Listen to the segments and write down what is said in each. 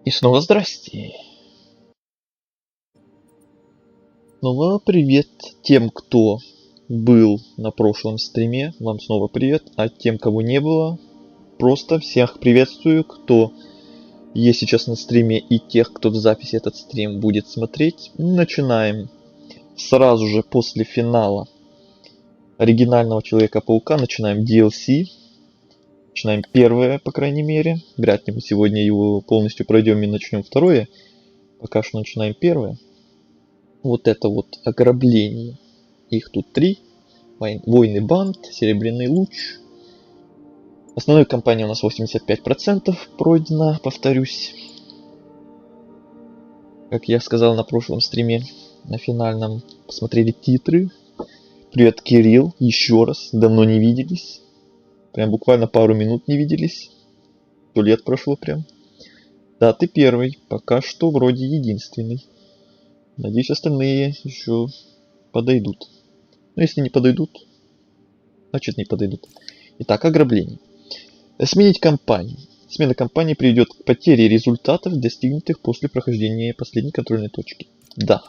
И снова здрасте. Снова привет тем, кто был на прошлом стриме. Вам снова привет. А тем, кого не было, просто всех приветствую, кто есть сейчас на стриме, и тех, кто в записи этот стрим будет смотреть. Начинаем сразу же после финала оригинального Человека-паука. Начинаем DLC. Начинаем первое, по крайней мере. Вряд ли мы сегодня его полностью пройдем и начнем второе. Пока что начинаем первое. Вот это вот ограбление. Их тут 3. Войны банд, Серебряный луч. Основной кампания у нас 85% пройдена, повторюсь. Как я сказал на прошлом стриме, на финальном, посмотрели титры. Привет, Кирилл, еще раз, давно не виделись. Прям буквально пару минут не виделись. 100 лет прошло прям. Да, ты первый, пока что вроде единственный. Надеюсь, остальные еще подойдут. Но если не подойдут, значит не подойдут. Итак, ограбление. Сменить кампанию. Смена кампании приведет к потере результатов, достигнутых после прохождения последней контрольной точки. Да.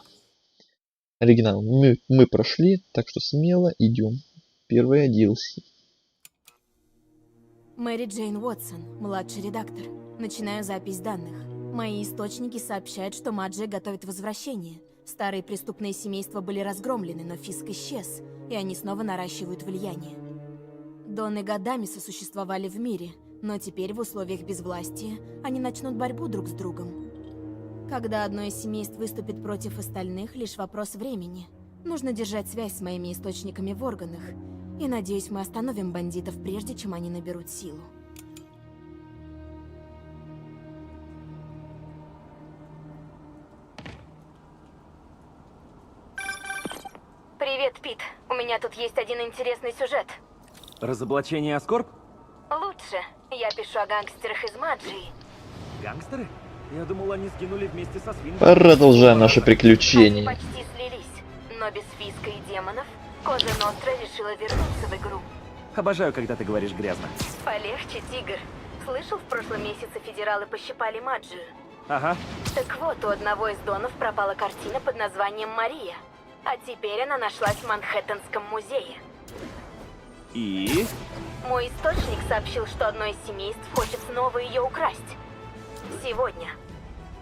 Оригинал мы прошли, так что смело идем. Первое DLC. Мэри Джейн Уотсон, младший редактор. Начинаю запись данных. Мои источники сообщают, что Маджи готовит возвращение. Старые преступные семейства были разгромлены, но Фиск исчез, и они снова наращивают влияние. Доны годами сосуществовали в мире, но теперь в условиях безвластия они начнут борьбу друг с другом. Когда одно из семейств выступит против остальных, лишь вопрос времени. Нужно держать связь с моими источниками в органах, и надеюсь, мы остановим бандитов, прежде чем они наберут силу. Привет, Пит. У меня тут есть один интересный сюжет. Разоблачение Аскорб? Лучше. Я пишу о гангстерах из Маджии. Гангстеры? Я думал, они сгинули вместе со свиньей. Продолжаем наши Они приключения. почти слились, но без Фиска и демонов Коза Ностра решила вернуться в игру. Обожаю, когда ты говоришь грязно. Полегче, Тигр. Слышал, в прошлом месяце федералы пощипали Маджию? Ага. Так вот, у одного из донов пропала картина под названием «Мария». А теперь она нашлась в Манхэттенском музее. И? Мой источник сообщил, что одно из семейств хочет снова ее украсть. Сегодня.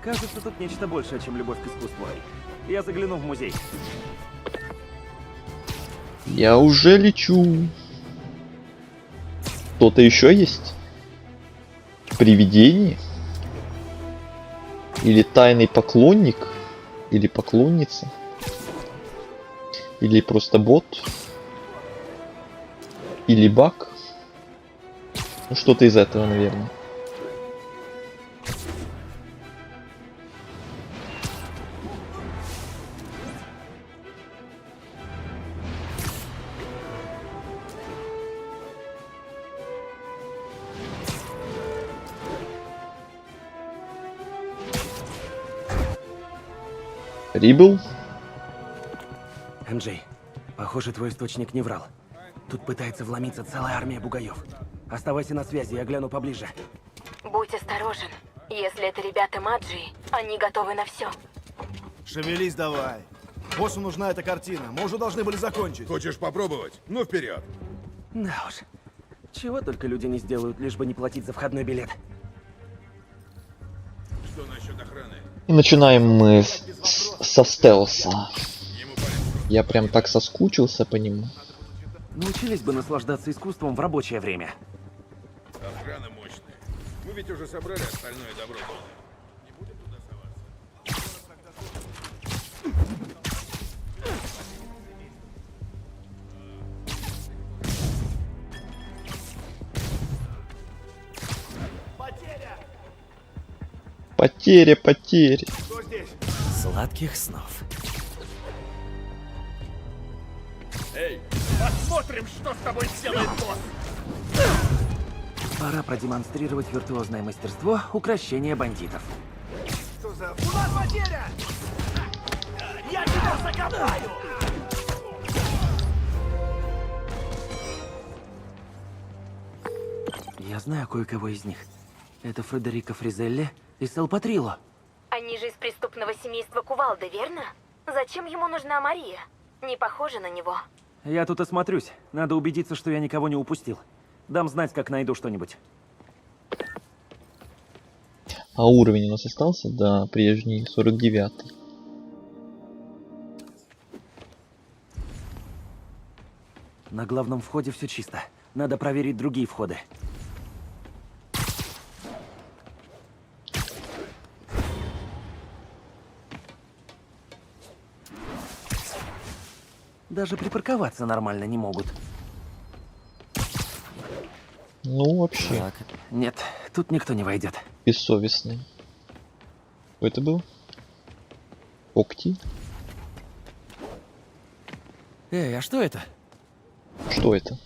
Кажется, тут нечто большее, чем любовь к искусству. Я загляну в музей. Я уже лечу. Кто-то еще есть? Привидение? Или тайный поклонник? Или поклонница? Или просто бот? Или баг? Ну, что-то из этого, наверное. Прибыл. Энджей, похоже, твой источник не врал. Тут пытается вломиться целая армия бугаев. Оставайся на связи, я гляну поближе. Будь осторожен. Если это ребята Маджии, они готовы на все. Шевелись давай. Боссу нужна эта картина. Мы уже должны были закончить. Хочешь попробовать? Ну, вперед. Да уж. Чего только люди не сделают, лишь бы не платить за входной билет. Что насчет охраны? И начинаем мы со стелса. Ему пора. Я прям так соскучился по нему. Научились бы наслаждаться искусством в рабочее время. Охрана мощная. Мы ведь уже собрали остальное добро. Не будем туда соваться. Потеря, потеря. Кто здесь? Сладких снов. Эй, посмотрим, что с тобой сделает босс. Пора продемонстрировать виртуозное мастерство укрощения бандитов. Что за... У нас потеря! Я тебя закопаю! Я знаю кое-кого из них. Это Фредерико Фризелли, Из Элпатрило. Они же из преступного семейства Кувалды, верно? Зачем ему нужна Мария? Не похоже на него. Я тут осмотрюсь. Надо убедиться, что я никого не упустил. Дам знать, как найду что-нибудь. А уровень у нас остался? Да, прежний, 49-й. На главном входе все чисто. Надо проверить другие входы. Даже припарковаться нормально не могут. Ну, вообще, Так, нет, тут никто не войдет. бессовестный. Что это был? Окти? Эй, а что это? Что это?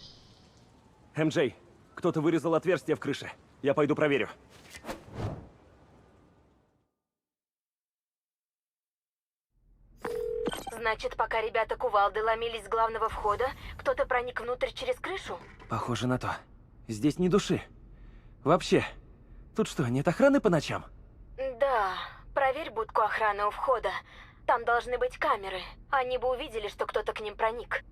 МJ, кто-то вырезал отверстие в крыше. Я пойду проверю. Значит, пока ребята Кувалды ломились с главного входа, кто-то проник внутрь через крышу? Похоже на то. Здесь ни души. Вообще, тут что, нет охраны по ночам? Да, проверь будку охраны у входа. Там должны быть камеры. Они бы увидели, что кто-то к ним проник.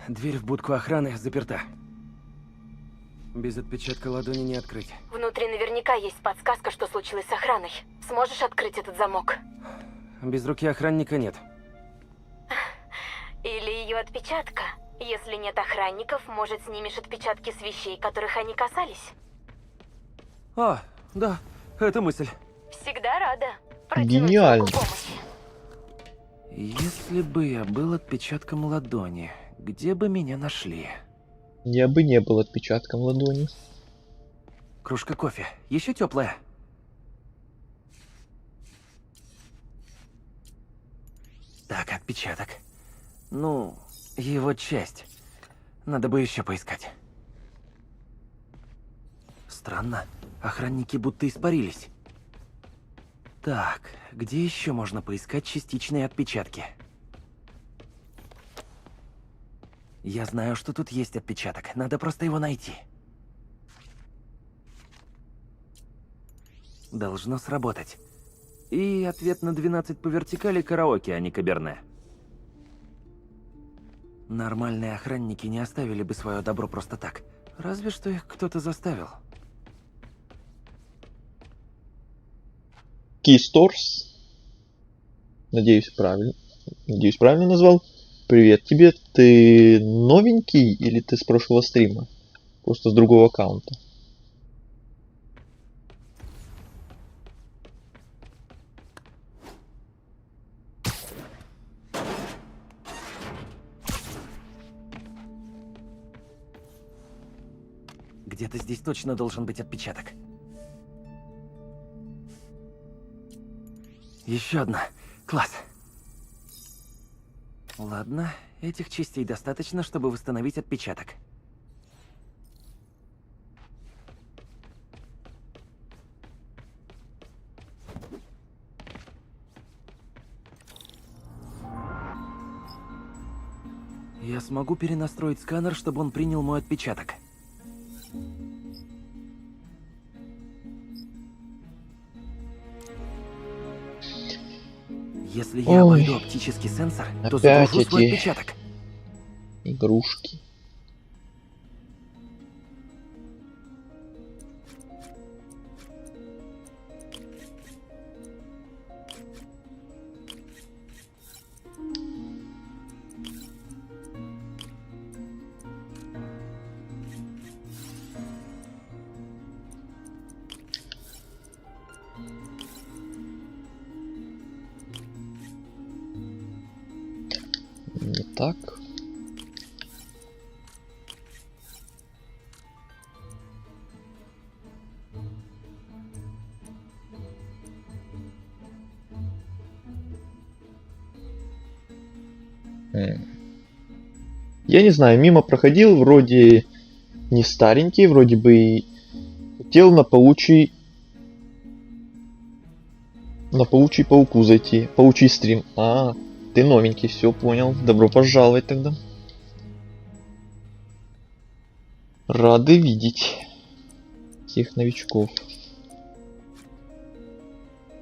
Дверь в будку охраны заперта. Без отпечатка ладони не открыть. Внутри наверняка есть подсказка, что случилось с охраной. Сможешь открыть этот замок? Без руки охранника нет. Или ее отпечатка? Если нет охранников, может, снимешь отпечатки с вещей, которых они касались? А, да, это мысль. Всегда рада протянуть Гениально. руку помощи. Если бы я был отпечатком ладони, где бы меня нашли? Я бы не был отпечатком ладони. Кружка кофе. Еще теплая. Так, отпечаток. Ну, его часть. Надо бы еще поискать. Странно. Охранники будто испарились. Так, где еще можно поискать частичные отпечатки? Я знаю, что тут есть отпечаток. Надо просто его найти. Должно сработать. И ответ на 12 по вертикали караоке, а не каберне. Нормальные охранники не оставили бы свое добро просто так. Разве что их кто-то заставил. Keystores. Надеюсь, правильно назвал. Привет тебе. Ты новенький или ты с прошлого стрима? Просто с другого аккаунта. Где-то здесь точно должен быть отпечаток. Еще одна. Класс. Ладно, этих частей достаточно, чтобы восстановить отпечаток. Я смогу перенастроить сканер, чтобы он принял мой отпечаток. Если я Ой. обойду оптический сенсор, то Опять загружу свой эти отпечаток. игрушки. Не так. Я не знаю, мимо проходил, вроде не старенький, вроде бы и хотел на паучий пауку зайти, паучий стрим. Ты новенький, все понял. Добро пожаловать тогда. Рады видеть всех новичков.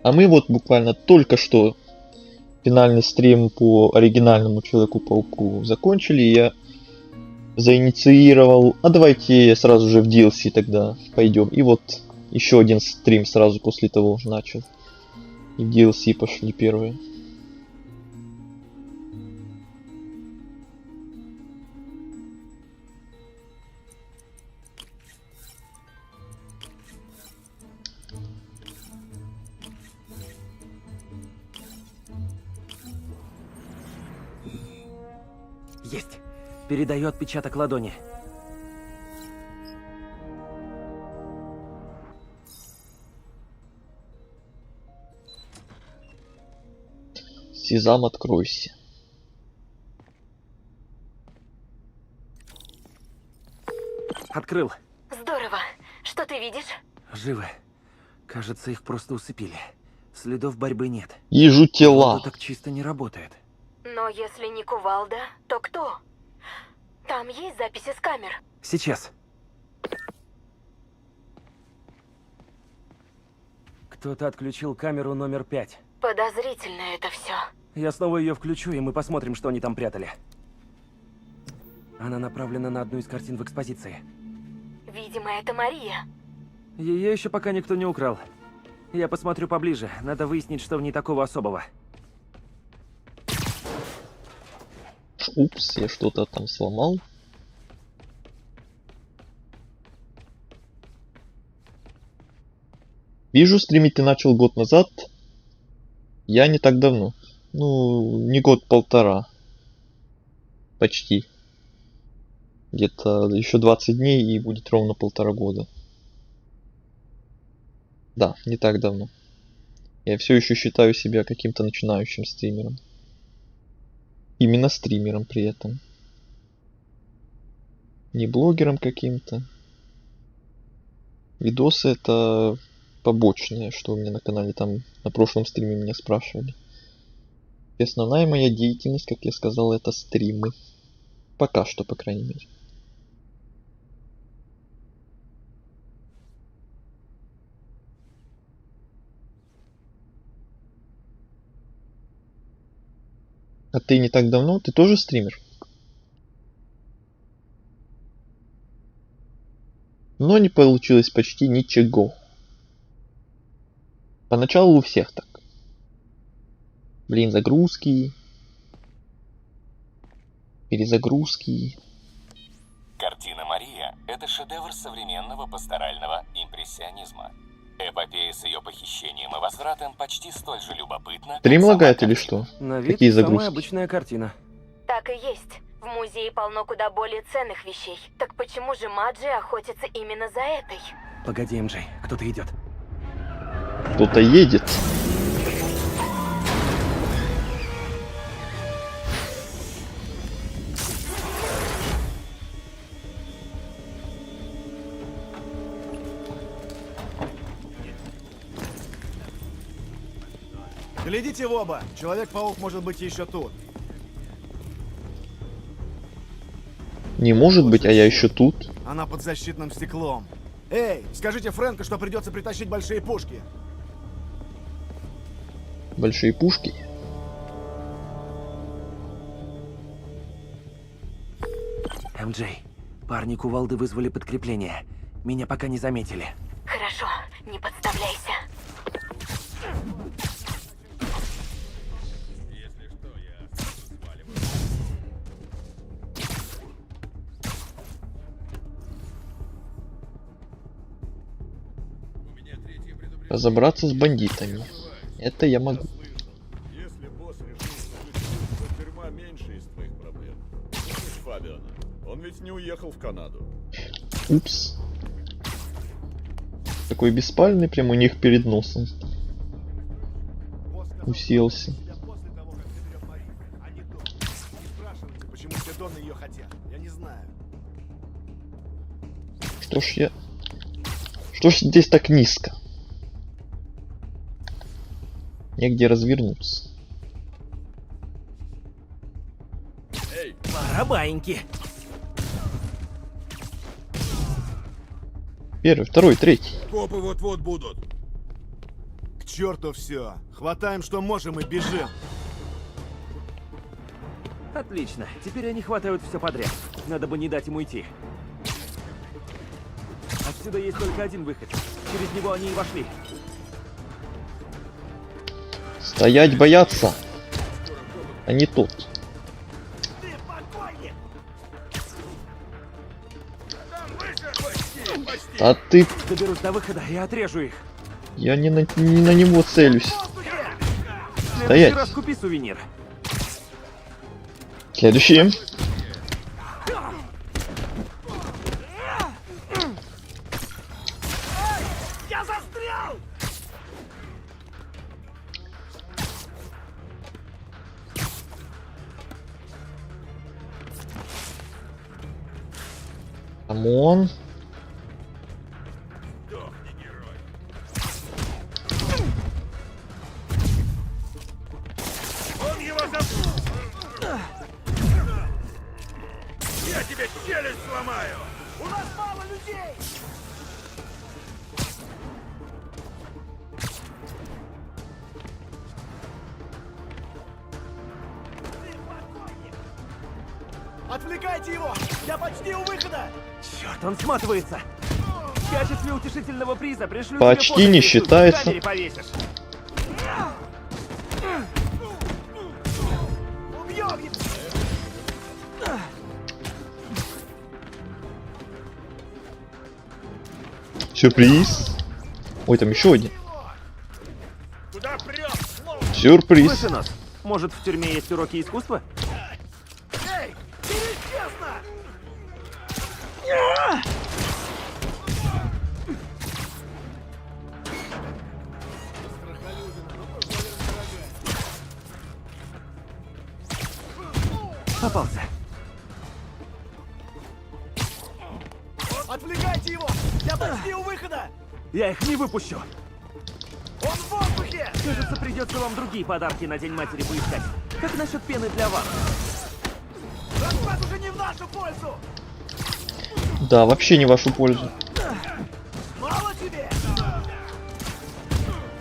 А мы вот буквально только что финальный стрим по оригинальному Человеку-пауку закончили. Я заинициировал. А давайте сразу же в DLC тогда пойдем. И вот еще один стрим сразу после того начал. И в DLC пошли первые. Есть. Передаю отпечаток ладони. Сезам, откройся. Открыл. Здорово. Что ты видишь? Живы. Кажется, их просто усыпили. Следов борьбы нет. Вижу тела. Это так чисто не работает. Но если не кувалда, то кто? Там есть записи с камер. Сейчас. Кто-то отключил камеру номер 5. Подозрительно это все. Я снова ее включу, и мы посмотрим, что они там прятали. Она направлена на одну из картин в экспозиции. Видимо, это Мария. Ее еще пока никто не украл. Я посмотрю поближе. Надо выяснить, что в ней такого особого. Упс, я что-то там сломал. Вижу, стримить ты начал год назад. Я не так давно. Ну, не год-полтора. Почти. Где-то еще 20 дней и будет ровно 1,5 года. Да, не так давно. Я все еще считаю себя каким-то начинающим стримером. Именно стримером при этом. Не блогером каким-то. Видосы это побочные, что у меня на канале, там на прошлом стриме меня спрашивали. И основная моя деятельность, как я сказал, это стримы. Пока что, по крайней мере. А ты не так давно? Ты тоже стример? Но не получилось почти ничего. Поначалу у всех так. Блин, загрузки. Перезагрузки. Картина «Мария» — это шедевр современного пасторального импрессионизма. Эпопея с ее похищением и возвратом почти столь же любопытна. Стрим как лагает сама или картина. что? На вид Какие самая загрузки? обычная картина. Так и есть. В музее полно куда более ценных вещей. Так почему же Маджи охотится именно за этой? Погоди, МJ, кто-то идет. Кто-то едет. Глядите в оба. Человек-паук может быть еще тут. Не может быть, а я еще тут. Она под защитным стеклом. Эй, скажите Фрэнку, что придется притащить большие пушки. Большие пушки. МJ, парни кувалды вызвали подкрепление. Меня пока не заметили. Хорошо, не подставляйся. Если что, я сваливаю. У меня третье предупреждение. Разобраться с бандитами. Это я могу. Если босс решил заключить, то тюрьма меньше из твоих проблем. Помнишь Фабиана? Он ведь не уехал в Канаду. Упс. Такой беспальный прямо у них перед носом. Босс сказал, Уселся. что тебя после того, как заберет Мария, а не до. Не спрашивайте, почему все Доны ее хотят. Я не знаю. Что ж здесь так низко? Негде развернуться. Пора баиньки. Первый, второй, третий. Копы вот-вот будут. К черту все. Хватаем, что можем, и бежим. Отлично. Теперь они хватают все подряд. Надо бы не дать им уйти. Отсюда есть только один выход. Через него они и вошли. Стоять, бояться. А не тот. Ты покойник! Там выше! Почти, почти. А ты... Доберусь до выхода и отрежу их. Я не на него целюсь. В следующий Стоять. раз купи сувенир. Следующий. Я застрял! Камон. Сдохни, герой. Он его Я тебе челюсть сломаю! У нас мало людей! Ты покойник! Отвлекайте его! Я почти у выхода! Черт, он сматывается. В качестве утешительного приза пришлю Почти тебе фото, не и тут считается. в камере повесишь. Убьем его! Сюрприз. Ой, там еще один. Куда прешь? Сюрприз. Слышь, нас, может, в тюрьме есть уроки искусства? Эй! Нечестно! Попался. Отвлекайте его! Я почти у выхода! Я их не выпущу. Он в воздухе! Кажется, придется вам другие подарки на День матери поискать. Как насчет пены для ванн? Расклад уже не в нашу пользу! Да, вообще не в вашу пользу. Мало тебе!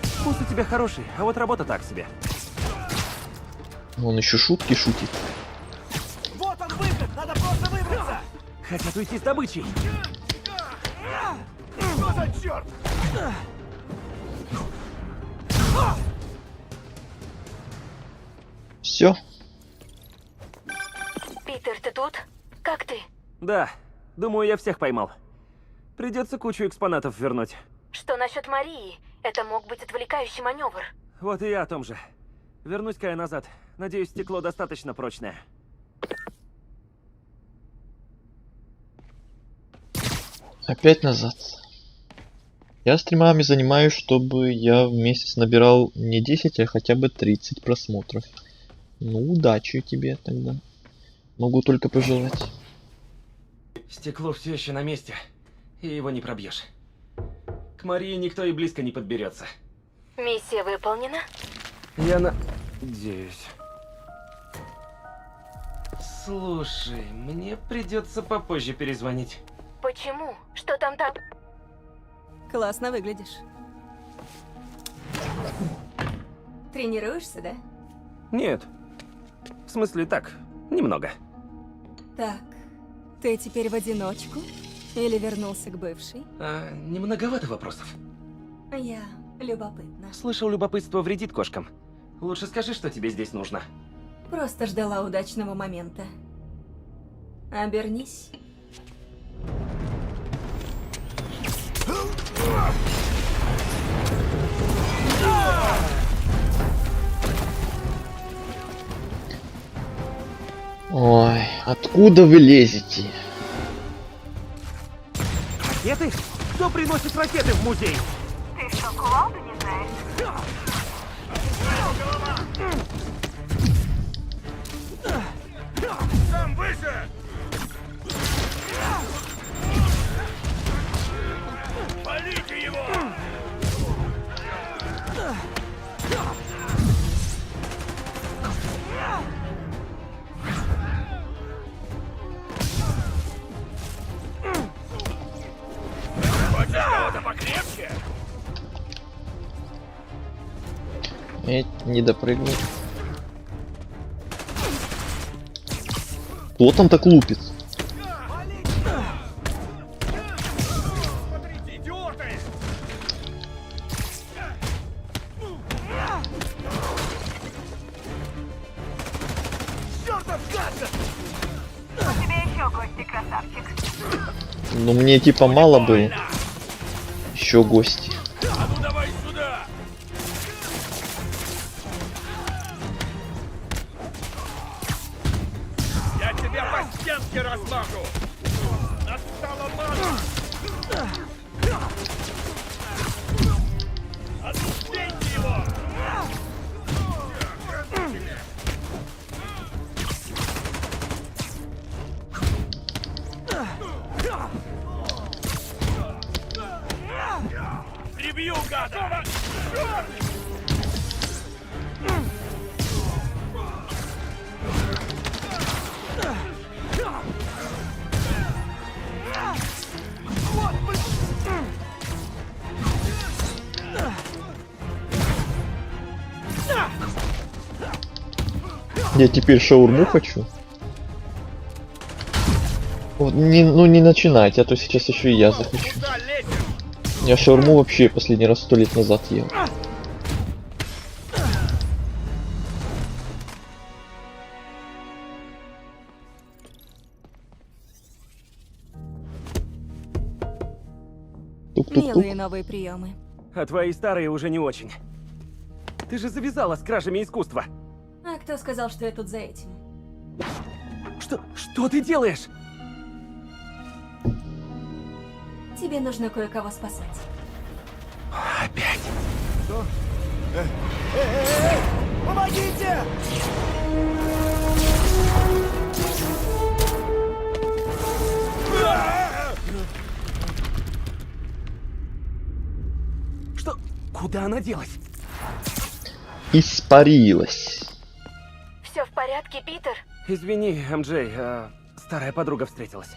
Вкус у тебя хороший, а вот работа так себе. Он еще шутки шутит. Вот он выход! Надо просто выбраться! Хотят уйти с добычей. Что за черт? Все. Питер, ты тут? Как ты? Да, думаю, я всех поймал. Придется кучу экспонатов вернуть. Что насчет Марии? Это мог быть отвлекающий маневр. Вот и я о том же. Вернусь-ка я назад. Надеюсь, стекло достаточно прочное. Опять назад. Я стримами занимаюсь, чтобы я в месяц набирал не 10, а хотя бы 30 просмотров. Ну, удачи тебе тогда. Могу только пожелать. Стекло все еще на месте, и его не пробьешь. К Марии никто и близко не подберется. Миссия выполнена? Я надеюсь. Слушай, мне придется попозже перезвонить. Почему? Что там так? Классно выглядишь. Тренируешься, да? Нет. В смысле, так, немного. Так, ты теперь в одиночку? Или вернулся к бывшей? Не многовато вопросов. Я любопытна. Слышал, любопытство вредит кошкам. Лучше скажи, что тебе здесь нужно. Просто ждала удачного момента. Обернись. Ой, откуда вы лезете? Ракеты? Кто приносит ракеты в музей? Ты что, кувалду не знаешь? Там выше! Полите его! Крепче! Не допрыгнул. Кто там так лупит? Смотрите, идиоты! Чёртов гаджет! Ну мне типа мало было. Еще гости. А ну давай сюда! Я тебя по стенке размажу! Настала мана! Отпустите его! Прибью, гада! Я теперь шаурму хочу. Вот ну не начинайте, а то сейчас еще и я захочу. Куда лезешь? Я шаурму вообще последний раз 100 лет назад ел. Тук-тук-тук. Милые новые приемы. А твои старые уже не очень. Ты же завязала с кражами искусства. А кто сказал, что я тут за этим? Что ты делаешь? Тебе нужно кое-кого спасать. Опять. Помогите! Что? Куда она делась? Испарилась. Все в порядке, Питер? Извини, МД, старая подруга встретилась.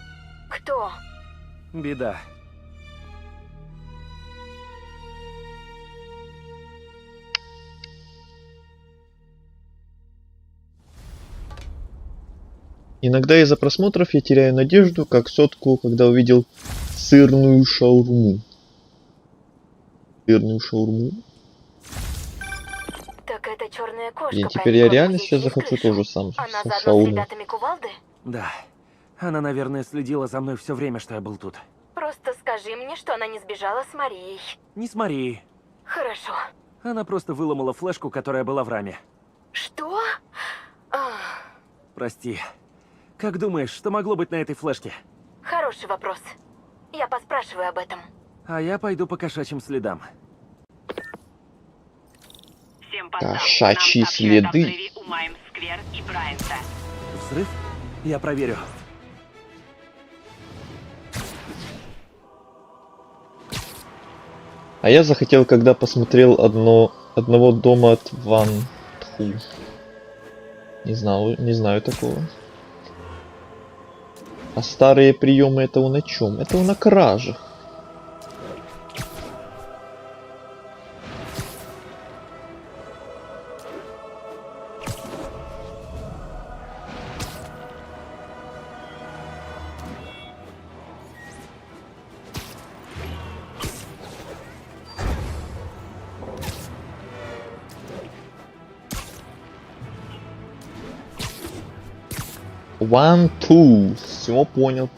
Кто? Беда. Иногда из-за просмотров я теряю надежду, как сотку, когда увидел сырную шаурму. Сырную шаурму. Так это черная кошка. И теперь я реально сейчас захочу тоже сам Она заодно с шаурму. ребятами кувалды? Да. Она, наверное, следила за мной все время, что я был тут. Просто скажи мне, что она не сбежала с Марией. Не с Марией. Хорошо. Она просто выломала флешку, которая была в раме. Что? Ах, Прости. Как думаешь, что могло быть на этой флешке? хороший вопрос. Я поспрашиваю об этом. А я пойду по кошачьим следам. Всем постам. Кошачьи Нам сообщают о следы. взрыве у Маймс-сквер и Брайанта. Взрыв? Я проверю. А я захотел, когда посмотрел одного дома от Ван Тху. Не знаю такого. А старые приемы это он о чем? Это он о кражах. One, two. Все, понял.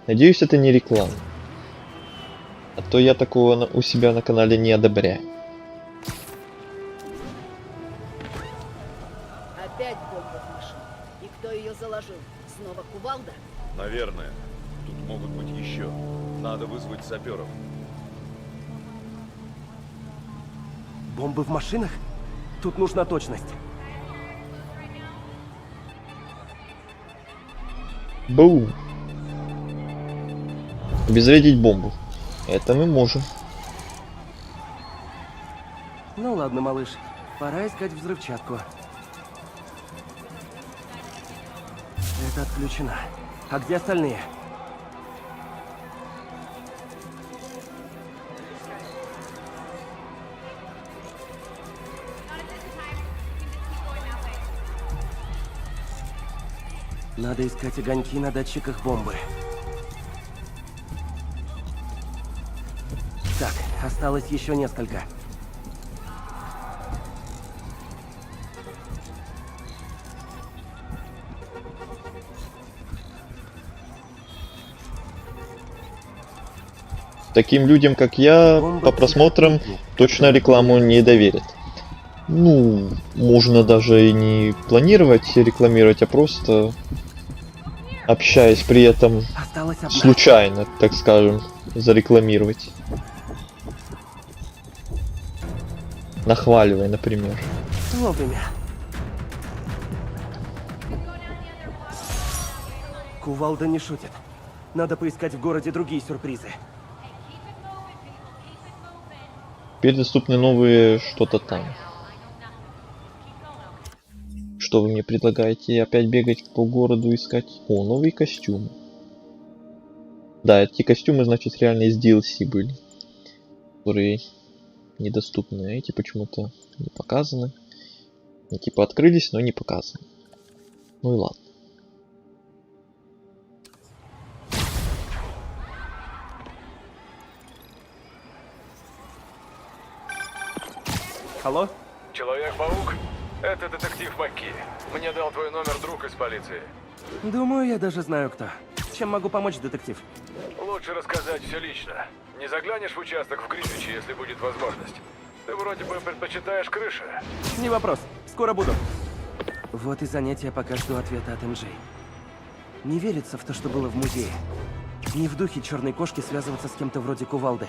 Надеюсь, это не реклама. А то я такого у себя на канале не одобряю. Опять бомба в машине. И кто ее заложил? Снова кувалда? Наверное. Тут могут быть еще. Надо вызвать саперов. Бомбы в машинах? Тут нужна точность. Бум. Обезвредить бомбу. Это мы можем. Ну ладно, малыш. Пора искать взрывчатку. Это отключено. А где остальные? Надо искать огоньки на датчиках бомбы. Так, осталось еще несколько. Таким людям, как я, по просмотрам точно рекламу не доверят. Ну, можно даже и не планировать рекламировать, а просто общаясь при этом Осталось одна. случайно, так скажем, зарекламировать. Нахваливая, например. Вовремя. Кувалда не шутит. Надо поискать в городе другие сюрпризы. Теперь доступны новые что-то там. Что вы мне предлагаете? Опять бегать по городу искать? О, новые костюмы. Да, эти костюмы, значит, реально из DLC были. Которые недоступны. Эти почему-то не показаны. Ну, типа открылись, но не показаны. Ну и ладно. Алло? Человек-паук? Это детектив Макки. Мне дал твой номер друг из полиции. Думаю, я даже знаю кто. Чем могу помочь, детектив? Лучше рассказать все лично. Не заглянешь в участок в Гринвиче, если будет возможность. Ты вроде бы предпочитаешь крыши. Не вопрос. Скоро буду. Вот и занятие, пока жду ответа от МJ. Не верится в то, что было в музее. Не в духе черной кошки связываться с кем-то вроде Кувалды.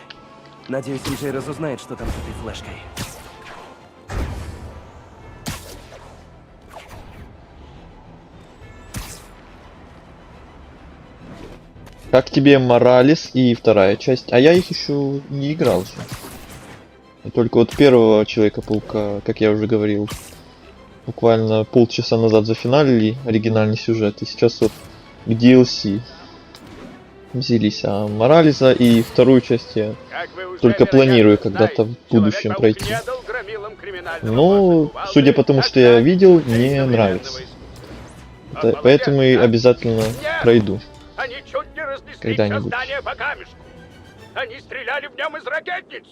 Надеюсь, МJ разузнает, что там с этой флешкой. Как тебе Моралес и вторая часть? А я их еще не играл же. Только вот первого Человека-паука, как я уже говорил, буквально полчаса назад зафиналили оригинальный сюжет. И сейчас вот к DLC взялись. А Моралеса и вторую часть я только планирую когда-то в будущем пройти. Но, судя по тому, что я видел, мне нравится. Поэтому и обязательно пройду. Они чуть не разнесли Когда-нибудь. здание по камешку. Они стреляли в нем из ракетниц.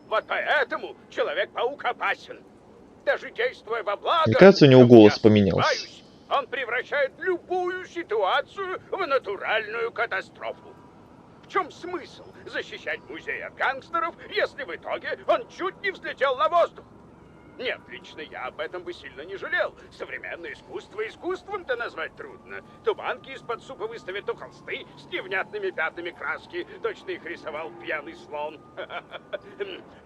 Вот поэтому Человек-паук опасен. Даже действуя во благо... Мне кажется, у него я голос сомневаюсь, поменялся. Он превращает любую ситуацию в натуральную катастрофу. В чем смысл защищать музей от гангстеров, если в итоге он чуть не взлетел на воздух? Нет, лично я об этом бы сильно не жалел. Современное искусство искусством-то назвать трудно. То банки из-под супа выставят, то холсты с невнятными пятнами краски. Точно их рисовал пьяный слон.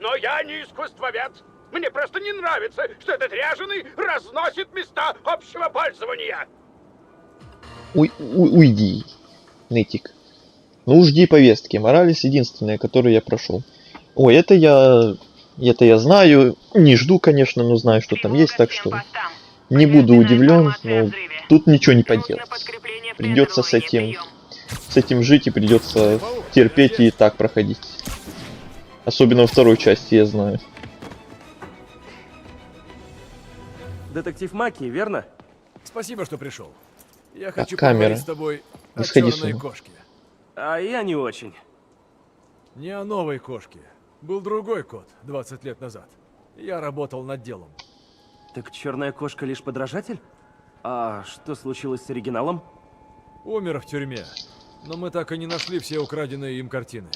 Но я не искусствовед. Мне просто не нравится, что этот ряженый разносит места общего пользования. Уйди, Нытик. Ну, жди повестки. Моралес единственная, которую я прошел. Ой, это я знаю. Не жду, конечно, но знаю, что там есть, так что не буду удивлен, но тут ничего не поделать. Придется с этим жить и придется терпеть и так проходить. Особенно во второй части, я знаю. Детектив Маки, верно? Спасибо, что пришел. Я хочу камера. поговорить с тобой Не о сходи с черной ума. кошке. А я не очень. Не о новой кошке. Был другой кот 20 лет назад. Я работал над делом. Так черная кошка лишь подражатель? А что случилось с оригиналом? Умер в тюрьме. Но мы так и не нашли все украденные им картины.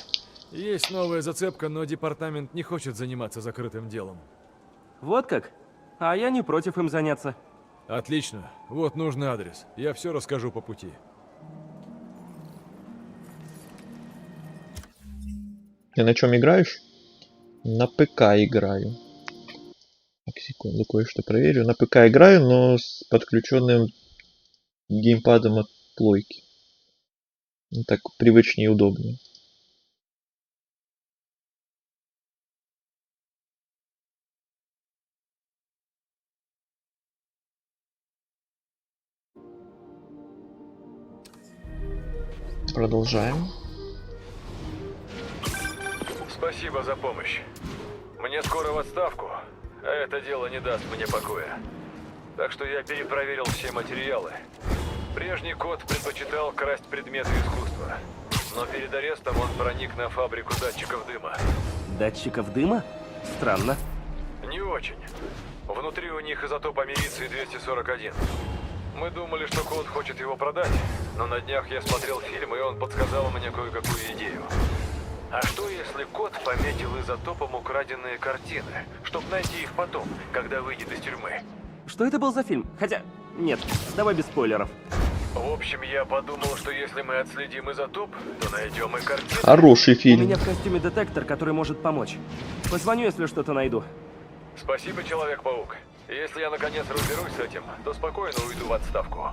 Есть новая зацепка, но департамент не хочет заниматься закрытым делом. Вот как? А я не против им заняться. Отлично. Вот нужный адрес. Я все расскажу по пути. Ты на чем играешь? На ПК играю. Так, секунду, кое-что проверю. На ПК играю, но с подключенным геймпадом от плойки. Ну, так привычнее и удобнее. Продолжаем. Спасибо за помощь. Мне скоро в отставку, а это дело не даст мне покоя. Так что я перепроверил все материалы. При Прежний кот предпочитал красть предметы искусства. Но перед арестом он проник на фабрику датчиков дыма. Датчиков дыма? Странно. Не очень. Внутри у них изотоп америции 241. Мы думали, что кот хочет его продать, но на днях я смотрел фильм, и он подсказал мне кое-какую идею. А что если кот пометил изотопом украденные картины, чтобы найти их потом, когда выйдет из тюрьмы? Что это был за фильм? Хотя, нет, давай без спойлеров. В общем, я подумал, что если мы отследим изотоп, то найдем и картины. Хороший У фильм. меня в костюме детектор, который может помочь. Позвоню, если что-то найду. Спасибо, Человек-паук. Если я наконец разберусь с этим, то спокойно уйду в отставку.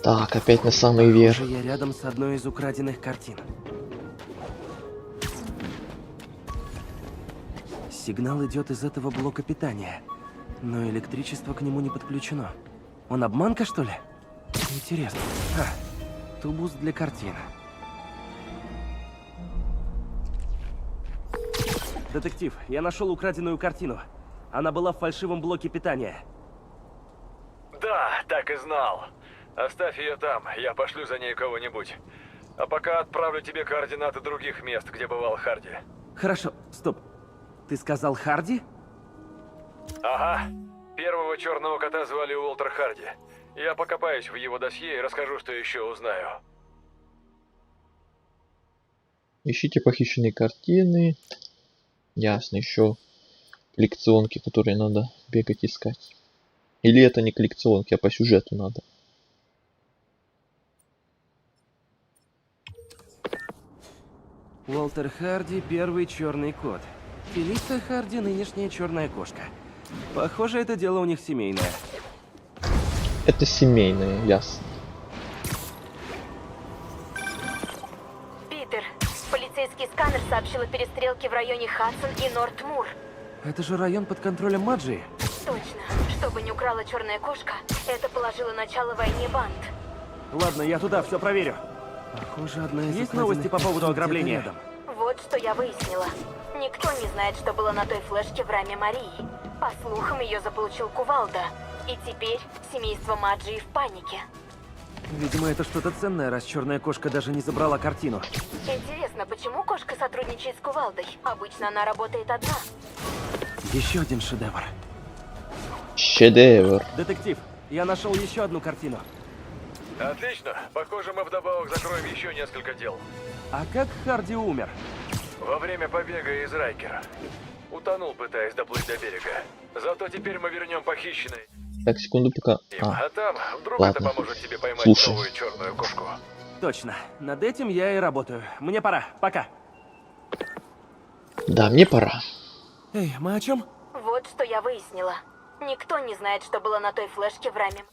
Так, опять на самый верх. Уже я рядом с одной из украденных картин. Сигнал идет из этого блока питания, но электричество к нему не подключено. Он обманка, что ли? Интересно. Тубус для картин. Детектив, я нашел украденную картину. Она была в фальшивом блоке питания. Да, так и знал. Оставь ее там, я пошлю за ней кого-нибудь. А пока отправлю тебе координаты других мест, где бывал Харди. Хорошо, стоп. Ты сказал Харди? Ага. Первого черного кота звали Уолтер Харди. Я покопаюсь в его досье и расскажу, что еще узнаю. Ищите похищенные картины. Ясно, еще коллекционки, которые надо бегать искать. Или это не коллекционки, а по сюжету надо. Уолтер Харди – первый черный кот. Фелиция Харди – нынешняя черная кошка. Похоже, это дело у них семейное. Это семейное, ясно. Питер, полицейский сканер сообщил о перестрелке в районе Хадсон и Норт-Мур. Это же район под контролем Маджии. Точно. Чтобы не украла черная кошка, это положило начало войне банд. Ладно, я туда все проверю. Похоже, одна из Есть новости по поводу ограбления? Рядом. Вот что я выяснила. Никто не знает, что было на той флешке в раме Марии. По слухам, ее заполучил Кувалда. И теперь семейство Маджии в панике. Видимо, это что-то ценное, раз черная кошка даже не забрала картину. Интересно, почему кошка сотрудничает с Кувалдой? Обычно она работает одна. Еще один шедевр. Шедевр. Детектив, я нашел еще одну картину. Отлично. Похоже, мы вдобавок закроем еще несколько дел. А как Харди умер? Во время побега из Райкера. Утонул, пытаясь доплыть до берега. Зато теперь мы вернем похищенный. Так, секунду пока. А там вдруг ладно. это поможет тебе поймать Слушай. новую черную кошку. Точно. Над этим я и работаю. Мне пора. Пока. Да, мне пора. Эй, мы о чем? Вот что я выяснила. Никто не знает, что было на той флешке в раме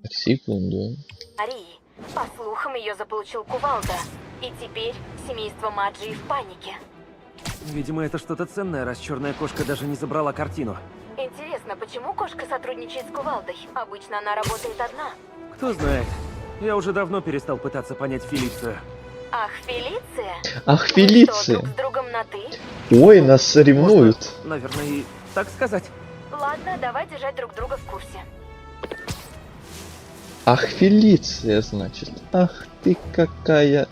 Так, секунду. Марии. По слухам, ее заполучил Кувалда. И теперь семейство Маджии в панике. Видимо, это что-то ценное, раз черная кошка даже не забрала картину. Интересно, почему кошка сотрудничает с Кувалдой? Обычно она работает одна. Кто знает. Я уже давно перестал пытаться понять Фелицию. Ах, Фелиция? Ах, Вы что, Фелиция. друг с другом на «ты»? Ой, нас ревнуют. Наверное, и так сказать. Ладно, давай держать друг друга в курсе. Ах, Фелиция, значит. Ах ты какая.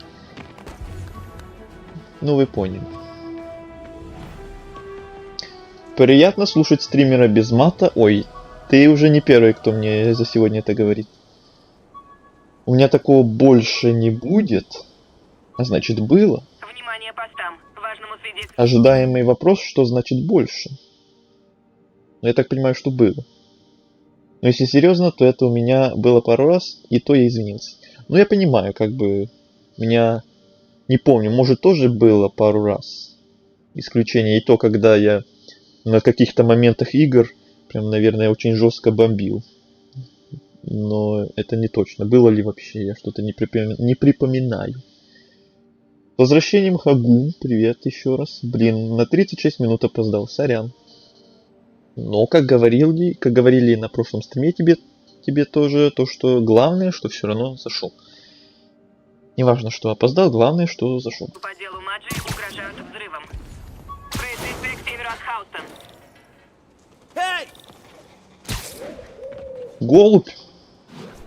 Ну, вы поняли. Приятно слушать стримера без мата. Ой, ты уже не первый, кто мне за сегодня это говорит. У меня такого больше не будет. А значит, было. Внимание постам. Важному свидетелю. Ожидаемый вопрос, что значит больше. Но я так понимаю, что было. Но если серьезно, то это у меня было пару раз, и то я извинился. Но я понимаю, как бы, меня, не помню, может тоже было пару раз. Исключение и то, когда я на каких-то моментах игр, прям, наверное, очень жестко бомбил. Но это не точно. Было ли вообще, я что-то не припоминаю. С возвращением, Хагум, привет еще раз. Блин, на 36 минут опоздал, сорян. Но, как говорили на прошлом стриме тебе тоже, то, что главное, что все равно зашел. Неважно, что опоздал, главное, что зашел. По делу Маджи угрожают взрывом. Происшествие к северу от Хаустон. Эй! Голубь!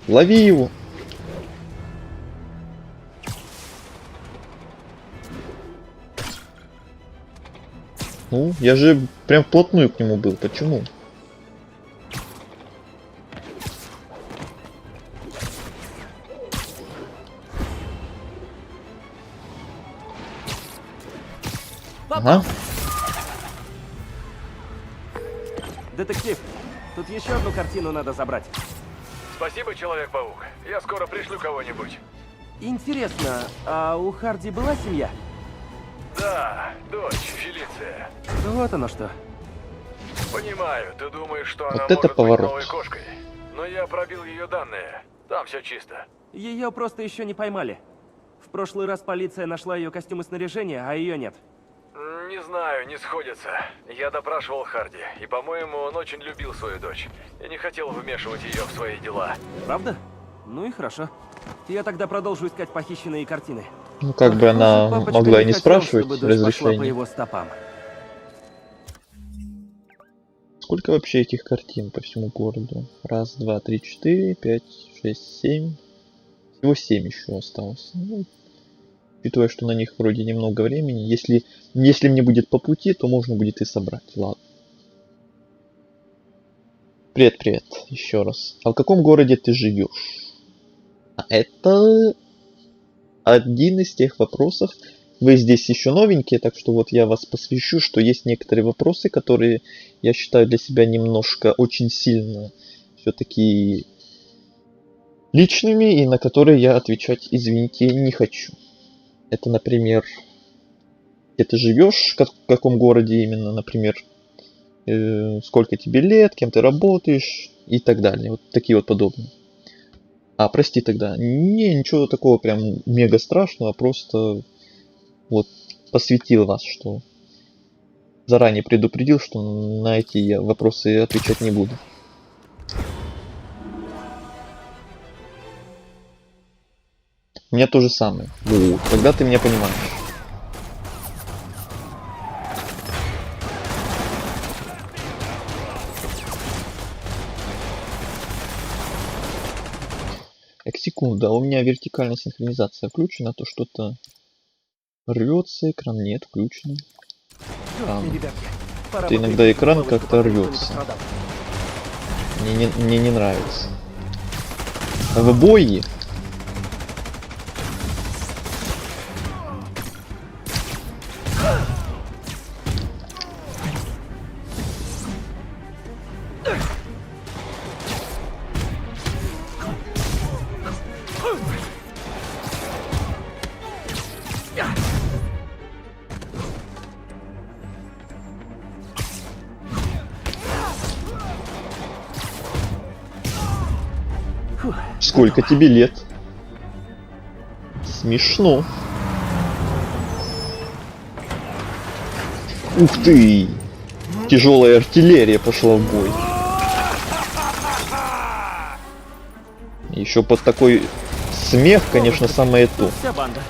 Лови его! Ну, я же прям вплотную к нему был. Почему? Ага. Детектив, тут еще одну картину надо забрать. Спасибо, Человек-паук. Я скоро пришлю кого-нибудь. Интересно, а у Харди была семья? Да, дочь, Фелиция. Вот оно что. Понимаю, ты думаешь, что Вот она это может поворот. быть новой кошкой. Но я пробил ее данные. Там все чисто. Ее просто еще не поймали. В прошлый раз полиция нашла ее костюм и снаряжение, а ее нет. Не знаю, не сходится. Я допрашивал Харди, и, по-моему, он очень любил свою дочь. И не хотел вмешивать ее в свои дела. Правда? Ну и хорошо. Я тогда продолжу искать похищенные картины. Ну, как бы она Папочка могла и не хотел, спрашивать чтобы дочь пошла по разрешения. его стопам. Сколько вообще этих картин по всему городу? Раз, два, три, четыре, пять, шесть, семь. Всего 7 еще осталось. Ну, учитывая, что на них вроде немного времени. Если мне будет по пути, то можно будет и собрать. Ладно. Привет, еще раз. А в каком городе ты живешь? А это один из тех вопросов. Вы здесь еще новенькие, так что вот я вас посвящу, что есть некоторые вопросы, которые я считаю для себя немножко очень сильно все-таки личными, и на которые я отвечать, извините, не хочу. Это, например, где ты живешь, в каком городе именно, например, сколько тебе лет, кем ты работаешь и так далее. Вот такие вот подобные. А, прости тогда, ничего такого прям мега страшного, просто вот посвятил вас, что заранее предупредил, что на эти я вопросы отвечать не буду. У меня то же самое. Вот, тогда ты меня понимаешь. Секунда, у меня вертикальная синхронизация включена, то что-то рвется, экран нет включен. Это иногда экран как-то рвется. Мне не нравится. В бое. Сколько тебе лет? Смешно. Ух ты! Тяжелая артиллерия пошла в бой. Еще под такой смех, конечно, самое то. Вся банда.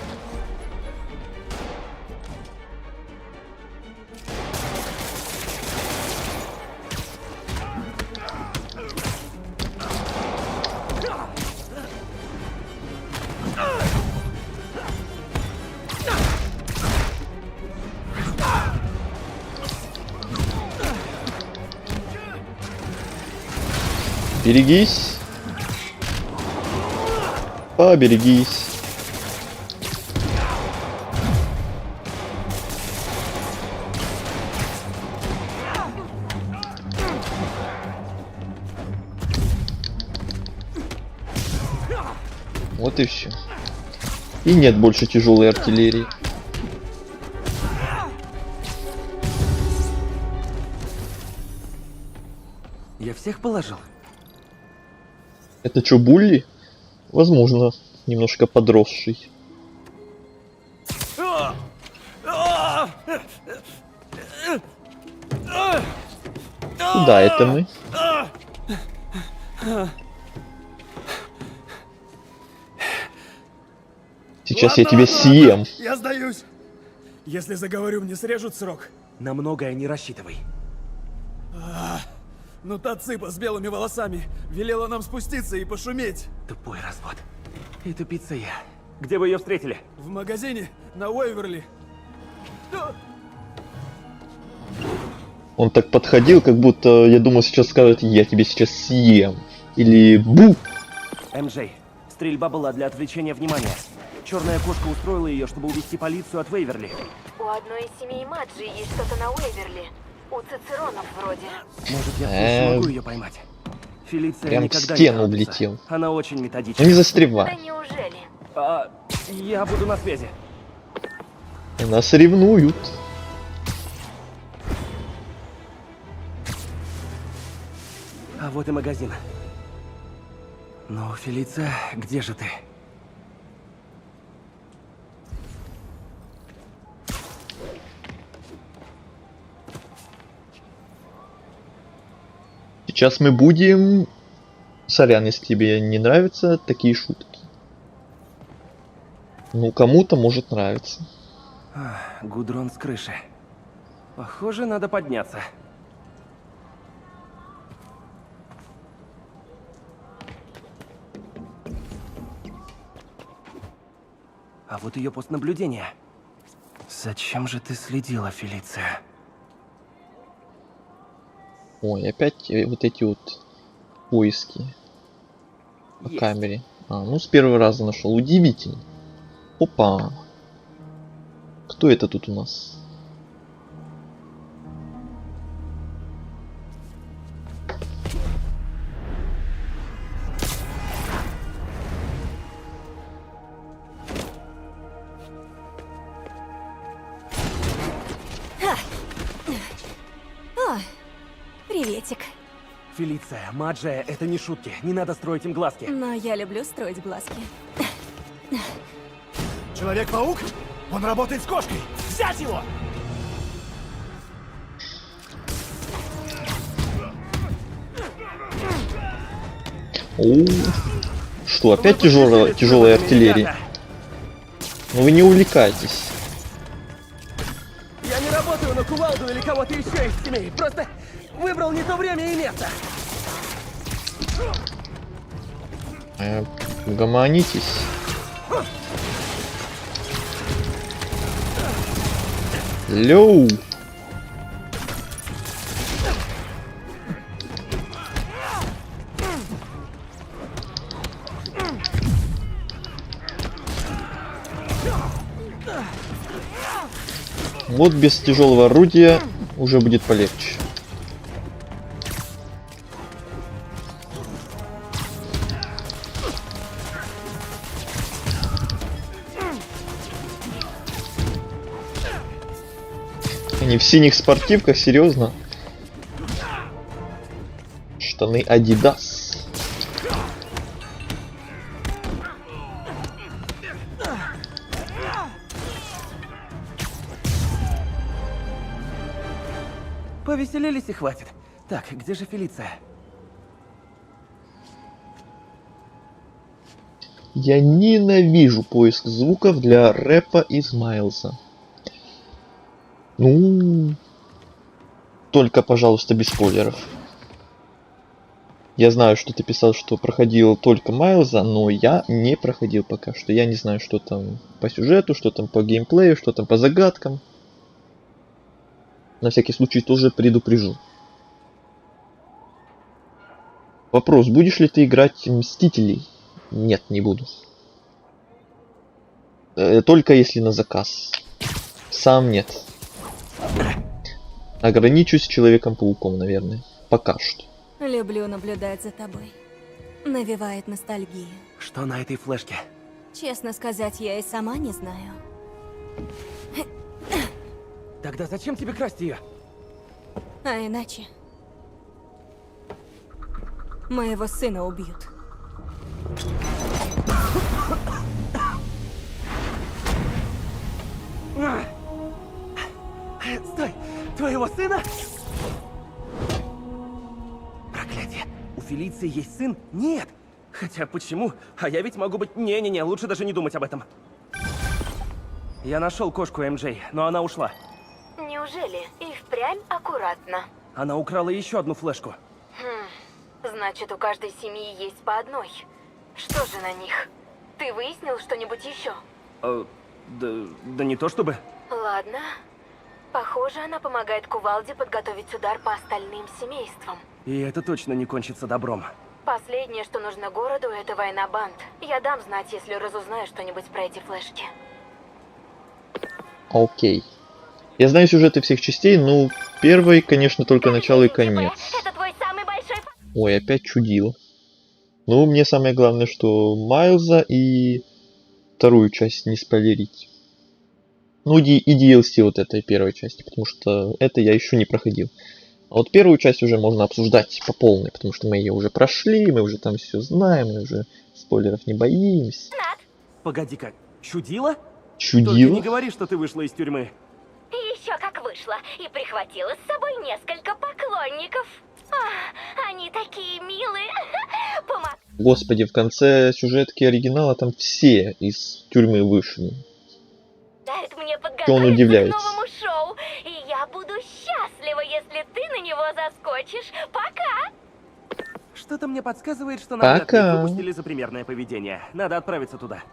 Берегись. Поберегись. Вот и все. И нет больше тяжелой артиллерии. Я всех положил. Это что, Булли? Возможно, немножко подросший. Куда это мы? Сейчас я тебя съем. Я сдаюсь. Если заговорю, мне срежут срок. На многое не рассчитывай. Ну та цыпа с белыми волосами велела нам спуститься и пошуметь. Тупой развод. И тупица я. Где вы ее встретили? В магазине на Уэйверли. Он так подходил, как будто, я думал, сейчас скажет, я тебя сейчас съем. Или бу. МJ, стрельба была для отвлечения внимания. Черная кошка устроила ее, чтобы увести полицию от Вейверли. У одной из семей Маджи есть что-то на Уэйверли. У Цицеронов вроде. Может, я смогу ее поймать? Фелиция Прям в никогда стену не торопится. влетел. Она очень методична. Ну не застревай. Да неужели? Я буду на связи. Нас ревнуют. А вот и магазин. Ну, Фелиция, где же ты? Сейчас мы будем... Сорян, если тебе не нравятся такие шутки. Ну, кому-то может нравиться. Гудрон с крыши. Похоже, надо подняться. А вот ее пост наблюдения. Зачем же ты следила, Фелиция? Ой, опять вот эти вот поиски по Есть. камере. Ну с первого раза нашел. Удивительно. Опа. Кто это тут у нас? О, приветик. Фелиция, Маджия, это не шутки. Не надо строить им глазки. Но я люблю строить глазки. Человек-паук? Он работает с кошкой. Взять его! О, что, опять тяжелая артиллерия? Ну вы не увлекайтесь. Я не работаю на кувалду или кого-то еще из семей. Просто выбрал не то время и место. Гомонитесь. Лёу. Вот без тяжелого орудия уже будет полегче. Они в синих спортивках, серьезно? Штаны Adidas. Повеселились и хватит. Так, где же Фелиция? Я ненавижу поиск звуков для рэпа из Майлза. Ну, только, пожалуйста, без спойлеров. Я знаю, что ты писал, что проходил только Майлза, но я не проходил пока что. Я не знаю, что там по сюжету, что там по геймплею, что там по загадкам. На всякий случай тоже предупрежу. Вопрос, будешь ли ты играть Мстителей? Нет, не буду. Только если на заказ. Сам нет. Ограничусь Человеком-пауком, наверное. Пока что. Люблю наблюдать за тобой. Навевает ностальгию. Что на этой флешке? Честно сказать, я и сама не знаю. Тогда зачем тебе красть ее? А иначе... Моего сына убьют. Стой! Твоего сына? Проклятие! У Фелиции есть сын? Нет! Хотя почему? А я ведь могу быть... Не-не-не, лучше даже не думать об этом. Я нашел кошку МJ, но она ушла. Неужели? И впрямь аккуратно. Она украла еще одну флешку. Значит, у каждой семьи есть по одной. Что же на них? Ты выяснил что-нибудь еще? Да не то чтобы. Ладно. Похоже, она помогает Кувалде подготовить удар по остальным семействам. И это точно не кончится добром. Последнее, что нужно городу, это война банд. Я дам знать, если разузнаю что-нибудь про эти флешки. Окей. Я знаю сюжеты всех частей, но первый, конечно, только начало и конец. Это твой самый большой... Ой, опять чудило. Ну, мне самое главное, что Майлза и вторую часть не спойлерить. Ну, и DLC вот этой первой части, потому что это я еще не проходил. А вот первую часть уже можно обсуждать по полной, потому что мы ее уже прошли, мы уже там все знаем, мы уже спойлеров не боимся. Погоди-ка, чудила? Чудило? Только не говори, что ты вышла из тюрьмы. Еще как вышла и прихватила с собой несколько поклонников. Они такие милые. Господи, в конце сюжетки оригинала там все из тюрьмы вышли. Дает мне Он подготовиться к удивляется. новому шоу, и я буду счастлива, если ты на него заскочишь. Пока! Что-то мне подсказывает, что нам Пока. выпустили за примерное поведение. Надо отправиться туда.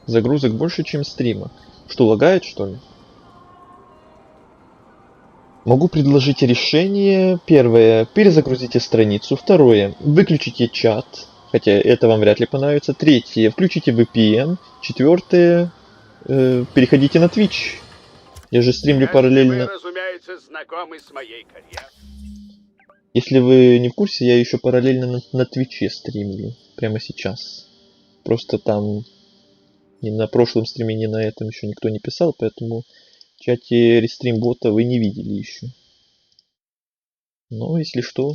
Загрузок больше, чем стрима. Что, лагает, что ли? Могу предложить решение. Первое, перезагрузите страницу. Второе, выключите чат. Хотя это вам вряд ли понравится. Третье, включите VPN. Четвертое, переходите на Twitch. Я же стримлю параллельно. Вы, разумеется, знакомы с моей карьерой. Если вы не в курсе, я еще параллельно на Твиче стримлю. Прямо сейчас. Просто там ни на прошлом стриме, ни на этом еще никто не писал, поэтому в чате рестрим-бота вы не видели еще. Но если что,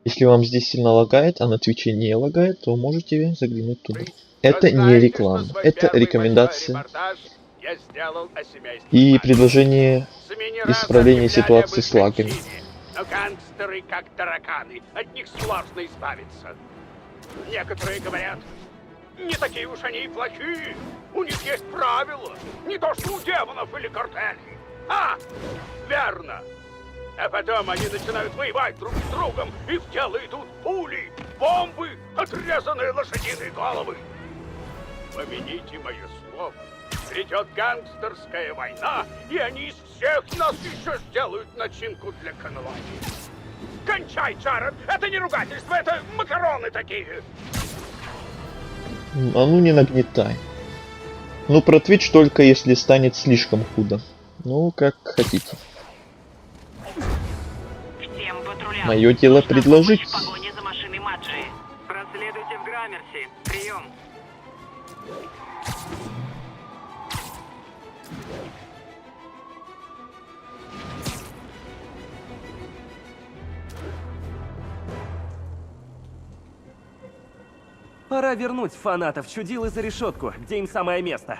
если вам здесь сильно лагает, а на Твиче не лагает, то можете заглянуть туда. Это не реклама, это рекомендация и предложение исправления ситуации с лагами. Но гангстеры как тараканы, от них сложно избавиться. Некоторые говорят, не такие уж они и плохие. У них есть правила, не то что у демонов или картелей. Верно. А потом они начинают воевать друг с другом, и в тело идут пули, бомбы, отрезанные лошадиные головы. Помяните мое слово. Придет гангстерская война, и они из всех нас еще сделают начинку для конвоя. Кончай, Джаред! Это не ругательство, это макароны такие! А ну не нагнетай. Ну про Twitch только если станет слишком худо. Ну, как хотите. Всем патрулям. Мое дело Нужна предложить. помощь в погоне за машиной Маджи. Проследуйте в Граммерси. Прием. Пора вернуть фанатов чудилы за решетку, где им самое место.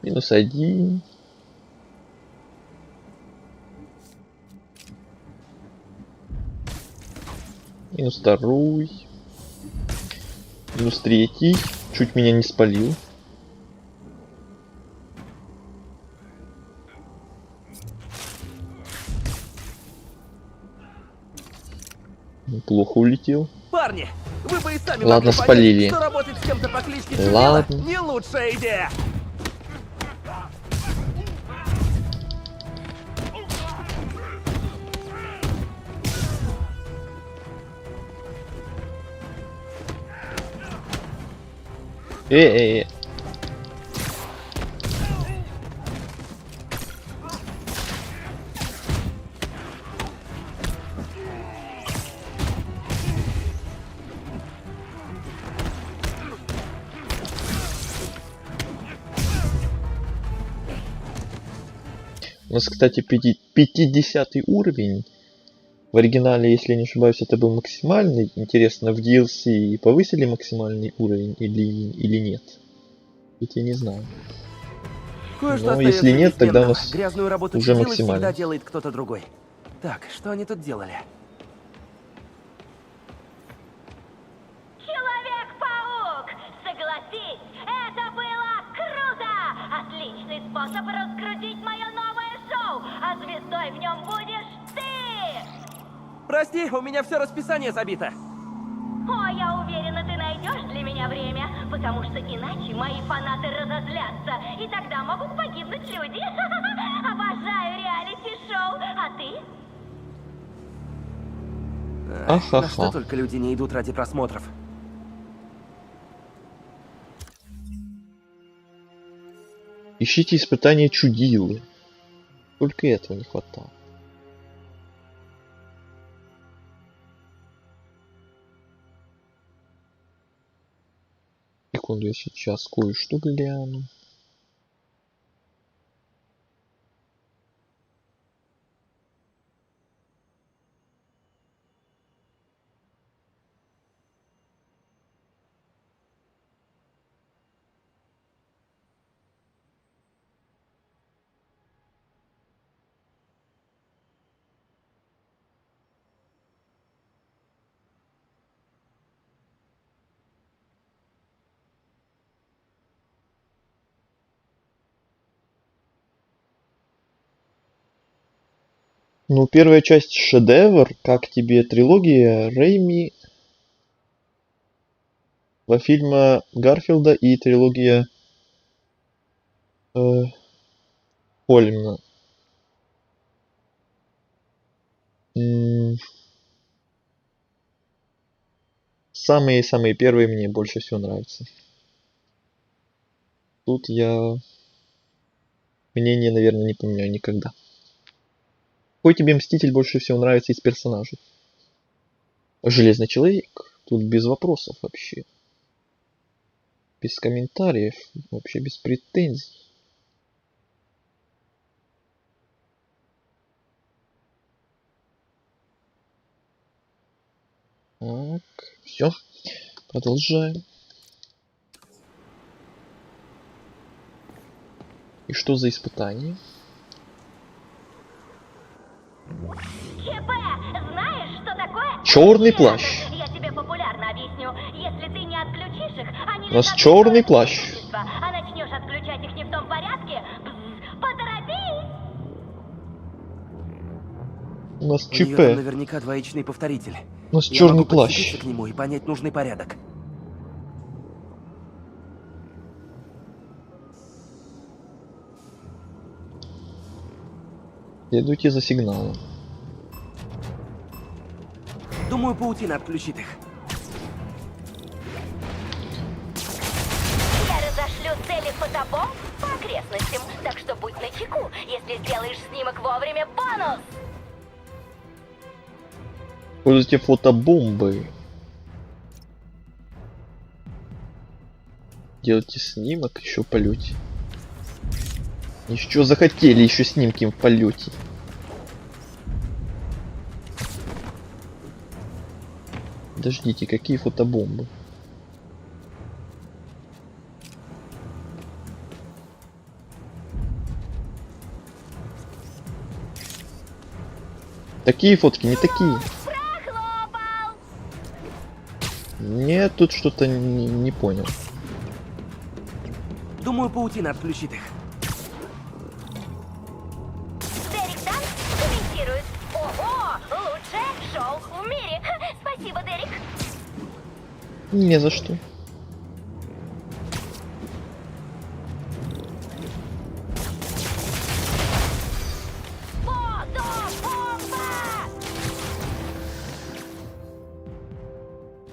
-1. -2. -3. Чуть меня не спалил. Плохо улетел. Парни, вы бы и сами Ладно, могли понять, спалили. что работать с кем-то по кличке Чудила Ладно. не лучшая идея. Э-э-э. У нас, кстати, 50-й уровень. В оригинале, если не ошибаюсь, это был максимальный. Интересно, в DLC повысили максимальный уровень или нет? Ведь я не знаю. Кое-что Но остается если нет, тогда у неизменным. нас Грязную работу уже чудил и максимально. всегда делает кто-то другой. Так, что они тут делали? Человек-паук! Согласись, это было круто! Отличный способ раскрутить мое новое шоу, а звездой в нем будешь ты! Прости, у меня все расписание забито. О, я уверена, ты найдешь для меня время, потому что иначе мои фанаты разозлятся, и тогда могут погибнуть люди. Обожаю реалити-шоу, а ты? На что Ахаха. только люди не идут ради просмотров. Ищите испытания чудилы. Только этого не хватало. Секунду, я сейчас кое-что гляну. Ну, первая часть шедевр. Как тебе трилогия Рэйми во фильма Гарфилда и трилогия Холлина. Самые-самые первые мне больше всего нравятся. Тут я мнение, наверное, не поменяю никогда. Какой тебе Мститель больше всего нравится из персонажей? Железный человек. Тут без вопросов вообще. Без комментариев. Вообще без претензий. Так, все. Продолжаем. И что за испытание? ЧП! Знаешь, что такое? Черный плащ. Я тебе популярно объясню. Если ты не отключишь их, они... У нас черный плащ. А начнешь отключать их не в том порядке, поторопись! У нас У неё ЧП. там наверняка двоичный повторитель. У нас Я черный могу плащ. подцепиться к нему и понять нужный порядок. Следуйте за сигналом. Думаю, паутина отключит их. Я разошлю цели фотобомб по окрестностям, так что будь начеку. Если сделаешь снимок вовремя, бонус! Используйте фотобомбы. Делайте снимок еще в полете. Еще захотели еще снимки в полете. Подождите, какие фотобомбы? Такие фотки, не такие. Прохлопал! Нет, тут что-то не понял. Думаю, паутина отключит их. Дерек Дан комментирует. Ого! Лучшее шоу в мире! Спасибо, Дерек! Не за что. Фотобомба!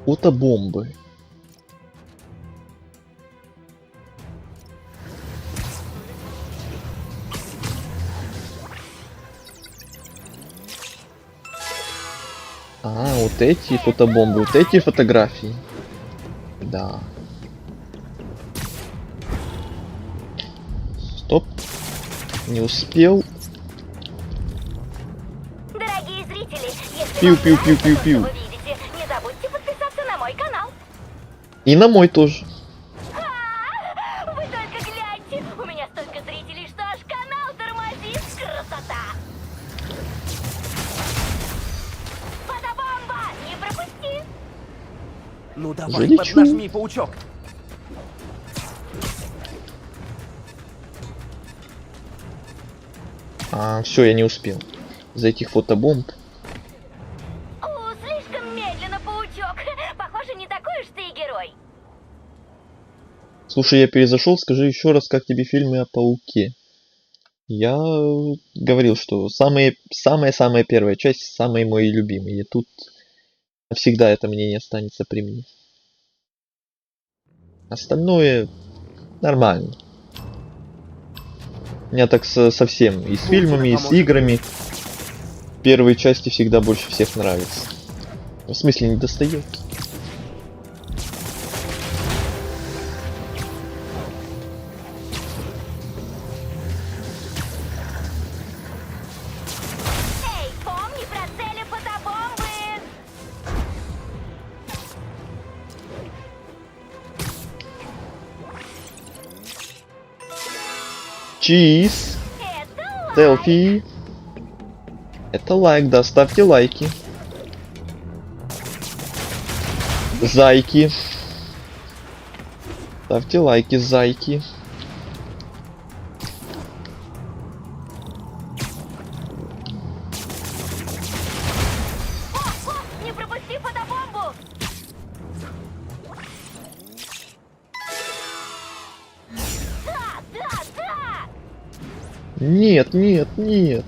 Фотобомбы. А, вот эти фотобомбы, вот эти фотографии. Да. Стоп. Не успел. Дорогие зрители, если Пиу-пиу-пиу-пиу-пиу. вам нравится то, что вы видите, не забудьте подписаться на мой канал. И на мой тоже. Вы только гляньте, у меня столько зрителей Ну давай, Залечу. поднажми, паучок. Все, я не успел. За этих фотобомб. О, слишком медленно, паучок. Похоже, не такой уж ты и герой. Слушай, я перезашел, скажи еще раз, как тебе фильмы о Пауке. Я говорил, что самая первая часть, самый мой любимый. И тут навсегда это мнение останется при мне. Остальное нормально. У меня так совсем и с фильмами, и с играми. Первые части всегда больше всех нравятся. В смысле, не достает. Эй, помни про цели фотобомбы. Чиз! Это Селфи! Это лайк, да, ставьте лайки. Зайки. Ставьте лайки, зайки. не пропусти фотобомбу. Да. Нет, нет, нет.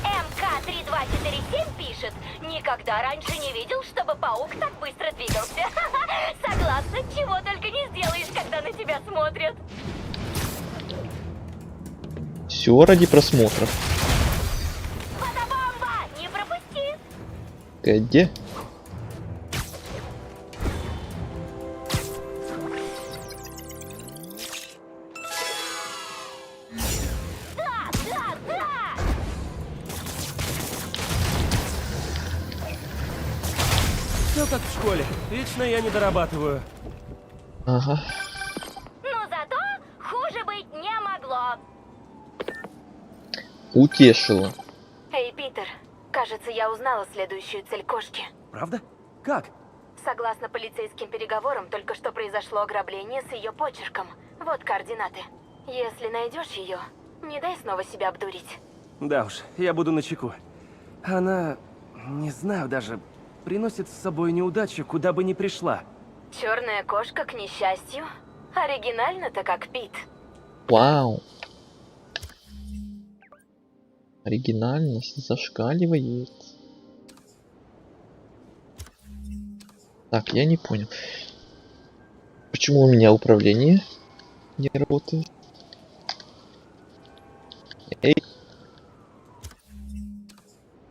МК-3247 пишет: никогда раньше не видел, чтобы паук так быстро двигался. Согласна, чего только не сделаешь, когда на тебя смотрят. Все ради просмотра. Фотобомба! Не пропусти! Где? Да! Все как в школе. Вечно я не дорабатываю. Ага. Но зато хуже быть не могло. Утешила. Эй, Питер, кажется, я узнала следующую цель кошки. Правда? Как? Согласно полицейским переговорам, только что произошло ограбление с ее почерком. Вот координаты. Если найдешь ее, не дай снова себя обдурить. Да уж, я буду начеку. Она, не знаю даже, приносит с собой неудачу, куда бы ни пришла. Черная кошка к несчастью. Оригинально-то как Пит. Вау. Оригинальность зашкаливает. Так, я не понял. Почему у меня управление не работает? Эй.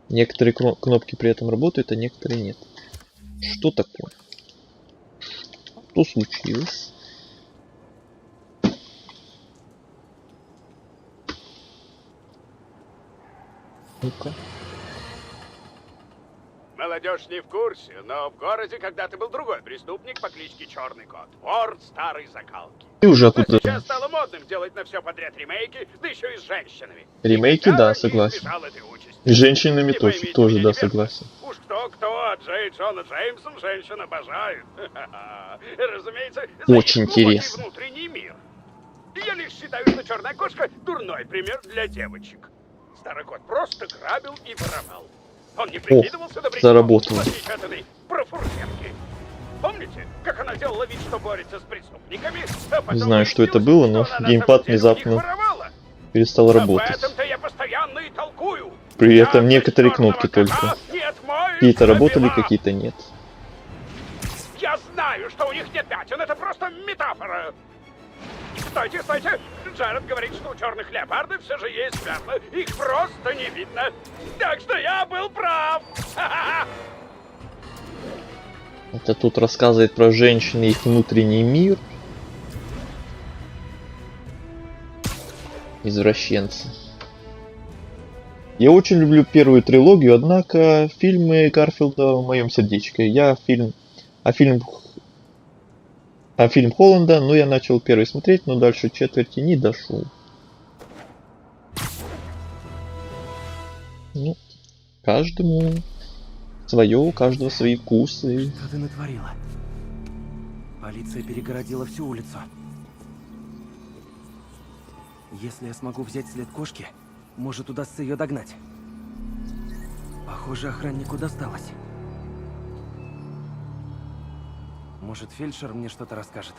Некоторые кнопки при этом работают, а некоторые нет. Что такое? Что случилось? Ну-ка. Молодежь не в курсе, но в городе когда-то был другой преступник по кличке Черный Кот. Вор старой закалки. Ты уже А откуда? сейчас стало модным делать на все подряд ремейки, да еще и с женщинами. Ремейки, Никогда да, не согласен. избежал этой участи. И с женщинами Не тоже, поймите тоже, меня да, неверно. согласен. Уж кто-кто, а Джона Джеймсон женщин обожают. Разумеется, за Очень их глубокий интересно. внутренний мир. И я лишь считаю, что черная кошка — дурной пример для девочек. Старый кот просто грабил и воровал. Он не прикидывался добрячком, заработал. в отличие от этой профурсетки. Помните, как она делала вид, что борется с преступниками, а потом Не знаю, что это выяснилось, было, что но она на геймпад самом деле у них внезапно воровала? перестал Об работать. этом-то я постоянно и толкую. При Я этом без некоторые черного кнопки кота только. не отмоешь Какие-то работали, дела. какие-то нет. Я знаю, что у них нет пятен, это просто метафора. Стойте, стойте! Джаред говорит, что у черных леопардов все же есть пятна. Их просто не видно. Так что я был прав. Ха-ха-ха. Это тут рассказывает про женщин и их внутренний мир. Извращенцы. Я очень люблю первую трилогию, однако фильмы Гарфилда в моем сердечке. А фильм Холланда, ну я начал первый смотреть, но дальше четверти не дошел. Ну, каждому свое, у каждого свои вкусы. Что ты натворила? Полиция перегородила всю улицу. Если я смогу взять след кошки, может, удастся ее догнать. Похоже, охраннику досталось. Может, фельдшер мне что-то расскажет.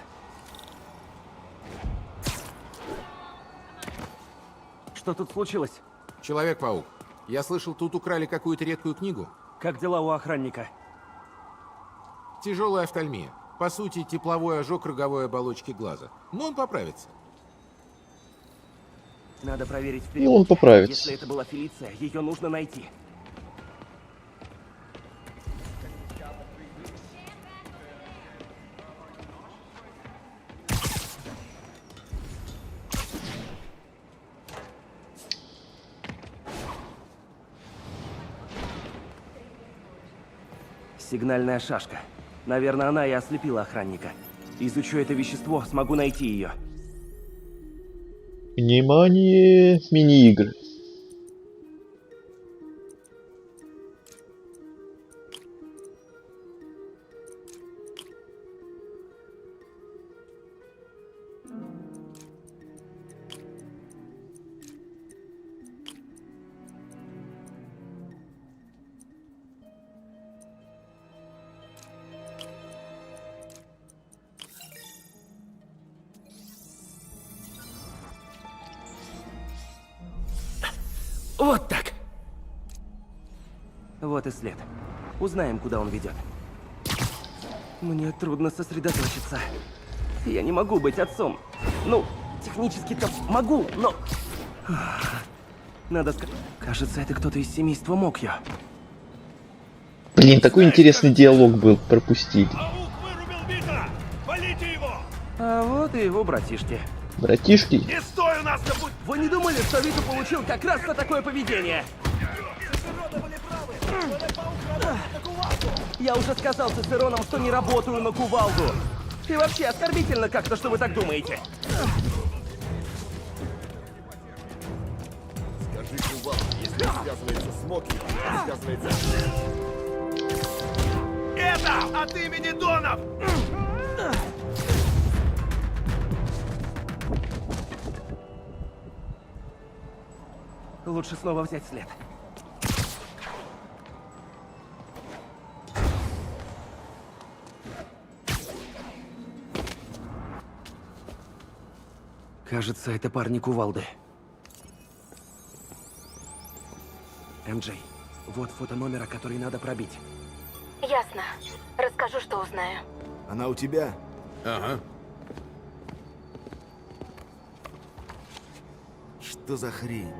Что тут случилось? Человек-паук, я слышал, тут украли какую-то редкую книгу. Как дела у охранника? Тяжелая офтальмия. По сути, тепловой ожог роговой оболочки глаза. Но он поправится. Надо проверить в Ну, он поправится. Если это была Фелиция, ее нужно найти. Сигнальная шашка. Наверное, она и ослепила охранника. Изучу это вещество, смогу найти ее. Внимание, мини-игры. Вот так. Вот и след. Узнаем, куда он ведет. Мне трудно сосредоточиться. Я не могу быть отцом. Ну, технически-то могу, но... Надо сказать... Кажется, это кто-то из семейства Мокьё. Блин, такой интересный диалог был, пропустили. А вот и его братишки. Братишки? Не стой у нас на пути! Вы не думали, что Виту получил как раз за такое поведение? Я уже сказал Цицероном, что не работаю на кувалду. И вообще оскорбительно как-то, что вы так думаете. Скажи кувалду, если связывается с Моки, связывается... Это от имени Донов! Лучше снова взять след. Кажется, это парни кувалды. МJ, вот фото номера, который надо пробить. Ясно. Расскажу, что узнаю. Она у тебя? Ага. Что за хрень?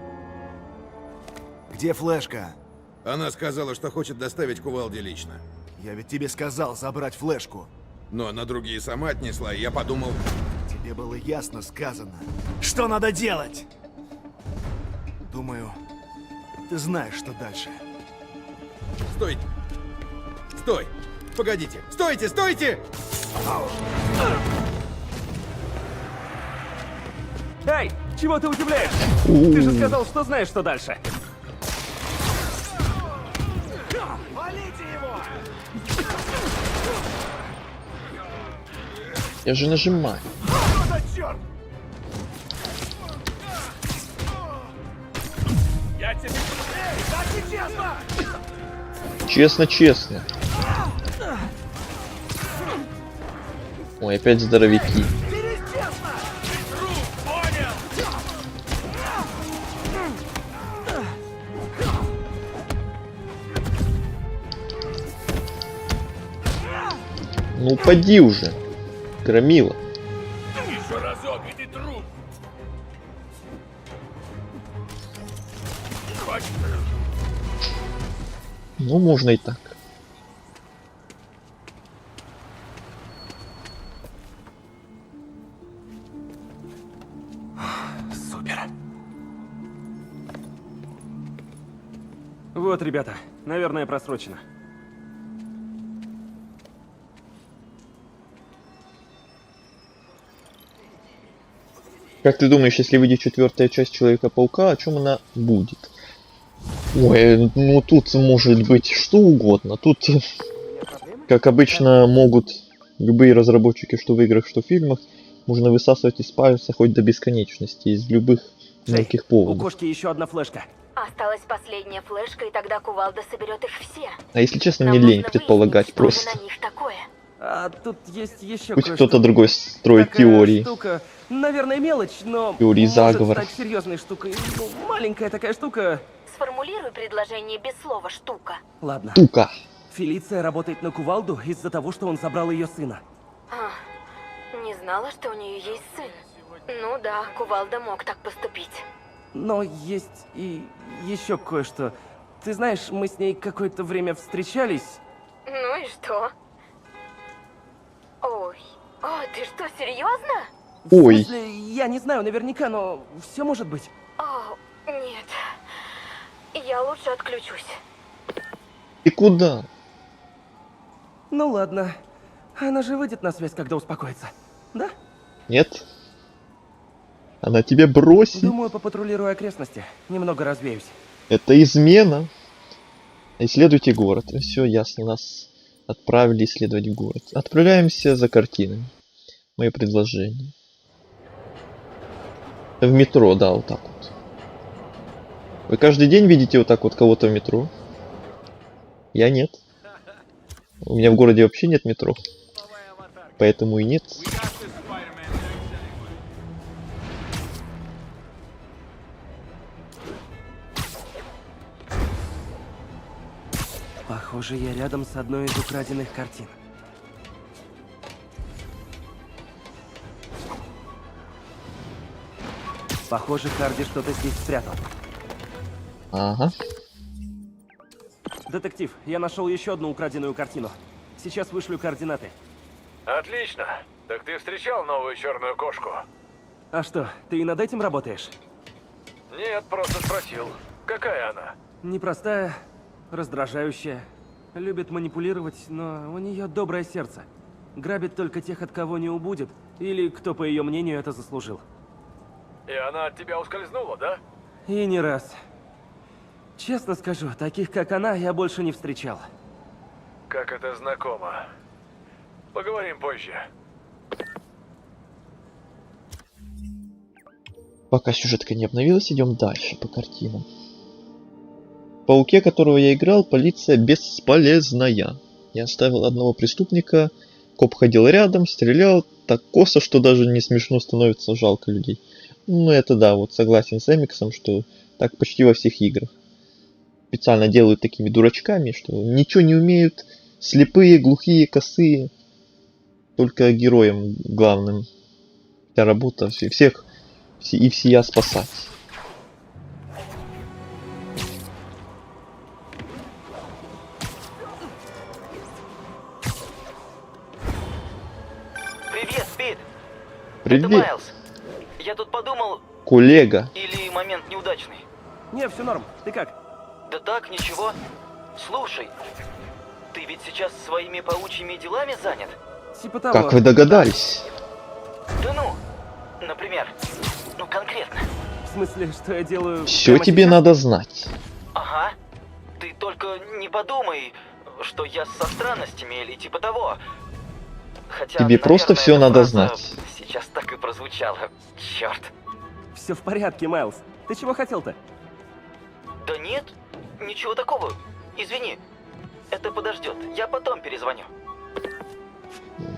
Где флешка? Она сказала, что хочет доставить кувалде лично. Я ведь тебе сказал забрать флешку. Но она другие сама отнесла, и я подумал... Тебе было ясно сказано. Что надо делать? Думаю, ты знаешь, что дальше. Стойте! Стой! Погодите! Стойте! Стойте! Эй, чего ты удивляешься? Ты же сказал, что знаешь, что дальше. Валите его! Я же нажимаю. Что за черт? Я тебе... Эй, так нечестно! Честно, честно. Ой, опять здоровяки. Ну упади уже, громила. Еще разок, и ты труп! Ну можно и так. Супер. Вот, ребята, наверное, просрочено. Как ты думаешь, если выйдет 4-я часть Человека-паука, о чем она будет? Ой, ну тут может быть что угодно. Тут, как обычно, могут любые разработчики, что в играх, что в фильмах, можно высасывать из пальца хоть до бесконечности, из любых мелких У поводов. кошки еще одна флешка. Осталась последняя флешка, и тогда кувалда соберет их все. А если честно, Нам мне лень нужно предполагать выяснить, что же просто. на них такое. А тут есть еще Пусть кое-что. кто-то другой строит Такая теории. штука, наверное, мелочь, но Теории может заговоров. стать серьезной штукой. Ну, маленькая такая штука. Сформулируй предложение без слова «штука». Ладно. Тука. Фелиция работает на кувалду из-за того, что он забрал ее сына. Не знала, что у нее есть сын. Ну да, кувалда мог так поступить. Но есть и еще кое-что. Ты знаешь, мы с ней какое-то время встречались. Ну и что? Ой, ты что, серьезно? Ой. В смысле, я не знаю наверняка, но все может быть. О, нет. Я лучше отключусь. И куда? Ну ладно. Она же выйдет на связь, когда успокоится. Да? Нет? Она тебя бросит. Думаю, попатрулирую окрестности. Немного развеюсь. Это измена. Исследуйте город. Все ясно, нас отправили исследовать город. Отправляемся за картинами. Мое предложение. В метро, да, вот так вот. Вы каждый день видите вот так вот кого-то в метро? Я нет. У меня в городе вообще нет метро. Поэтому и нет. Похоже, я рядом с одной из украденных картин. Похоже, Харди что-то здесь спрятал. Ага. Детектив, я нашел еще одну украденную картину. Сейчас вышлю координаты. Отлично. Так ты встречал новую черную кошку? А что, ты и над этим работаешь? Нет, просто спросил. Какая она? Непростая, раздражающая, любит манипулировать, но у нее доброе сердце. Грабит только тех, от кого не убудет, или кто, по ее мнению, это заслужил. И она от тебя ускользнула, да? И не раз. Честно скажу, таких, как она, я больше не встречал. Как это знакомо. Поговорим позже. Пока сюжетка не обновилась, идем дальше по картинам. В Пауке, которого я играл, полиция бесполезная. Я оставил одного преступника, коп ходил рядом, стрелял так косо, что даже не смешно становится, жалко людей. Ну это да, вот согласен с Эмиксом, что так почти во всех играх. Специально делают такими дурачками, что ничего не умеют, слепые, глухие, косые. Только героям главным. Вся работа, всех и всея спасать. Привет, Пит. Привет. Это Майлз. Я тут подумал... Коллега. Или момент неудачный? Не, все норм. Ты как? Да так, ничего. Слушай, ты ведь сейчас своими паучьими делами занят? Типа того. Как вы догадались? Да ну, например, ну конкретно. В смысле, что я делаю? Все прямо тебе сейчас? надо знать. Ага. Ты только не подумай, что я со странностями или типа того. Хотя, Тебе просто наверное, все эта надо фраза знать. Сейчас так и прозвучало. Черт. Все в порядке, Майлз. Ты чего хотел-то? Да нет, ничего такого. Извини. Это подождет. Я потом перезвоню.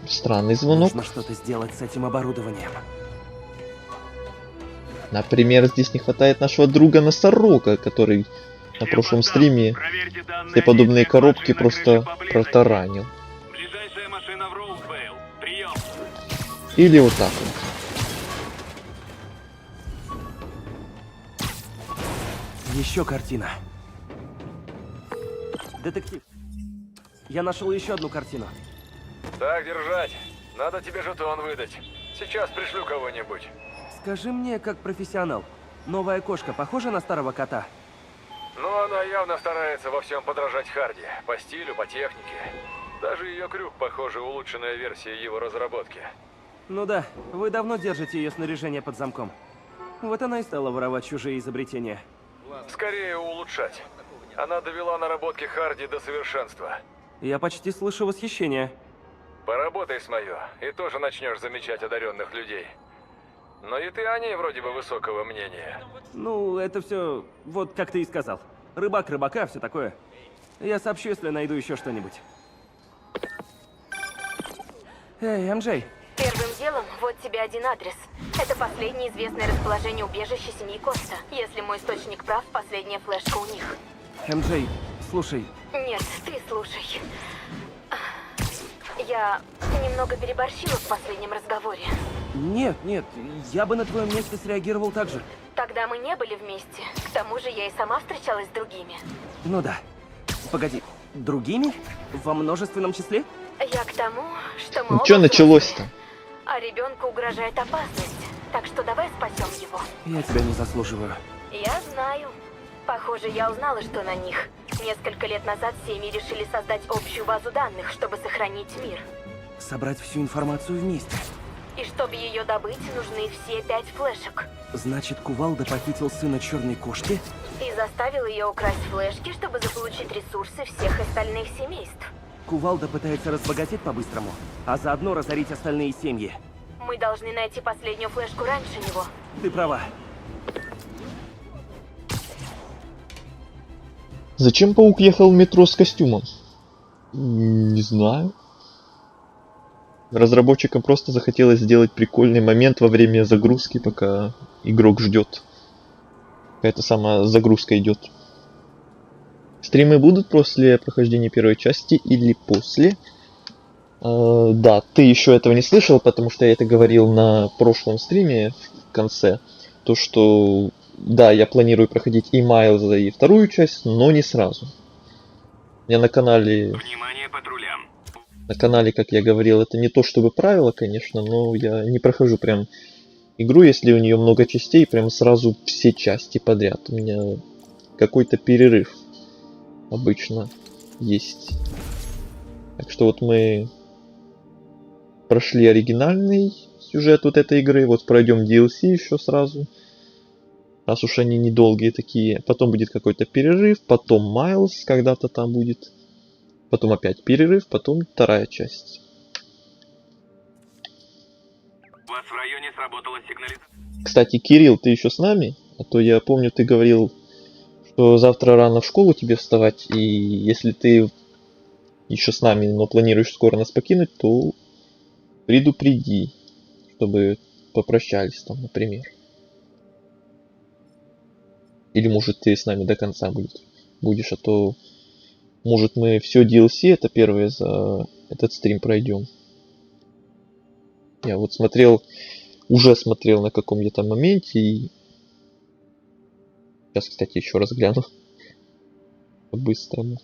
Странный звонок. Нужно что-то сделать с этим оборудованием. Например, здесь не хватает нашего друга Носорога, который на прошлом стриме все подобные коробки просто протаранил. Ближайшая машина в Роузвейл. Прием. Или вот так вот. Еще картина. Детектив. Я нашел еще одну картину. Так держать. Надо тебе жетон выдать. Сейчас пришлю кого-нибудь. Скажи мне, как профессионал, новая кошка похожа на старого кота? Ну, она явно старается во всем подражать Харди. По стилю, по технике. Даже ее крюк, похоже, улучшенная версия его разработки. Ну да, вы давно держите ее снаряжение под замком. Вот она и стала воровать чужие изобретения. Скорее улучшать. Она довела наработки Харди до совершенства. Я почти слышу восхищение. Поработай с моё, и тоже начнешь замечать одаренных людей. Но и ты о ней вроде бы высокого мнения. Ну, это все, вот как ты и сказал. Рыбак рыбака, все такое. Я сообщу, если найду еще что-нибудь. Эй, Амджей. Первым делом, вот тебе один адрес. Это последнее известное расположение убежища семьи Коста. Если мой источник прав, последняя флешка у них. Амджей, слушай. Нет, ты слушай. Я немного переборщила в последнем разговоре. Нет, я бы на твоем месте среагировал так же. Тогда мы не были вместе. К тому же я и сама встречалась с другими. Ну да. Погоди, другими? Во множественном числе? Я к тому, что мы Ну оба чё началось-то? а ребенку угрожает опасность. Так что давай спасем его. Я тебя не заслуживаю. Я знаю. Похоже, я узнала, что на них. Несколько лет назад семьи решили создать общую базу данных, чтобы сохранить мир. Собрать всю информацию вместе. И чтобы ее добыть, нужны все 5 флешек. Значит, Кувалда похитил сына черной кошки? И заставил ее украсть флешки, чтобы заполучить ресурсы всех остальных семейств. Кувалда пытается разбогатеть по-быстрому, а заодно разорить остальные семьи. Мы должны найти последнюю флешку раньше него. Ты права. Зачем паук ехал в метро с костюмом? Не знаю. Разработчикам просто захотелось сделать прикольный момент во время загрузки, пока игрок ждет. Какая-то сама загрузка идет. Стримы будут после прохождения первой части или после? Да, ты еще этого не слышал, потому что я это говорил на прошлом стриме в конце. То, что да, я планирую проходить и Майлза, и вторую часть, но не сразу. Я на канале... Внимание патрулям. На канале, как я говорил, это не то чтобы правило, конечно, но я не прохожу прям игру, если у нее много частей, прям сразу все части подряд. У меня какой-то перерыв обычно есть. Так что вот мы прошли оригинальный сюжет вот этой игры, вот пройдем DLC еще сразу. Раз уж они недолгие такие. Потом будет какой-то перерыв, потом Майлз когда-то там будет. Потом опять перерыв, потом вторая часть. У вас в районе сработала сигнализация. Кстати, Кирилл, ты еще с нами? А то я помню, ты говорил, что завтра рано в школу тебе вставать, и если ты еще с нами, но планируешь скоро нас покинуть, то предупреди, чтобы попрощались там, например. Или может ты с нами до конца будешь, а то может мы все DLC, это первое, за этот стрим пройдем. Я вот уже смотрел на каком-то моменте и сейчас, кстати, еще раз гляну по-быстрому.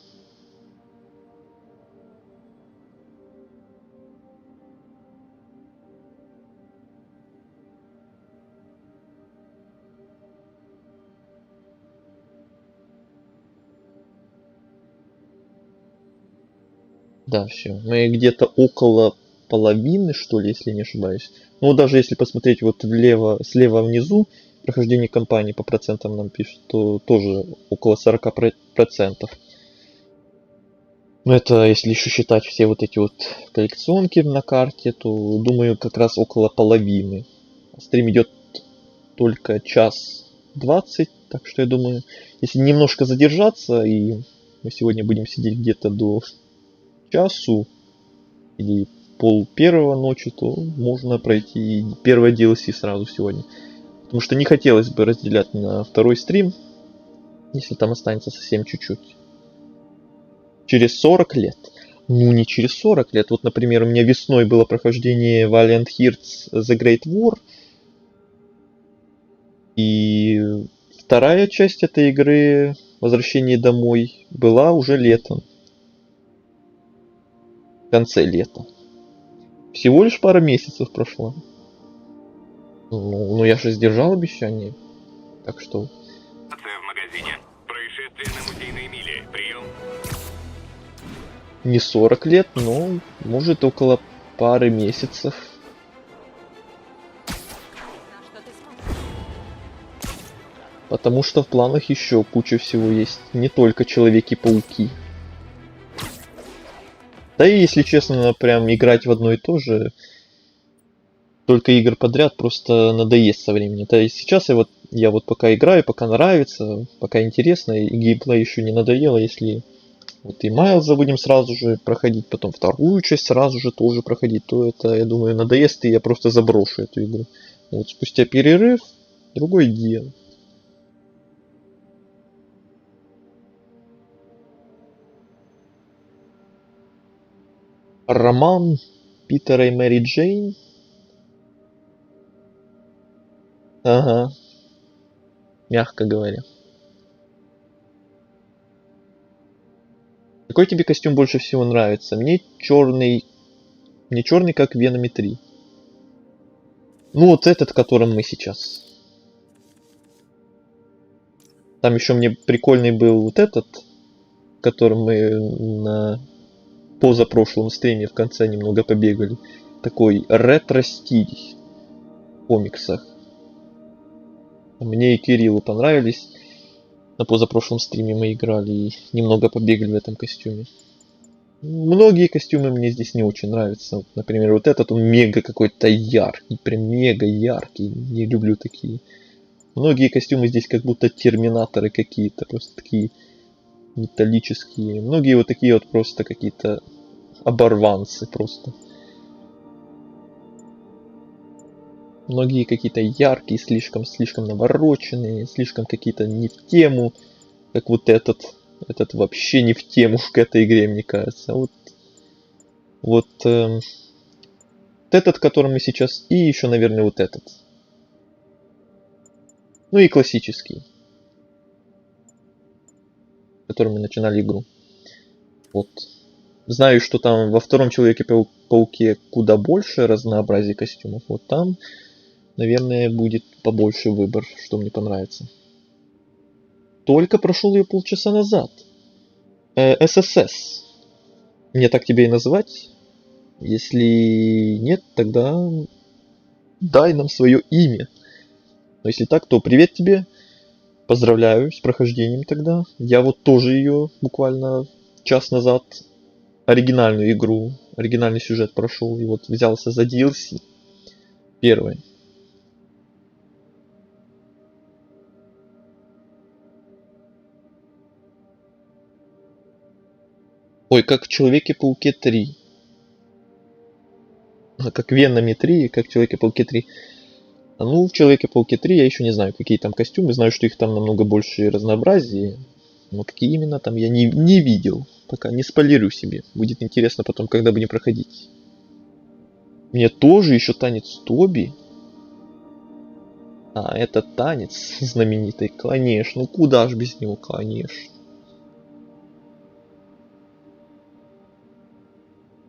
Да, все. Мы где-то около половины, что ли, если не ошибаюсь. Ну, даже если посмотреть вот слева внизу, прохождение кампании по процентам нам пишут, то тоже около 40%. Но это если еще считать все вот эти вот коллекционки на карте, то, думаю, как раз около половины. Стрим идет только час 20, так что я думаю, если немножко задержаться, и мы сегодня будем сидеть где-то до часу или пол-первого ночи, то можно пройти первое DLC сразу сегодня. Потому что не хотелось бы разделять на второй стрим, если там останется совсем чуть-чуть. Через 40 лет. Ну, не через 40 лет. Вот, например, у меня весной было прохождение Valiant Hearts The Great War. И вторая часть этой игры, Возвращение домой, была уже летом. В конце лета. Всего лишь пара месяцев прошло. Ну я же сдержал обещание. Так что... В магазине. Происшествие на Музейной миле. Прием. Не 40 лет, но может около пары месяцев. Потому что в планах еще куча всего есть. Не только Человеки-пауки. Да и, если честно, прям играть в одно и то же, только игр подряд, просто надоест со временем. То есть сейчас я вот пока играю, пока нравится, пока интересно, и геймплей еще не надоело, если вот и Майлза будем сразу же проходить, потом вторую часть сразу же тоже проходить, то это, я думаю, надоест, и я просто заброшу эту игру. Вот спустя перерыв, другое дело. Роман Питера и Мэри Джейн. Ага. Мягко говоря. Какой тебе костюм больше всего нравится? Мне черный, как в Веноме 3. Ну вот этот, в котором мы сейчас. Там еще мне прикольный был вот этот, в котором мы на позапрошлом стриме в конце немного побегали. Такой ретро-стиль в комиксах. Мне и Кириллу понравились. На позапрошлом стриме мы играли и немного побегали в этом костюме. Многие костюмы мне здесь не очень нравятся. Вот, например, вот этот, он мега какой-то яркий. Прям мега яркий. Не люблю такие. Многие костюмы здесь как будто терминаторы какие-то. Просто такие металлические. Многие вот такие вот просто какие-то оборванцы просто. Многие какие-то яркие, слишком навороченные, слишком какие-то не в тему, как вот этот. Этот вообще не в тему к этой игре, мне кажется. Вот этот, который мы сейчас, и еще, наверное, вот этот. Ну и классический, которым мы начинали игру. Вот. Знаю, что там во втором Человеке-пауке куда больше разнообразия костюмов. Вот там, наверное, будет побольше выбор, что мне понравится. Только прошел ее полчаса назад. ССС. Мне так тебя и называть? Если нет, тогда дай нам свое имя. Но если так, то привет тебе. Поздравляю с прохождением тогда. Я вот тоже ее буквально час назад оригинальную игру, оригинальный сюжет прошел. И вот взялся за DLC. Первый. Ой, как в Человеке-пауке 3. Как в Веноме 3, как в Человеке-пауке 3. Ну, в Человеке-пауке 3 я еще не знаю, какие там костюмы. Знаю, что их там намного больше разнообразия. Но какие именно там я не видел. Пока не спойлерю себе. Будет интересно потом, когда будем проходить. Мне тоже еще танец Тоби. А, это танец знаменитый. Конечно, ну куда ж без него, конечно.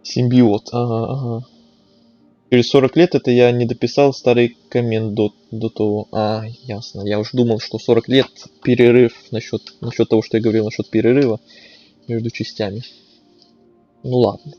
Симбиот, ага. Через 40 лет это я не дописал старый коммент до того. А, ясно. Я уж думал, что 40 лет перерыв насчет того, что я говорил насчет перерыва между частями. Ну ладно.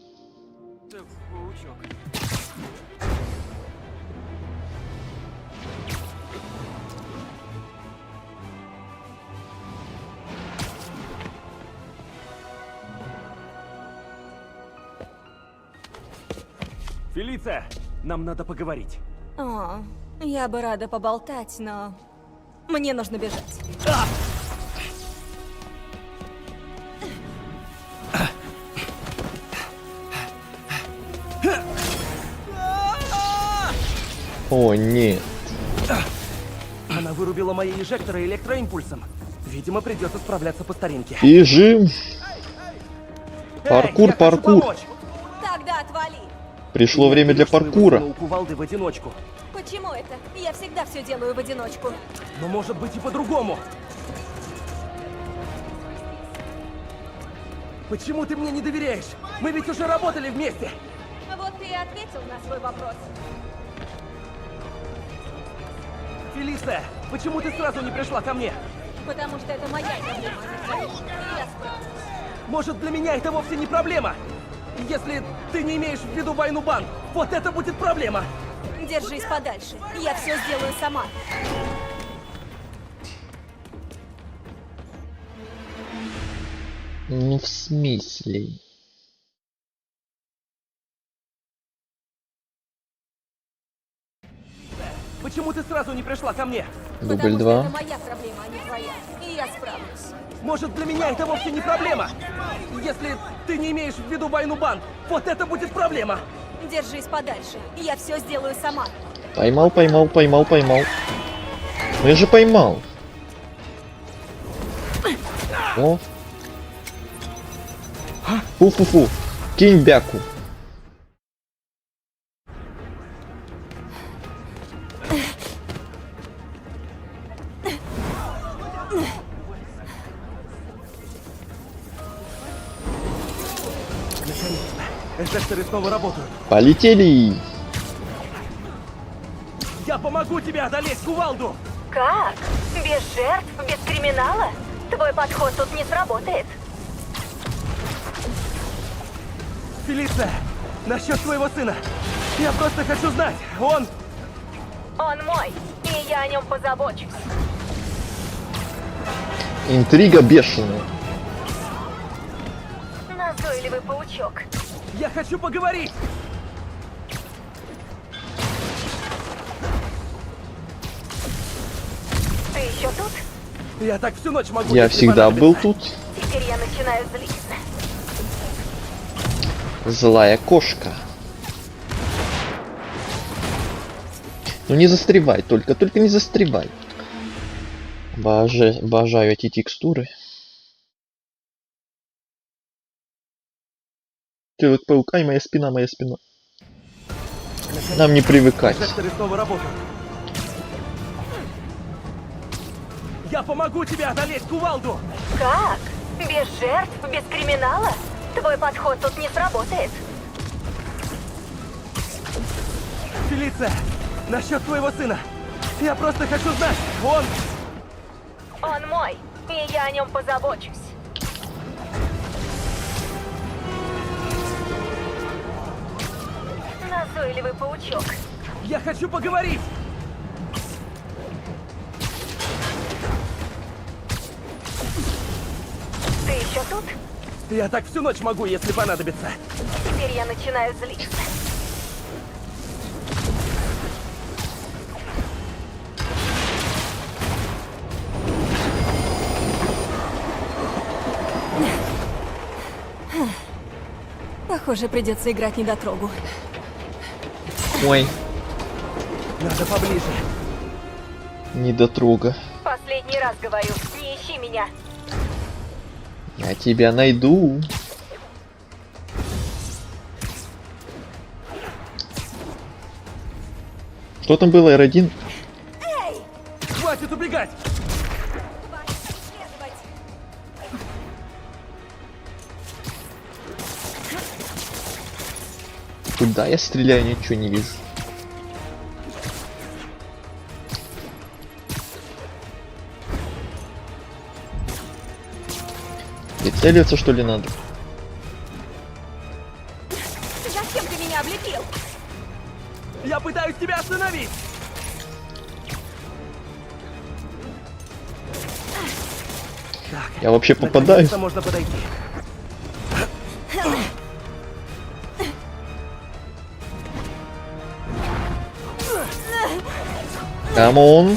Фелиция, нам надо поговорить. О, я бы рада поболтать, но мне нужно бежать. О, нет. Она вырубила мои инжекторы электроимпульсом. Видимо, придется справляться по старинке. Бежим. Паркур. Тогда отвали. Пришло время для паркура. У кувалды в одиночку. Почему это? Я всегда все делаю в одиночку. Но может быть и по-другому. Почему ты мне не доверяешь? Мы ведь уже работали вместе. Вот ты и ответил на свой вопрос. Фелиция, почему ты сразу не пришла ко мне? Потому что это моя проблема. Я справлюсь. Может, для меня это вовсе не проблема? Если ты не имеешь в виду войну банд, вот это будет проблема. Держись подальше. Я все сделаю сама. Ну, в смысле? Почему ты сразу не пришла ко мне? Дубль 2. Это моя проблема, а не твоя. И я справлюсь. Может, для меня это вовсе не проблема? Если ты не имеешь в виду войну банд, вот это будет проблема. Держись подальше, и я все сделаю сама. Поймал, поймал, поймал, поймал. Ну я же поймал. О. Фу-фу-фу. Кинь бяку. Эффекторы снова работают. Полетели. Я помогу тебе одолеть кувалду. Как? Без жертв, без криминала? Твой подход тут не сработает. Фелиция, насчет твоего сына. Я просто хочу знать, он... Он мой, и я о нем позабочусь. Интрига бешеная. Назойливый паучок. Я хочу поговорить. Ты еще тут? Я так всю ночь могу. Я если всегда был понадобится. тут. Теперь я начинаю злиться. Злая кошка. Ну не застревай, только не застревай. Обожаю эти текстуры. Человек-паук, ай, моя спина, моя спина. Нам не привыкать. Эффекторы снова работают. Я помогу тебе одолеть кувалду. Как? Без жертв, без криминала? Твой подход тут не сработает. Фелиция, насчет твоего сына. Я просто хочу знать, он... Он мой, и я о нем позабочусь. Назойливый паучок. Я хочу поговорить. Ты еще тут? Я так всю ночь могу, если понадобится. Теперь я начинаю злиться. Похоже, придется играть недотрогу. Ой, Надо поближе. недотрога. Последний раз говорю, не ищи меня. Я тебя найду. Что там было, R1? Хватит убегать! Куда я стреляю, ничего не вижу. Прицеливаться, что ли, надо? Зачем ты меня облепил? Я пытаюсь тебя остановить! Так, Я вообще попадаю? наконец-то можно подойти. Камон.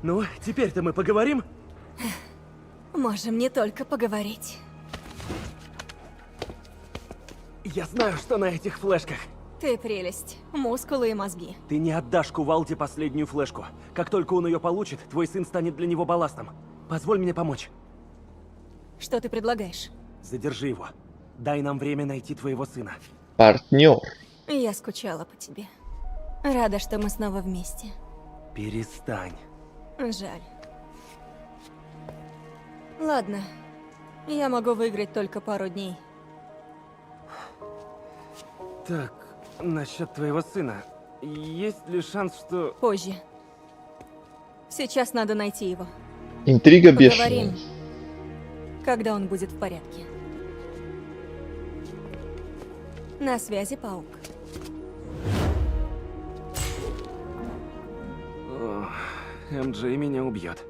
Ну, теперь-то мы поговорим? Можем не только поговорить. Я знаю, что на этих флешках. Ты прелесть. Мускулы и мозги. Ты не отдашь Кувалде последнюю флешку. Как только он ее получит, твой сын станет для него балластом. Позволь мне помочь. Что ты предлагаешь? Задержи его. Дай нам время найти твоего сына. Партнер. Я скучала по тебе. Рада, что мы снова вместе. Перестань. Жаль. Ладно. Я могу выиграть только пару дней. Так, насчет твоего сына. Есть ли шанс, что... Позже. Сейчас надо найти его. Интрига Поговорим, бешеная. когда он будет в порядке. На связи, паук. МД меня убьет.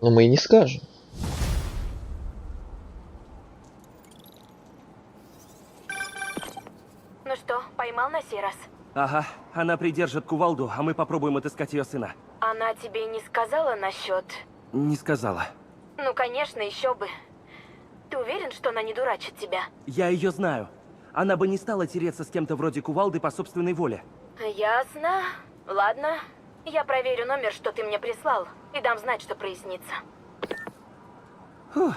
Но мы и не скажем. Ну что, поймал на сей раз? Ага, она придержит кувалду, а мы попробуем отыскать ее сына. Она тебе не сказала насчет... Не сказала. Ну, конечно, еще бы. Ты уверен, что она не дурачит тебя? Я ее знаю. Она бы не стала тереться с кем-то вроде кувалды по собственной воле. Ясно. Ладно. Я проверю номер, что ты мне прислал, и дам знать, что прояснится. Фух,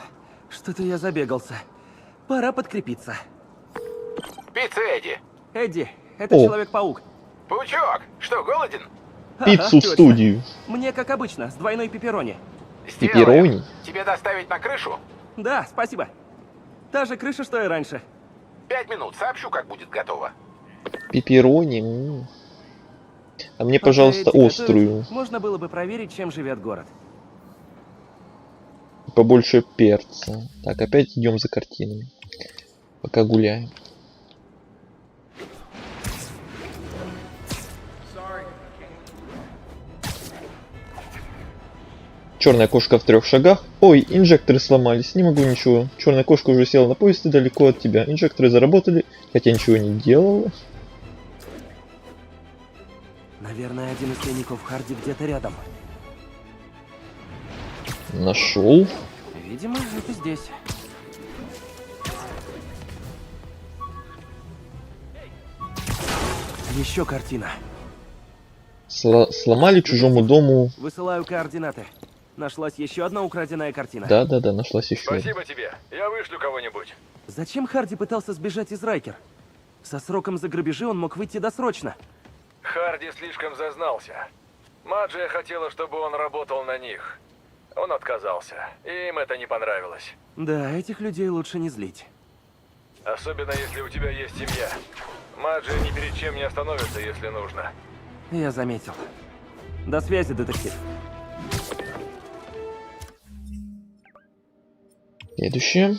что-то я забегался. Пора подкрепиться. Пицца Эдди. Эдди, это О. Человек-паук. Паучок, что, голоден? Пиццу в точно. студию. Мне, как обычно, с двойной пепперони. Пепперони? Тебе доставить на крышу? Да, спасибо. Та же крыша, что и раньше. 5 минут, сообщу, как будет готово. Пепперони. А мне, Пока пожалуйста, Эдди острую. готовит, можно было бы проверить, чем живет город. Побольше перца. Так, опять идем за картинами. Пока гуляем. Черная кошка в 3 шагах. Ой, инжекторы сломались, не могу ничего. Черная кошка уже села на поезд и далеко от тебя. Инжекторы заработали, хотя ничего не делала. Наверное, один из тайников Харди где-то рядом. Нашел. Видимо, это здесь. Еще картина. Сломали чужому дому. Высылаю координаты. Нашлась еще одна украденная картина. Да-да-да, нашлась еще одна. Спасибо тебе. Я вышлю кого-нибудь. Зачем Харди пытался сбежать из Райкер? Со сроком за грабежи он мог выйти досрочно. Харди слишком зазнался. Маджия хотела, чтобы он работал на них. Он отказался. И им это не понравилось. Да, этих людей лучше не злить. Особенно, если у тебя есть семья. Маджия ни перед чем не остановится, если нужно. Я заметил. До связи, детектив. Следующее.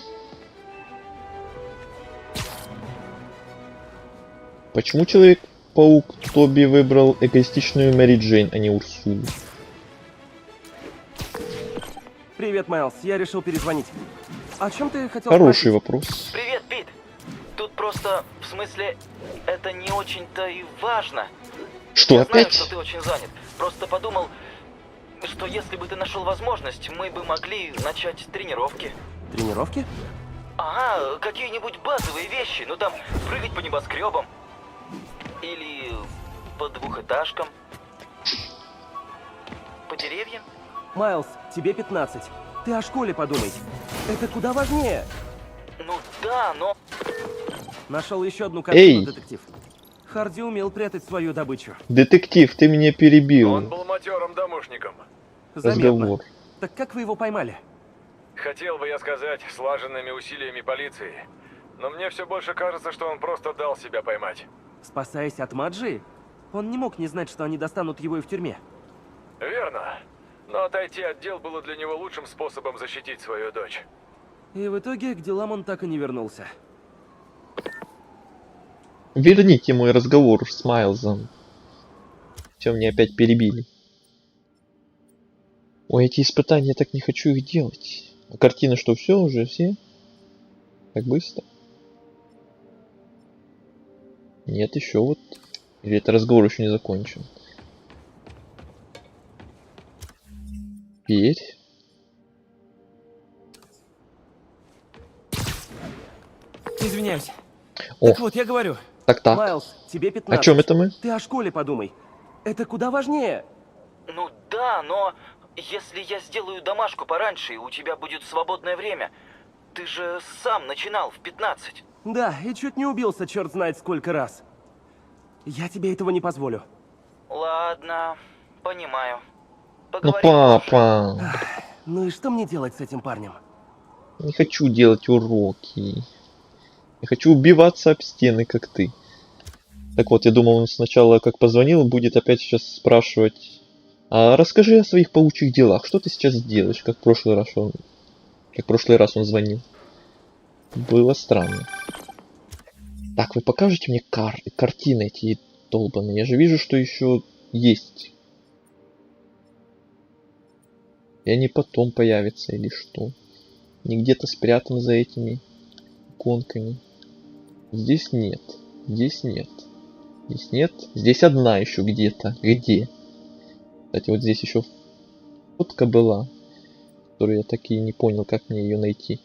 Почему Человек-паук Тоби выбрал эгоистичную Мэри Джейн, а не Урсулу? Привет, Майлз. Я решил перезвонить. О чем ты хотел Хороший спросить? вопрос. Привет, Пит. Тут просто, в смысле, это не очень-то и важно. Что, Я знаю, опять? что ты очень занят. Просто подумал, что если бы ты нашел возможность, мы бы могли начать тренировки. Тренировки? Ага, какие-нибудь базовые вещи. Ну там, прыгать по небоскребам. Или по двухэтажкам. По деревьям. Майлз, тебе 15. Ты о школе подумай. Это куда важнее. Ну да, но... Нашел еще одну картину, Эй! детектив. Харди умел прятать свою добычу. Детектив, ты меня перебил. Он был матерым домушником. Заметно. Разговор. Так как вы его поймали? Хотел бы я сказать, слаженными усилиями полиции. Но мне все больше кажется, что он просто дал себя поймать. Спасаясь от Маджи? Он не мог не знать, что они достанут его и в тюрьме. Верно. Но отойти от дел было для него лучшим способом защитить свою дочь. И в итоге к делам он так и не вернулся. Верните мой разговор с Майлзом. Все, мне опять перебили. Ой, эти испытания, я так не хочу их делать. А картины что, все уже, все? Так быстро? Нет, еще вот. Или это разговор еще не закончен? Теперь. Извиняюсь. О. Так вот, я говорю. Так. Майлз, тебе 15. О чем это мы? Ты о школе подумай. Это куда важнее. Ну да, но если я сделаю домашку пораньше, и у тебя будет свободное время, ты же сам начинал в 15. Да, и чуть не убился, черт знает сколько раз. Я тебе этого не позволю. Ладно, понимаю. Ну, папа. Ну и что мне делать с этим парнем? Не хочу делать уроки. Я хочу убиваться об стены, как ты. Так вот, я думал, он сначала, как позвонил, будет опять сейчас спрашивать: а расскажи о своих паучьих делах. Что ты сейчас делаешь, как в прошлый раз он звонил. Было странно. Так, вы покажете мне картины эти долбаные? Я же вижу, что еще есть И они потом появятся или что? Не где-то спрятан за этими иконками. Здесь нет. Здесь нет. Здесь нет. Здесь одна еще где-то. Где? Кстати, вот здесь еще фотка была, которую я так и не понял, как мне ее найти.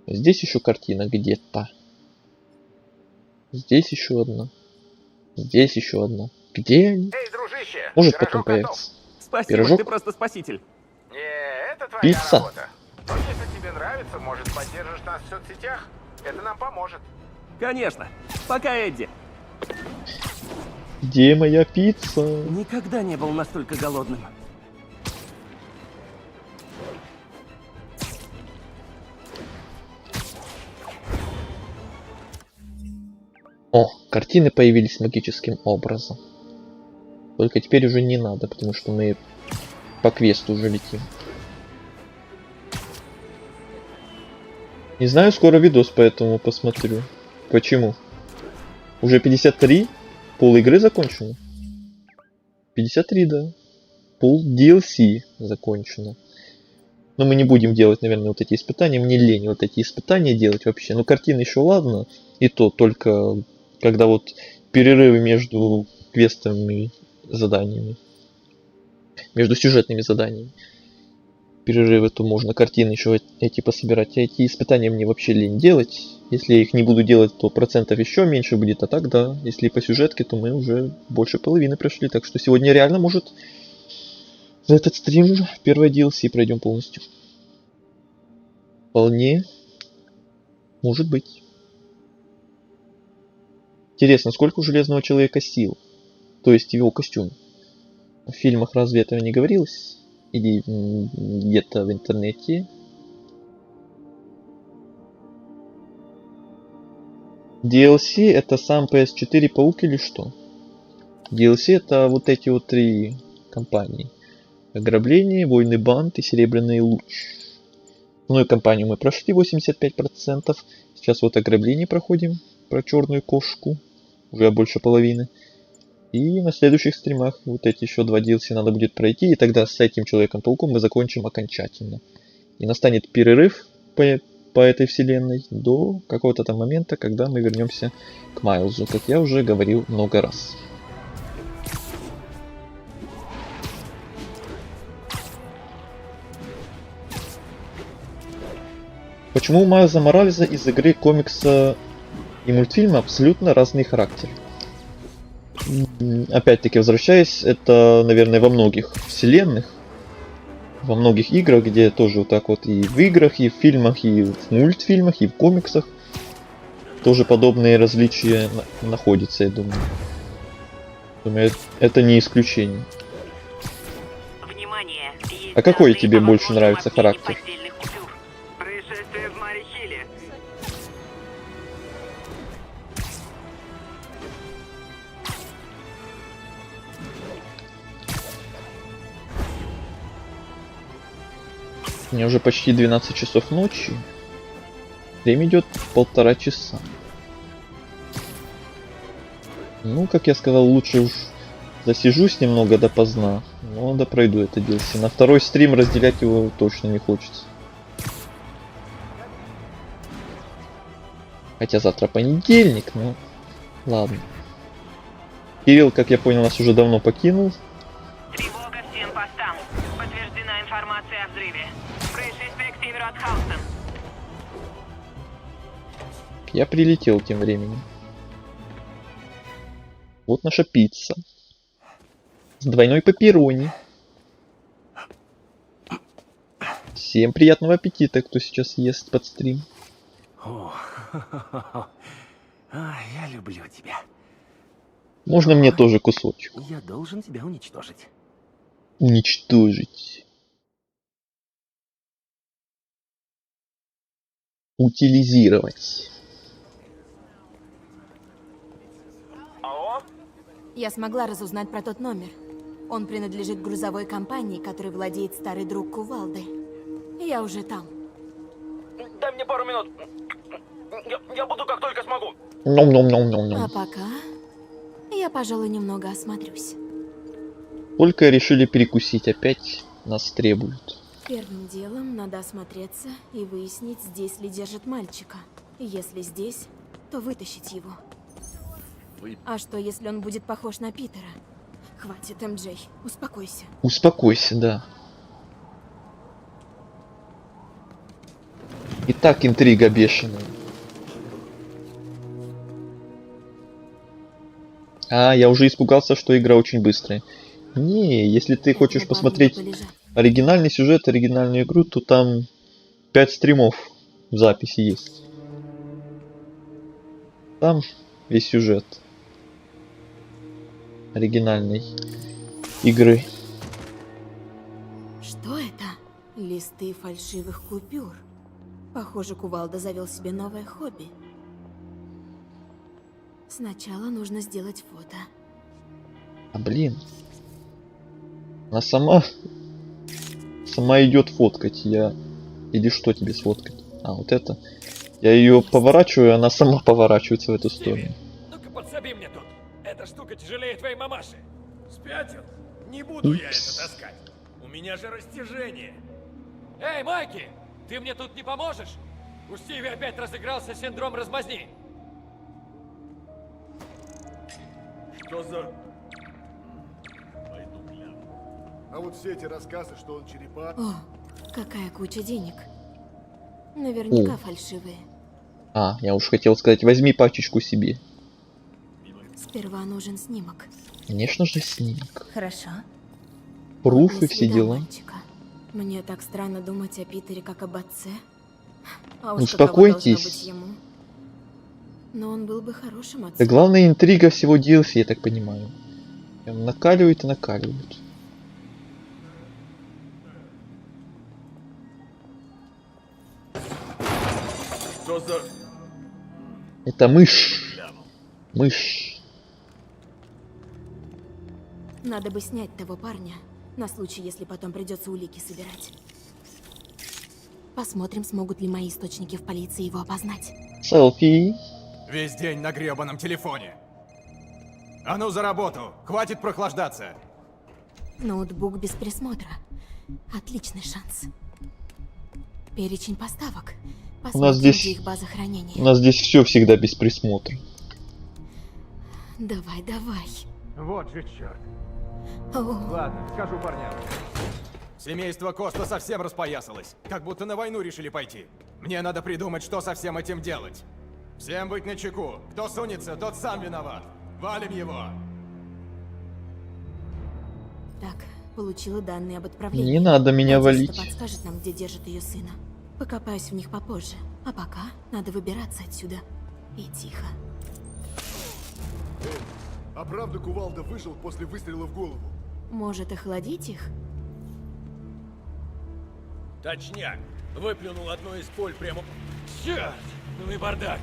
Здесь еще картина где-то. Здесь еще одна. Здесь еще одна. Где они? Эй, дружище, может потом появится. Спасибо, Пирожок? ты просто спаситель. Не, это твоя Пицца? работа. Но если тебе нравится, может, поддержишь нас в соцсетях? Это нам поможет. Конечно. Пока, Эдди. Где моя пицца? Никогда не был настолько голодным. О, картины появились магическим образом. Только теперь уже не надо, потому что мы по квесту уже летим. Не знаю, скоро видос поэтому посмотрю. Почему? Уже 53? Пол игры закончено? 53, да. Пол DLC закончено. Но мы не будем делать, наверное, вот эти испытания. Мне лень вот эти испытания делать вообще. Ну, картины еще ладно. И то только когда вот перерывы между квестовыми заданиями. Между сюжетными заданиями. Перерывы, то можно картины еще эти пособирать. А эти испытания мне вообще лень делать. Если я их не буду делать, то процентов еще меньше будет. А так, да, если по сюжетке, то мы уже больше половины прошли. Так что сегодня реально, может, за этот стрим первое DLC пройдем полностью. Вполне может быть. Интересно, сколько у Железного Человека сил? То есть его костюм. В фильмах разве этого не говорилось? Или где-то в интернете? DLC это сам PS4 Паук или что? DLC это вот эти вот 3 компании. Ограбление, Войны банд и Серебряный луч. Основную кампанию мы прошли 85%. Сейчас вот ограбление проходим. Про черную кошку. Уже больше половины. И на следующих стримах вот эти еще 2 DLC надо будет пройти. И тогда с этим Человеком-пауком мы закончим окончательно. И настанет перерыв по этой вселенной до какого-то там момента, когда мы вернемся к Майлзу. Как я уже говорил много раз. Почему у Майлза Моралеса из игры, комикса и мультфильма абсолютно разный характер? Опять-таки возвращаясь, это, наверное, во многих вселенных, во многих играх, где тоже вот так вот и в играх, и в фильмах, и в мультфильмах, и в комиксах тоже подобные различия находятся, я думаю. Думаю, это не исключение. Внимание, а какой тебе больше нравится характер? Происшествие в Марихиле. У меня уже почти 12 часов ночи. Время идет 1,5 часа. Ну, как я сказал, лучше уж засижусь немного допоздна. Но да пройду это DLC. На второй стрим разделять его точно не хочется. Хотя завтра понедельник, но ладно. Кирилл, как я понял, нас уже давно покинул. Тревога всем постам. Подтверждена информация о взрыве. Происшествие к северу от Хаустон. Я прилетел тем временем. Вот наша пицца. С двойной пепперони. Всем приятного аппетита, кто сейчас ест под стрим. Я люблю тебя. Можно мне тоже кусочек? Я должен тебя уничтожить. Уничтожить. Утилизировать. Я смогла разузнать про тот номер. Он принадлежит грузовой компании, которой владеет старый друг Кувалды. Я уже там. Дай мне пару минут. Я буду как только смогу. А пока я, пожалуй, немного осмотрюсь. Только решили перекусить опять. нас требуют. Первым делом надо осмотреться и выяснить, здесь ли держит мальчика. Если здесь, то вытащить его. А что, если он будет похож на Питера? Хватит, МJ, успокойся. Успокойся, да. И так интрига бешеная. А, я уже испугался, что игра очень быстрая. Не, если ты хочешь посмотреть оригинальный сюжет, оригинальную игру, то там 5 стримов в записи есть. Там весь сюжет оригинальной игры. Что это? Листы фальшивых купюр. Похоже, Кувалда завел себе новое хобби. Сначала нужно сделать фото. А блин. Она сама идет фоткать. Или что тебе сфоткать? А, вот это. Я ее поворачиваю, она сама поворачивается в эту сторону. Ну-ка подсоби мне тут. Эта штука тяжелее твоей мамаши. Спятил? Не буду я это таскать. У меня же растяжение. Эй, Майки! Ты мне тут не поможешь? У Стиви опять разыгрался синдром размазни. Что за... А вот все эти рассказы, что он черепа... О, какая куча денег. Наверняка О. фальшивые. А, я уж хотел сказать, возьми пачечку себе. Сперва нужен снимок. Конечно же, снимок. Хорошо. Пруфы, все Следа дела. мальчика. Мне так странно думать о Питере как об отце. А Ну, уж каково успокойтесь. должно быть ему. Но он был бы хорошим Да отцом. главная интрига всего DLC, я так понимаю. Прям накаливают и накаливают. Что за... Это мышь. Мышь. Надо бы снять того парня, на случай, если потом придется улики собирать. Посмотрим, смогут ли мои источники в полиции его опознать. Селфи. Весь день на гребаном телефоне. А ну за работу! Хватит прохлаждаться! Ноутбук без присмотра. Отличный шанс. Перечень поставок. У нас здесь, где их база хранения. у нас здесь все всегда без присмотра. Давай, давай. Вот же черт. О, Ладно, скажу парням. Семейство Коста совсем распоясалось. Как будто на войну решили пойти. Мне надо придумать, что со всем этим делать. Всем быть начеку. Кто сунется, тот сам виноват. Валим его. так, получила данные об отправлении. Не надо меня Надеюсь, валить. это подскажет нам, где держит ее сына. Покопаюсь в них попозже. А пока надо выбираться отсюда. И тихо. А правда Кувалда выжил после выстрела в голову? Может, охладить их? Точняк. Выплюнул одно из поль прямо... Черт! Ну и бардак.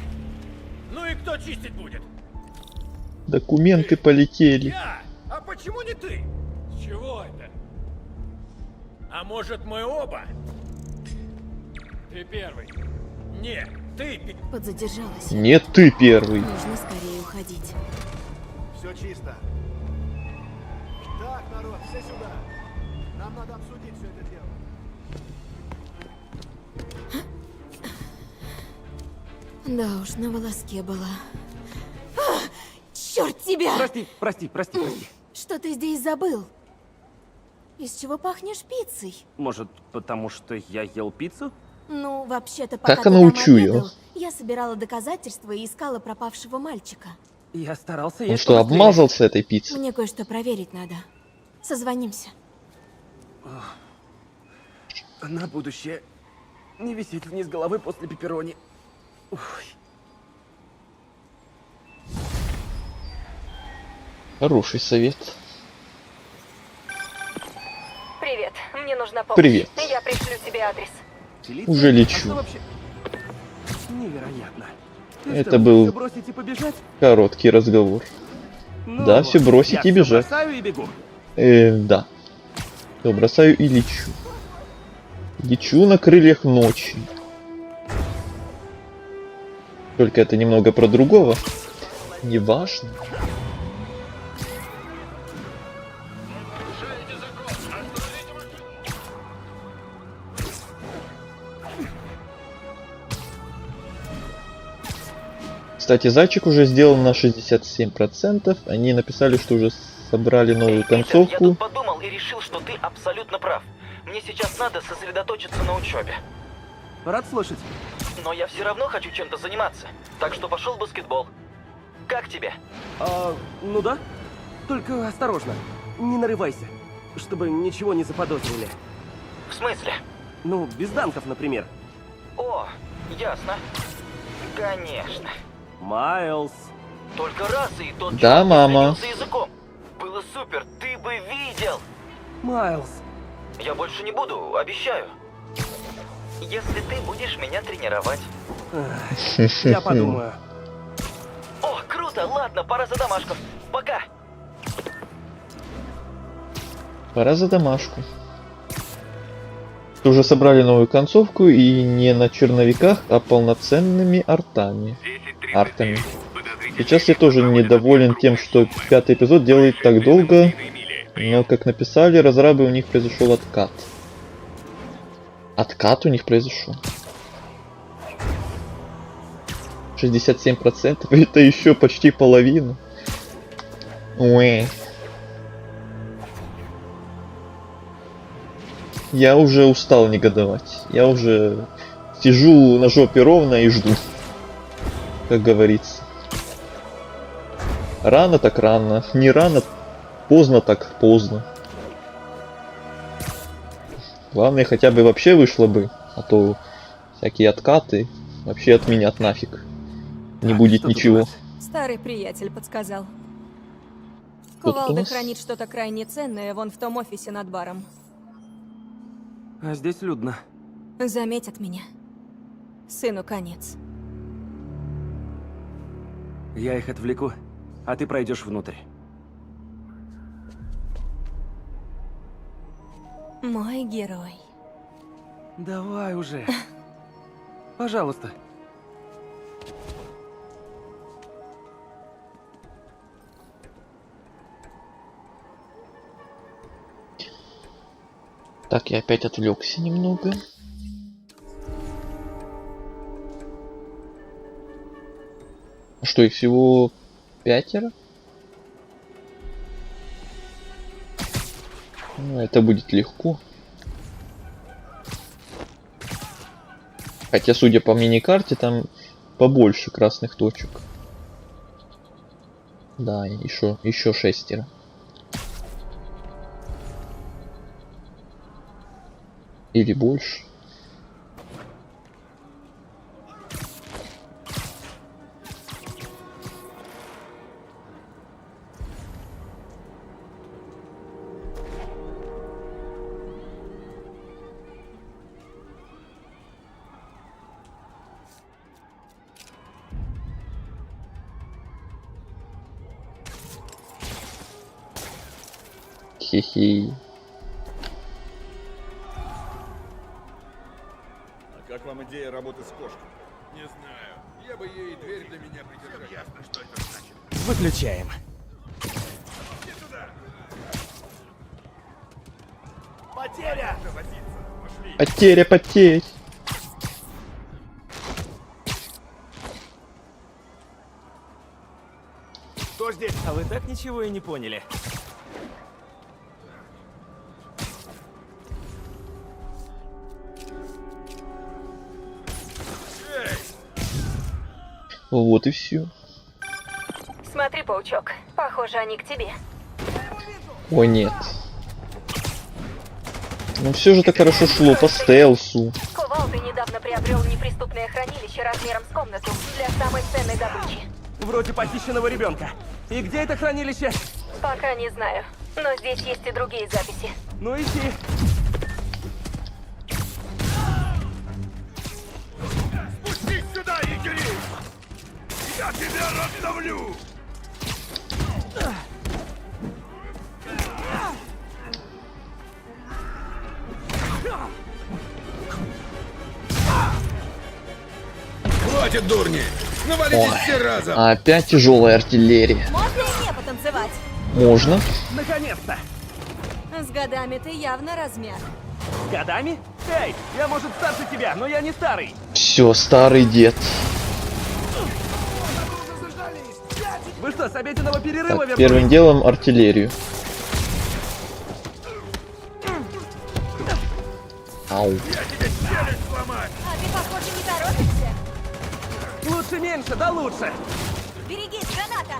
Ну и кто чистить будет? Документы полетели. Я! А почему не ты? С чего это? А может, мы оба? Ты первый. Не, ты... Подзадержалась. Нет, ты первый. Нужно скорее уходить. Все чисто. Так, народ, все сюда. Нам надо обсудить все это дело. Да уж, на волоске была. Черт тебя! Прости. Что ты здесь забыл? Из чего пахнешь пиццей? Может, потому что я ел пиццу? Ну, вообще-то, пока Так ты она там учуяла. обедал, я собирала доказательства и искала пропавшего мальчика. Я старался Он есть что, побыстрее. обмазался этой пиццей? Мне кое-что проверить надо. Созвонимся. На будущее. Не висеть вниз головы после пепперони. Ой. Хороший совет. Привет, мне нужна помощь. Привет. Я пришлю тебе адрес. Уже А лечу. что вообще? Невероятно. Ты Это что, был всё бросить и побежать? короткий разговор. Ну Да, вот, все бросить я и всё бежать. бросаю и бегу. Да. Все, бросаю и лечу. Лечу на крыльях ночи. Только это немного про другого. Неважно. Кстати, зайчик уже сделал на 67%. Они написали, что уже собрали новую Я концовку. тут подумал и решил, что ты абсолютно прав. Мне сейчас надо сосредоточиться на учебе. Рад слышать. Но я все равно хочу чем-то заниматься. Так что пошел в баскетбол. Как тебе? Ну да. Только осторожно. Не нарывайся. Чтобы ничего не заподозрили. В смысле? Ну, без данков, например. О, ясно. Конечно. Майлз. Только раз и тот Да, чувак мама. за языком. Было супер, ты бы видел. Майлз. Я больше не буду, обещаю. Если ты будешь меня тренировать. Я подумаю. О, круто, ладно, пора за домашку. Пока. Пора за домашку. Уже собрали новую концовку и не на черновиках, а полноценными артами. Сейчас я тоже недоволен тем, что 5-й эпизод делает так долго, но, как написали, разрабы, у них произошел откат. Откат у них произошел. 67%, это еще почти половина. Уэ. Я уже устал негодовать. Я уже сижу на жопе ровно и жду. Как говорится. Рано так рано. Не рано, поздно так поздно. Главное, хотя бы вообще вышло бы. А то всякие откаты вообще отменят нафиг. Не будет ничего. Старый приятель подсказал. Тут у Кувалда нас- хранит что-то крайне ценное вон в том офисе над баром. А здесь людно. Заметят меня. Сыну конец. Я их отвлеку, а ты пройдешь внутрь. Мой герой. Давай уже. Пожалуйста. Так, я опять отвлекся немного. Что, их всего 5? Ну, это будет легко. Хотя, судя по миникарте, там побольше красных точек. Да, еще 6. Или больше. Хе-хе. Как вам идея работы с кошкой? Не знаю. Я бы ей дверь для меня придержал. Ясно, что это значит. Выключаем. Иди сюда. Потеря! Потеря, потерь. Кто здесь? А вы так ничего и не поняли. Вот и все. Смотри, паучок. Похоже, они к тебе. О нет. Ну все же так хорошо шло по стелсу. Кувалда недавно приобрел неприступное хранилище размером с комнату для самой ценной добычи. Вроде похищенного ребенка. И где это хранилище? Пока не знаю. Но здесь есть и другие записи. Ну ищи. Спустись сюда, егери! Я тебя раздавлю! Хватит, дурни! Навалитесь все разом! Опять тяжелая артиллерия. Можно и мне потанцевать? Можно. Наконец-то! С годами ты явно размяк. С годами? Эй, я, может, старше тебя, но я не старый. Все, старый дед. Вы что, с обеденного перерыва Так, вернулись? первым делом артиллерию. Ау. А ты, похоже, не торопишься? Лучше меньше, да лучше. Берегись, граната!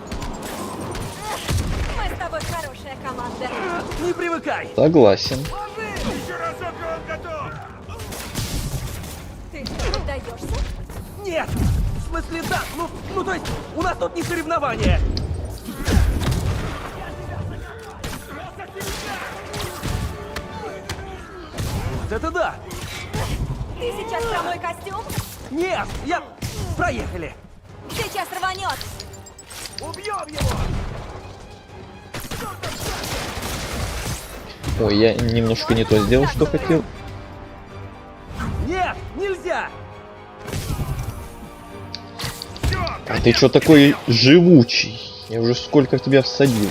Мы с тобой хорошая команда. Не привыкай. Согласен. Еще разок, и он готов! Ты что, поддаешься? Нет! В смысле, да! Ну, то есть, у нас тут не соревнования! Вот это да! Ты сейчас про мой костюм? Нет! Я... Проехали! Сейчас рванет! Убьем его! Ой, я немножко не то сделал, что хотел. Нет! Нельзя! А ты чё такой живучий? Я уже сколько в тебя всадил.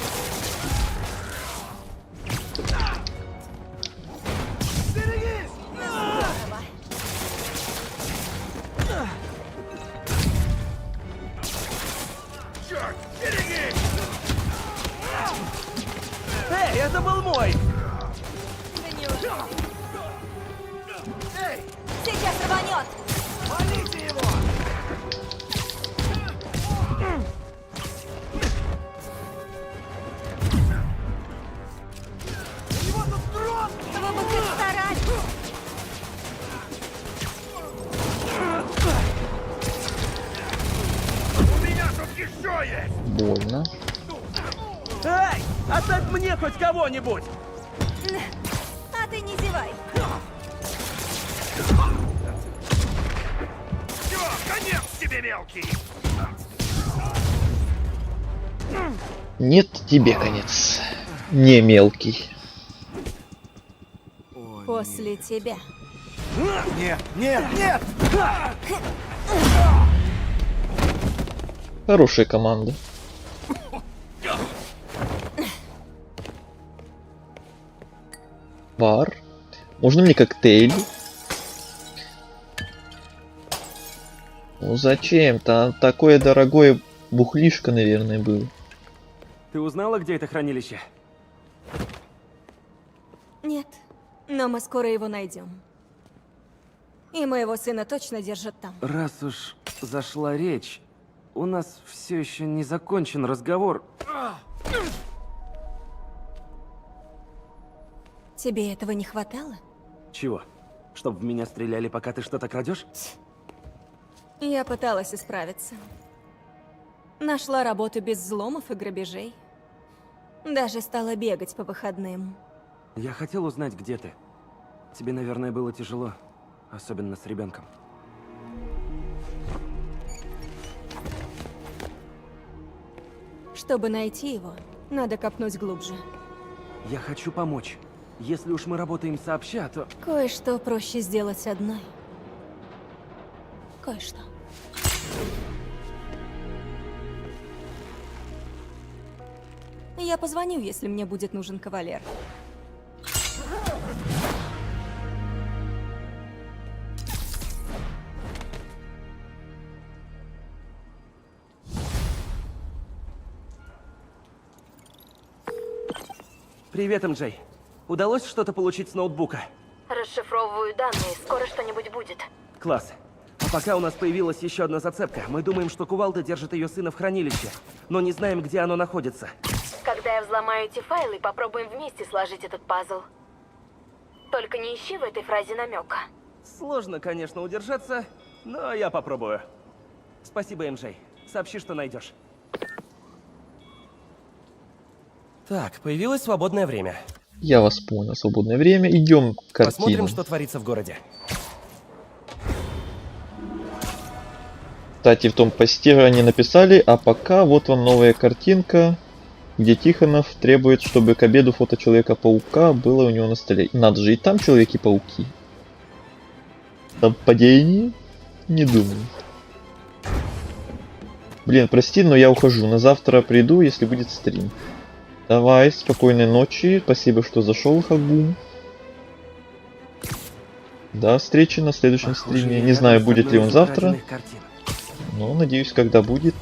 Эй, это был мой! Сейчас рванет! Валите его! Вы бы хоть старались! У меня тут еще есть! Больно. Эй! Оставь мне хоть кого-нибудь! А ты не зевай! Все, конец тебе, мелкий! Нет тебе конец. Не мелкий. После тебя. Нет, нет, нет! Хорошая команда. Бар. Можно мне коктейль? Ну зачем? Там такое дорогое бухлишко, наверное, было. Ты узнала, где это хранилище? Нет, но мы скоро его найдем. И моего сына точно держат там. Раз уж зашла речь, у нас все еще не закончен разговор. Тебе этого не хватало? Чего? Чтоб в меня стреляли, пока ты что-то крадешь? Я пыталась исправиться. Нашла работу без взломов и грабежей. Даже стала бегать по выходным. Я хотел узнать, где ты. Тебе, наверное, было тяжело, особенно с ребенком. Чтобы найти его, надо копнуть глубже. Я хочу помочь. Если уж мы работаем сообща, то... Кое-что проще сделать одной. Кое-что. Я позвоню, если мне будет нужен кавалер. Привет, МJ. Удалось что-то получить с ноутбука? Расшифровываю данные, скоро что-нибудь будет. Класс. А пока у нас появилась еще одна зацепка. Мы думаем, что Кувалда держит ее сына в хранилище, но не знаем, где оно находится. Когда я взломаю эти файлы, попробуем вместе сложить этот пазл. Только не ищи в этой фразе намека. Сложно, конечно, удержаться, но я попробую. Спасибо, МJ. Сообщи, что найдешь. Так, появилось свободное время. Я вас понял. Свободное время. Идем к картине. Посмотрим, что творится в городе. Кстати, в том посте они написали, а пока вот вам новая картинка, где Тихонов требует, чтобы к обеду фото Человека-паука было у него на столе. Надо же, и там Человеки-пауки. Совпадение? Не думаю. Блин, прости, но я ухожу. На завтра приду, если будет стрим. Давай, спокойной ночи. Спасибо, что зашел, Хагум. До встречи на следующем стриме. Не знаю, будет ли он завтра. Но надеюсь, когда будет.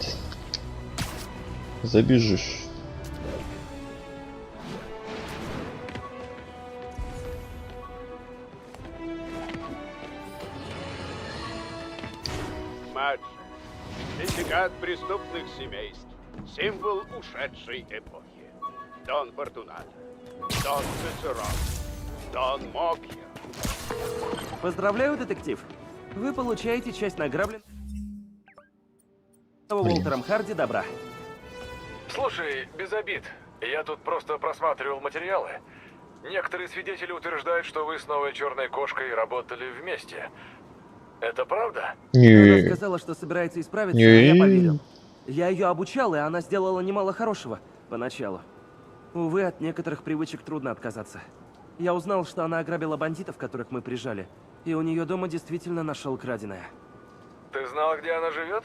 забежишь. Маджи. Синдикат преступных семейств. Символ ушедшей эпохи. Дон Фортунато. Дон Цицерон. Дон Мокья. Поздравляю, детектив. Вы получаете часть награбленного Уолтером Харди добра. Слушай, без обид. Я тут просто просматривал материалы. Некоторые свидетели утверждают, что вы с новой черной кошкой работали вместе. Это правда? Она сказала, что собирается исправиться, а я поверил. Я ее обучал, и она сделала немало хорошего поначалу. Увы, от некоторых привычек трудно отказаться. Я узнал, что она ограбила бандитов, которых мы прижали, и у нее дома действительно нашел краденое. Ты знал, где она живет?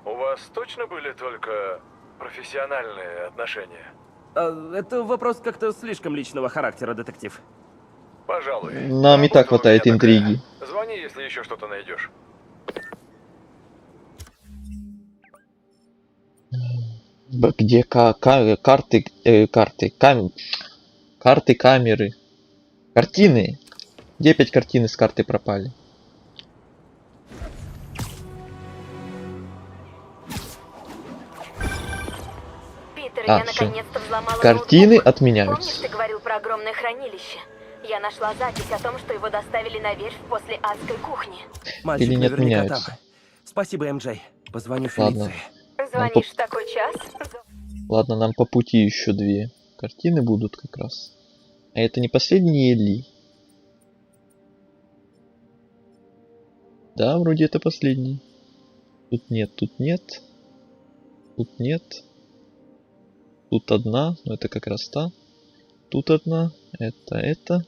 У вас точно были только профессиональные отношения? Это вопрос как-то слишком личного характера, детектив. Пожалуй. Нам и так хватает интриги. Звони, если еще что-то найдешь. Где карты, камеры, картины? Где опять картины с карты пропали? Питер, А, я всё. наконец-то взломала Картины ноутбук. отменяются. Помнишь, ты говорил про огромное хранилище? Я нашла запись о том, что его доставили на верфь после адской кухни. Мальчик Или не наверняка отменяются? там. Спасибо, МJ. Позвоню в Ладно. полицию. Звонишь в такой час? Ладно, нам по пути еще две картины будут как раз. А это не последние ли? Да, вроде это последний. Тут нет, тут нет. Тут нет. Тут одна, но это как раз та. Тут одна, это.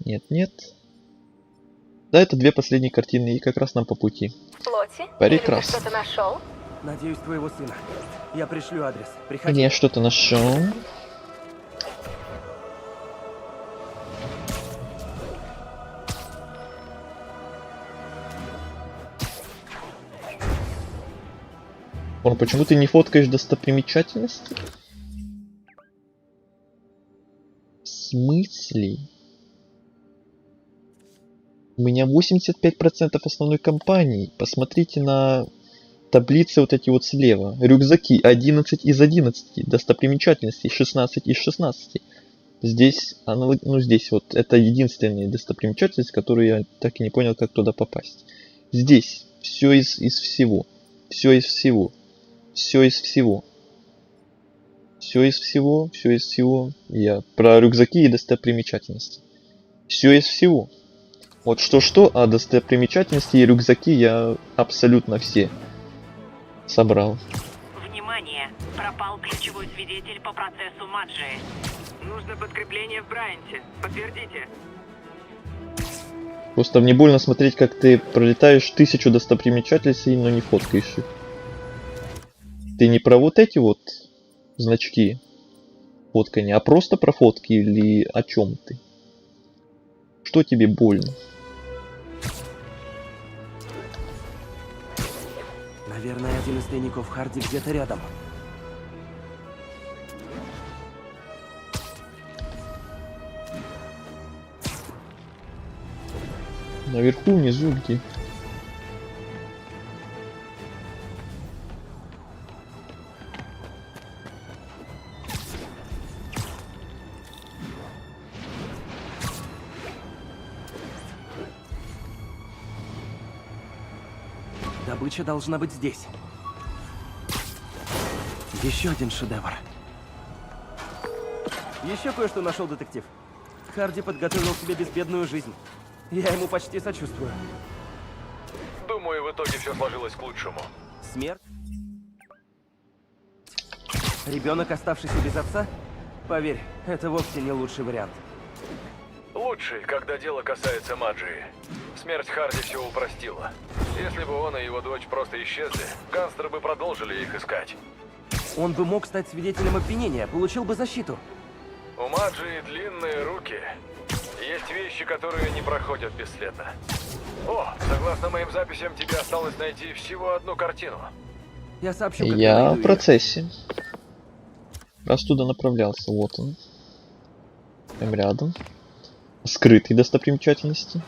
Нет, нет. Да, это две последние картины, и как раз нам по пути. Лотти, Прекрасно. что-то нашел? Надеюсь, твоего сына. Я пришлю адрес. Приходи. Я что-то нашел. Почему ты не фоткаешь достопримечательности? В смысле? У меня 85% основной компании. Посмотрите на таблицы вот эти вот слева. Рюкзаки 11 из 11. Достопримечательностей 16 из 16. Здесь, ну здесь вот, это единственная достопримечательность, которую я так и не понял, как туда попасть. Здесь все из всего. Все из всего. Все из всего. Все из всего. Все из всего. Я про рюкзаки и достопримечательности. Все из всего. Вот что-что, а достопримечательности и рюкзаки я абсолютно все собрал. Внимание! Пропал ключевой свидетель по процессу Маджи. Нужно подкрепление в Брайанте. Подтвердите. Просто мне больно смотреть, как ты пролетаешь 1000 достопримечательностей, но не фоткаешь их. Ты не про вот эти вот значки фоткания, а просто про фотки или о чем ты? Что тебе больно? Наверное, один из тайников Харди где-то рядом. Наверху, внизу, где? Добыча должна быть здесь. Еще один шедевр. Еще кое-что нашел, детектив. Харди подготовил себе безбедную жизнь. Я ему почти сочувствую. Думаю, в итоге все сложилось к лучшему. Смерть? Ребенок, оставшийся без отца? Поверь, это вовсе не лучший вариант. Лучший, когда дело касается Маджи. Смерть Харди все упростила. Если бы он и его дочь просто исчезли, гангстеры бы продолжили их искать. Он бы мог стать свидетелем обвинения, получил бы защиту. У Маджи длинные руки. Есть вещи, которые не проходят бесследно. О, согласно моим записям, тебе осталось найти всего одну картину. Я сообщу, как Я найду в её. процессе. раз туда направлялся. Вот он. Прям рядом. Скрытые достопримечательности.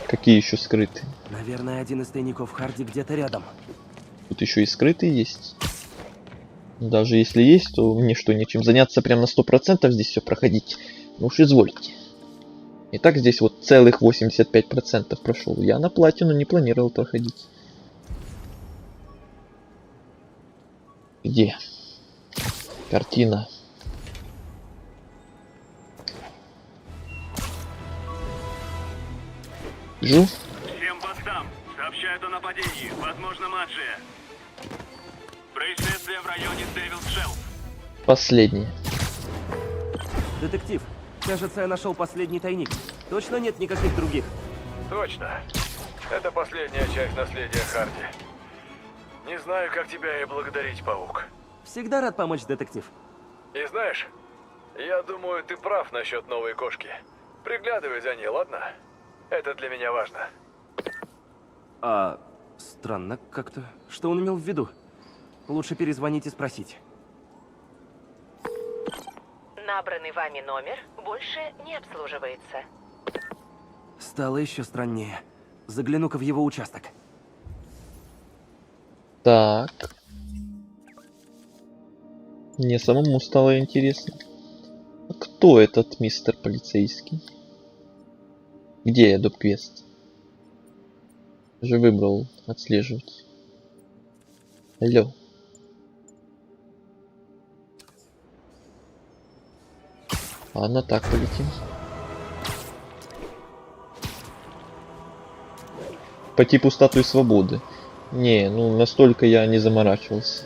Какие еще скрытые? Наверное, один из тайников Харди где-то рядом. Тут еще и скрытые есть. Даже если есть, то мне что, нечем заняться прям на 100% здесь все проходить? Ну уж извольте. Итак, здесь вот целых 85% прошел. Я на платину не планировал проходить. Где? Картина. Вижу. Всем постам. Сообщают о нападении. Возможно, Маджия. Происшествие в районе Дэвилс-Шелл. Последний. Детектив, кажется, я нашел последний тайник. Точно нет никаких других? Точно. Это последняя часть наследия Харди. Не знаю, как тебя и благодарить, паук. Всегда рад помочь, детектив. И знаешь, я думаю, ты прав насчет новой кошки. Приглядывай за ней, ладно? Это для меня важно. А, странно как-то. Что он имел в виду? Лучше перезвонить и спросить. Набранный вами номер больше не обслуживается. Стало еще страннее. Загляну-ка в его участок. Так. Мне самому стало интересно. А кто этот мистер полицейский? Где я доп-квест? Уже выбрал отслеживать. Алло. Ладно, так полетим. По типу статуи свободы. Не, ну настолько я не заморачивался.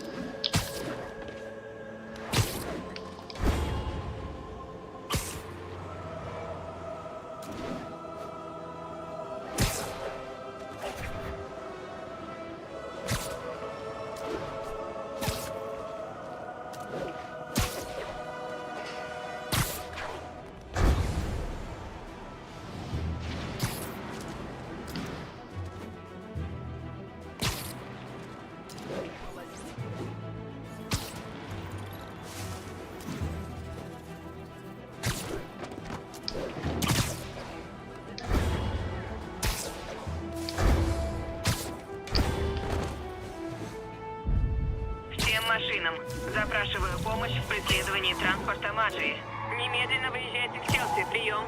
Машинам. Запрашиваю помощь в преследовании транспорта Маджии. Немедленно выезжайте в Челси. Прием.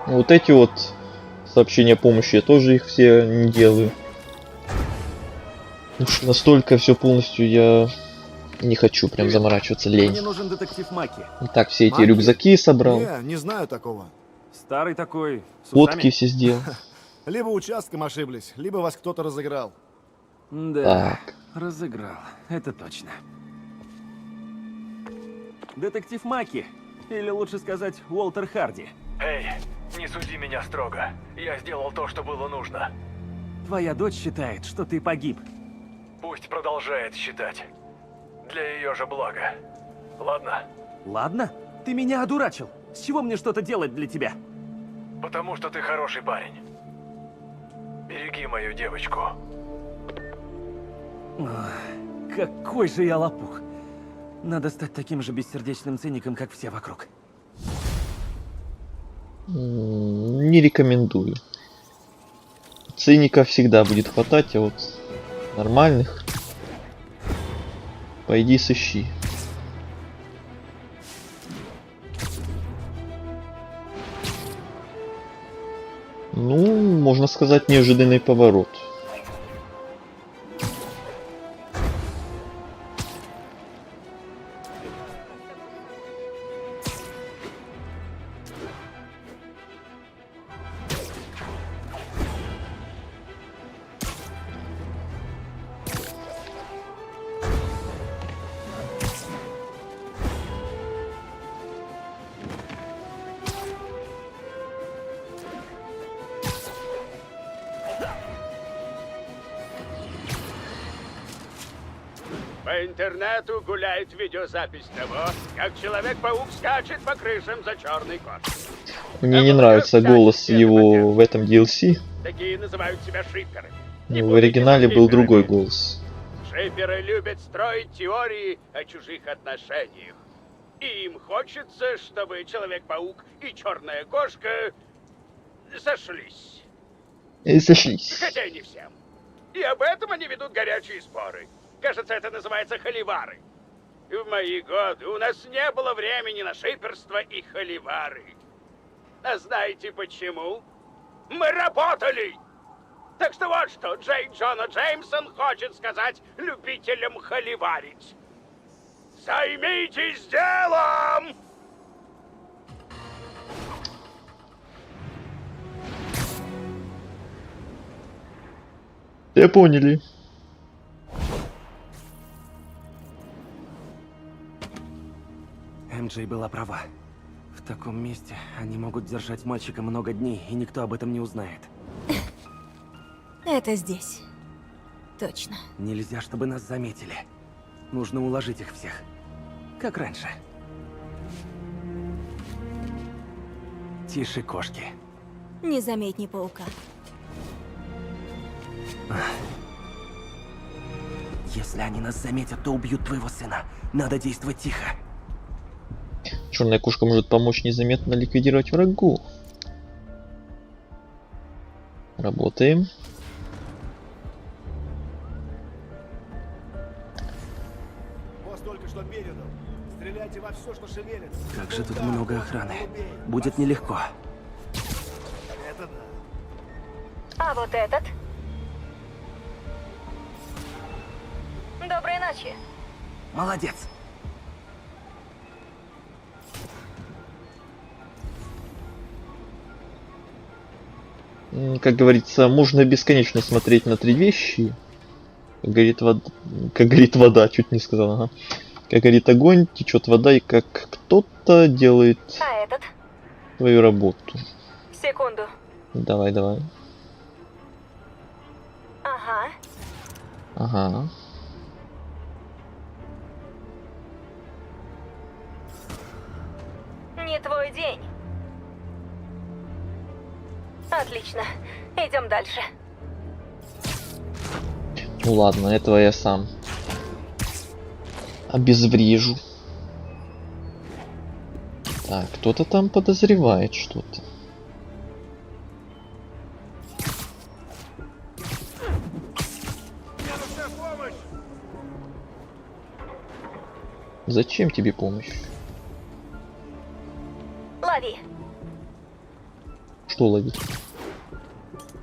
Вот эти вот сообщения помощи, я тоже их все не делаю. Уж настолько все полностью я не хочу прям заморачиваться, лень. Мне нужен детектив Маки. Так, все эти Маки? рюкзаки собрал. Не знаю такого. Старый такой, с Фотки усами. все сделал. Либо участком ошиблись, либо вас кто-то разыграл. Да, Так. разыграл. Это точно. Детектив Маки. Или лучше сказать, Уолтер Харди. Эй, не суди меня строго. Я сделал то, что было нужно. Твоя дочь считает, что ты погиб. Пусть продолжает считать. Для ее же блага. Ладно? Ладно? Ты меня одурачил. С чего мне что-то делать для тебя? Потому что ты хороший парень. Береги мою девочку. Ох, какой же я лопух. Надо стать таким же бессердечным циником, как все вокруг. Не рекомендую. Циников всегда будет хватать, а вот нормальных пойди сыщи. Ну, можно сказать, неожиданный поворот. По интернету гуляет видеозапись того, как Человек-паук скачет по крышам за черной кошкой. Мне не нравится голос его в этом DLC. Такие называют себя шиперами. В оригинале был другой голос. Шиперы любят строить теории о чужих отношениях. И им хочется, чтобы Человек-паук и Черная кошка сошлись. И сошлись. Хотя и не всем. И об этом они ведут горячие споры. Кажется, это называется холивары. В мои годы у нас не было времени на шиперство и холивары. А знаете почему? Мы работали! Так что вот что Джей Джона Джеймсон хочет сказать любителям холиварить. Займитесь делом! Все поняли. МJ была права. В таком месте они могут держать мальчика много дней, и никто об этом не узнает. Это здесь. Точно. Нельзя, чтобы нас заметили. Нужно уложить их всех. Как раньше. Тише, кошки. Не заметни паука. Если они нас заметят, то убьют твоего сына. Надо действовать тихо. Черная кошка может помочь незаметно ликвидировать врагов. Работаем. Босс только что передал. Стреляйте во все, что шевелится. Как же тут много охраны. Будет нелегко. Это да. А вот этот? Доброй ночи. Молодец. Как говорится, можно бесконечно смотреть на 3 вещи. Как горит вода, чуть не сказал, ага. Как горит огонь, течет вода, и как кто-то делает А этот? свою работу. Секунду. Давай, давай. Ага. Ага. Не твой день. Отлично. Идем дальше. Ну ладно, этого я сам обезврежу. Так, кто-то там подозревает что-то. Зачем тебе помощь? Лови. Что ловить?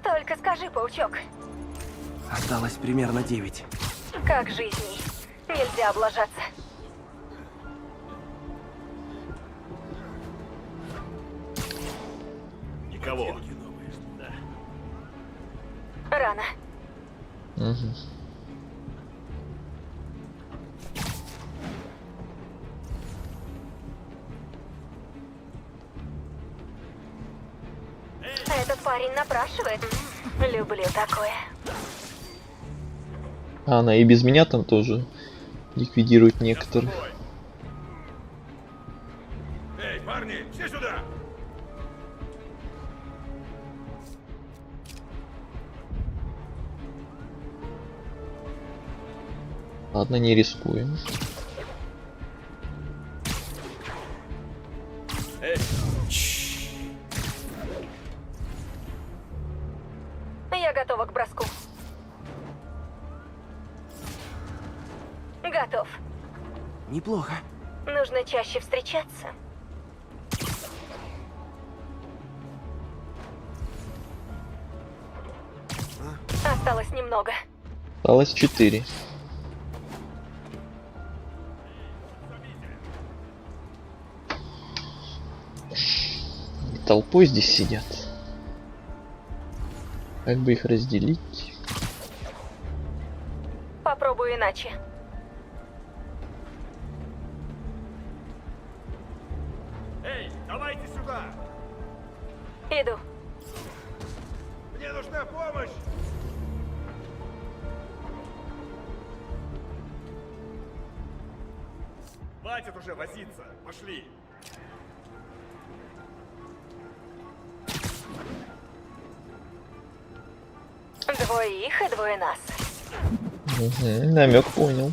Только скажи, паучок, Осталось примерно 9. как жизни? Нельзя облажаться. Никого. Рано. Угу. Этот парень напрашивает. Люблю такое. А она и без меня там тоже ликвидирует некоторых. Эй, парни, все сюда! Ладно, не рискуем. Я готова к броску. Готов. Неплохо. Нужно чаще встречаться. Осталось немного. Осталось 4. Толпой здесь сидят. Как бы их разделить? Попробую иначе. Эй, давайте сюда! Иду. Мне нужна помощь! Хватит уже возиться. Пошли. Двое их и двое нас. Угу, намек понял.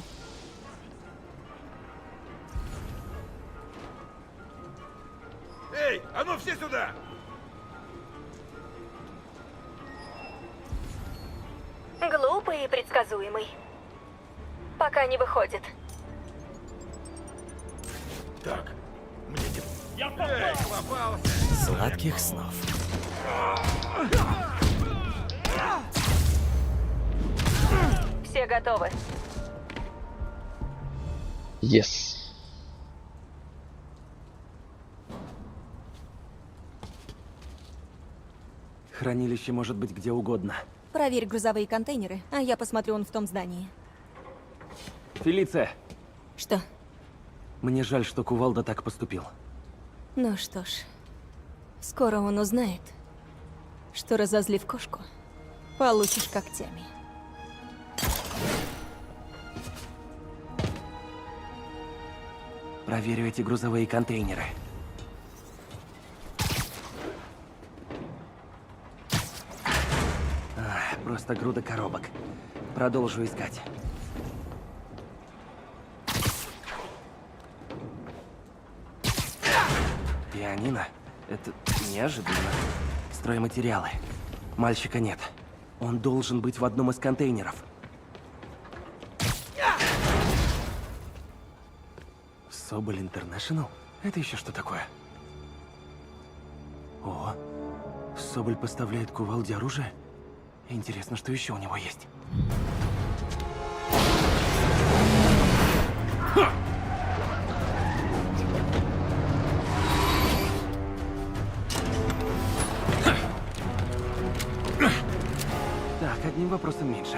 Эй, а ну все сюда! Глупый и предсказуемый. Пока не выходит. Так, мне не... Эй, попался! Сладких снов. Все готовы. Yes. Хранилище может быть где угодно. Проверь грузовые контейнеры, а я посмотрю, он в том здании. Фелиция, Что? мне жаль, что Кувалда так поступил. Ну что ж, скоро он узнает, что, разозлив кошку, получишь когтями. Проверю эти грузовые контейнеры. Просто груда коробок. Продолжу искать. Пианино? Это неожиданно. Стройматериалы. Мальчика нет. Он должен быть в одном из контейнеров. Соболь Интернешнл? Это еще что такое? О, Соболь поставляет Кувалде оружие? Интересно, что еще у него есть? Так, одним вопросом меньше.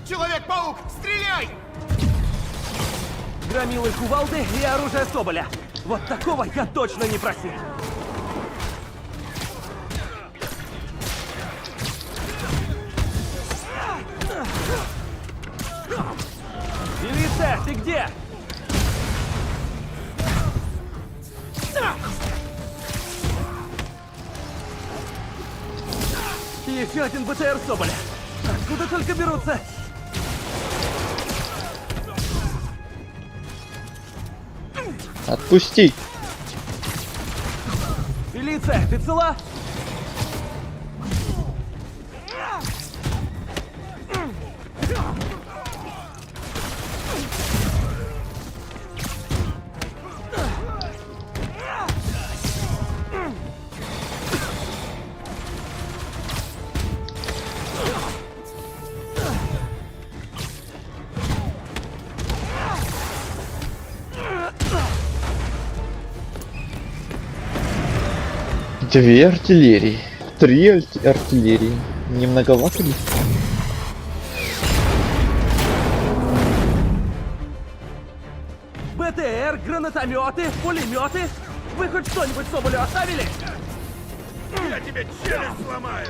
Человек-паук, стреляй! Громилы Кувалды и оружие Соболя. Вот такого я точно не просил. Фелиция, ты где? Еще один БТР Соболя. Откуда только берутся? Отпусти! Фелиция, ты цела? Две артиллерии. Три артиллерии. Не многовато ли? БТР, гранатометы, пулеметы. Вы хоть что-нибудь Соболю оставили? Я тебе челюсть сломаю!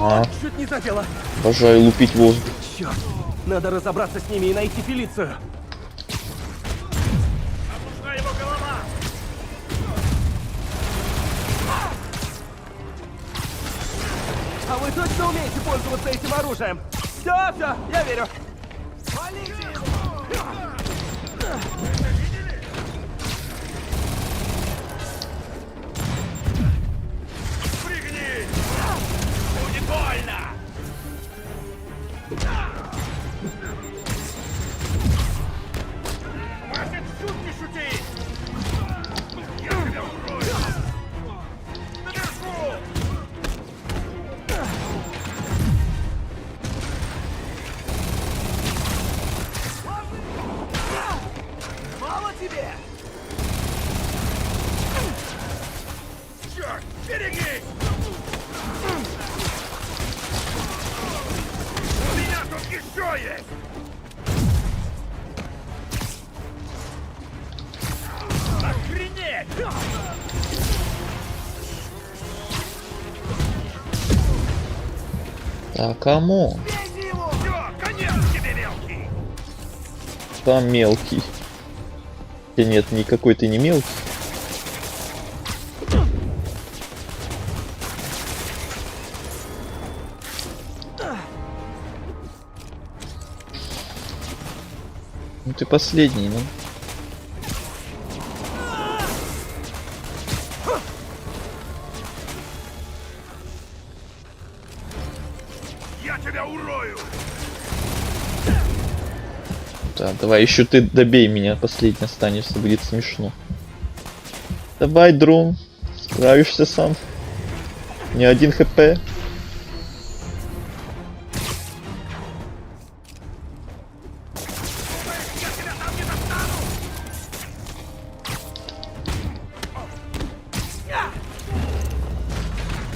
Ага. Чуть не задело. Обожаю лупить воздух. Черт, надо разобраться с ними и найти Фелицию. Нужна его голова! А вы точно умеете пользоваться этим оружием? Все, я верю. Пригни! Будет больно! Хватит шутки шутить! Я тебя укрою! Наверху! Мало тебе? Черт, берегись! У меня тут еще есть! Охренеть! А кому? Все, конец тебе, мелкий! Там мелкий. Да нет, никакой ты не мелкий. Ну ты последний, ну. Да, давай, еще ты добей меня, последний останешься, будет смешно. Давай, дрон, справишься сам. Не 1 хп.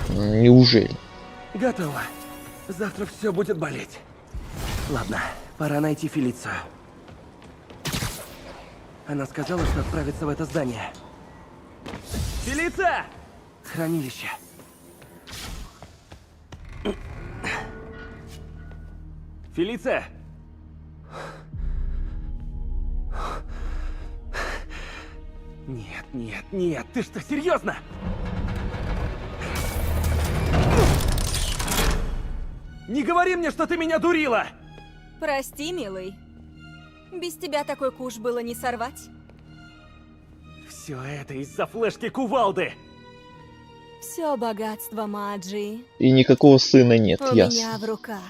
Неужели? Готово. Завтра все будет болеть. Ладно, пора найти Фелицию. Она сказала, что отправится в это здание. Фелиция! Хранилище. Фелиция! Нет, нет, нет, ты что, серьезно? Не говори мне, что ты меня дурила! Прости, милый. Без тебя такой куш было не сорвать. Все это из-за флешки кувалды. Все богатство Маджи. И никакого сына нет, У ясно. меня в руках.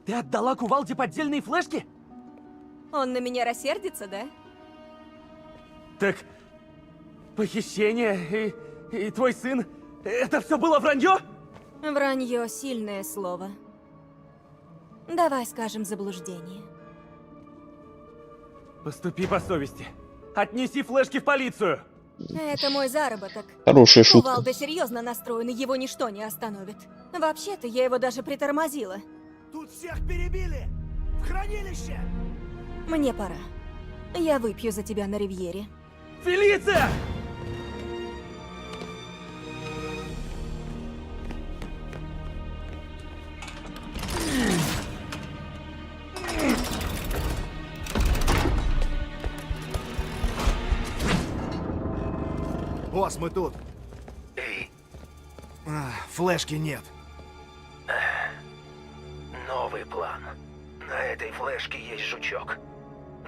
Ты отдала кувалде поддельные флешки? Он на меня рассердится, да? Так, похищение и твой сын, это все было вранье? Вранье — сильное слово. Давай скажем заблуждение. Поступи по совести. Отнеси флешки в полицию. Это мой заработок. Хорошая шутка. Кувалда серьезно настроен, и его ничто не остановит. Вообще-то я его даже притормозила. Тут всех перебили! В хранилище! Мне пора. Я выпью за тебя на ривьере. Фелиция! Босс, мы тут. Флешки нет. Новый план. На этой флешке есть жучок.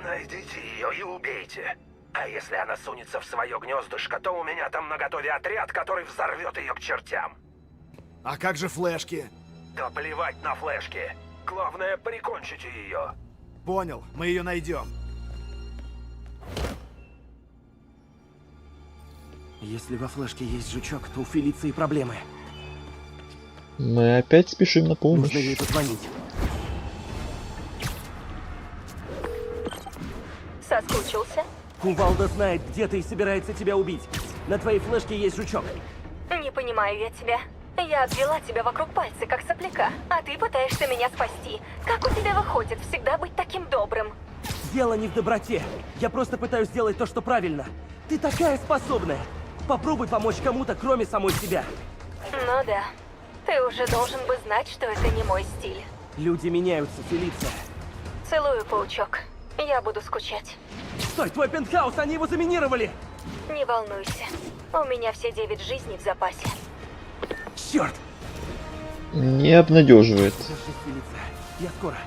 Найдите ее и убейте. А если она сунется в свое гнездышко, то у меня там наготове отряд, который взорвет ее к чертям. А как же флешки? Да плевать на флешки. Главное, прикончите ее. Понял, мы ее найдем. Если во флешке есть жучок, то у Фелиции проблемы. Мы опять спешим на помощь. Нужно ей позвонить. Соскучился? Кувалда знает, где ты и собирается тебя убить. На твоей флешке есть жучок. Не понимаю я тебя. Я обвела тебя вокруг пальца, как сопляка, а ты пытаешься меня спасти. Как у тебя выходит всегда быть таким добрым? Дело не в доброте. Я просто пытаюсь сделать то, что правильно. Ты такая способная. Попробуй помочь кому-то, кроме самой себя. Ну да. Ты уже должен бы знать, что это не мой стиль. Люди меняются, Фелиция. Целую, паучок. Я буду скучать. Стой, твой пентхаус, они его заминировали! Не волнуйся. У меня все 9 жизней в запасе. Черт! Не обнадеживает. Держись, Фелиция. Я скоро.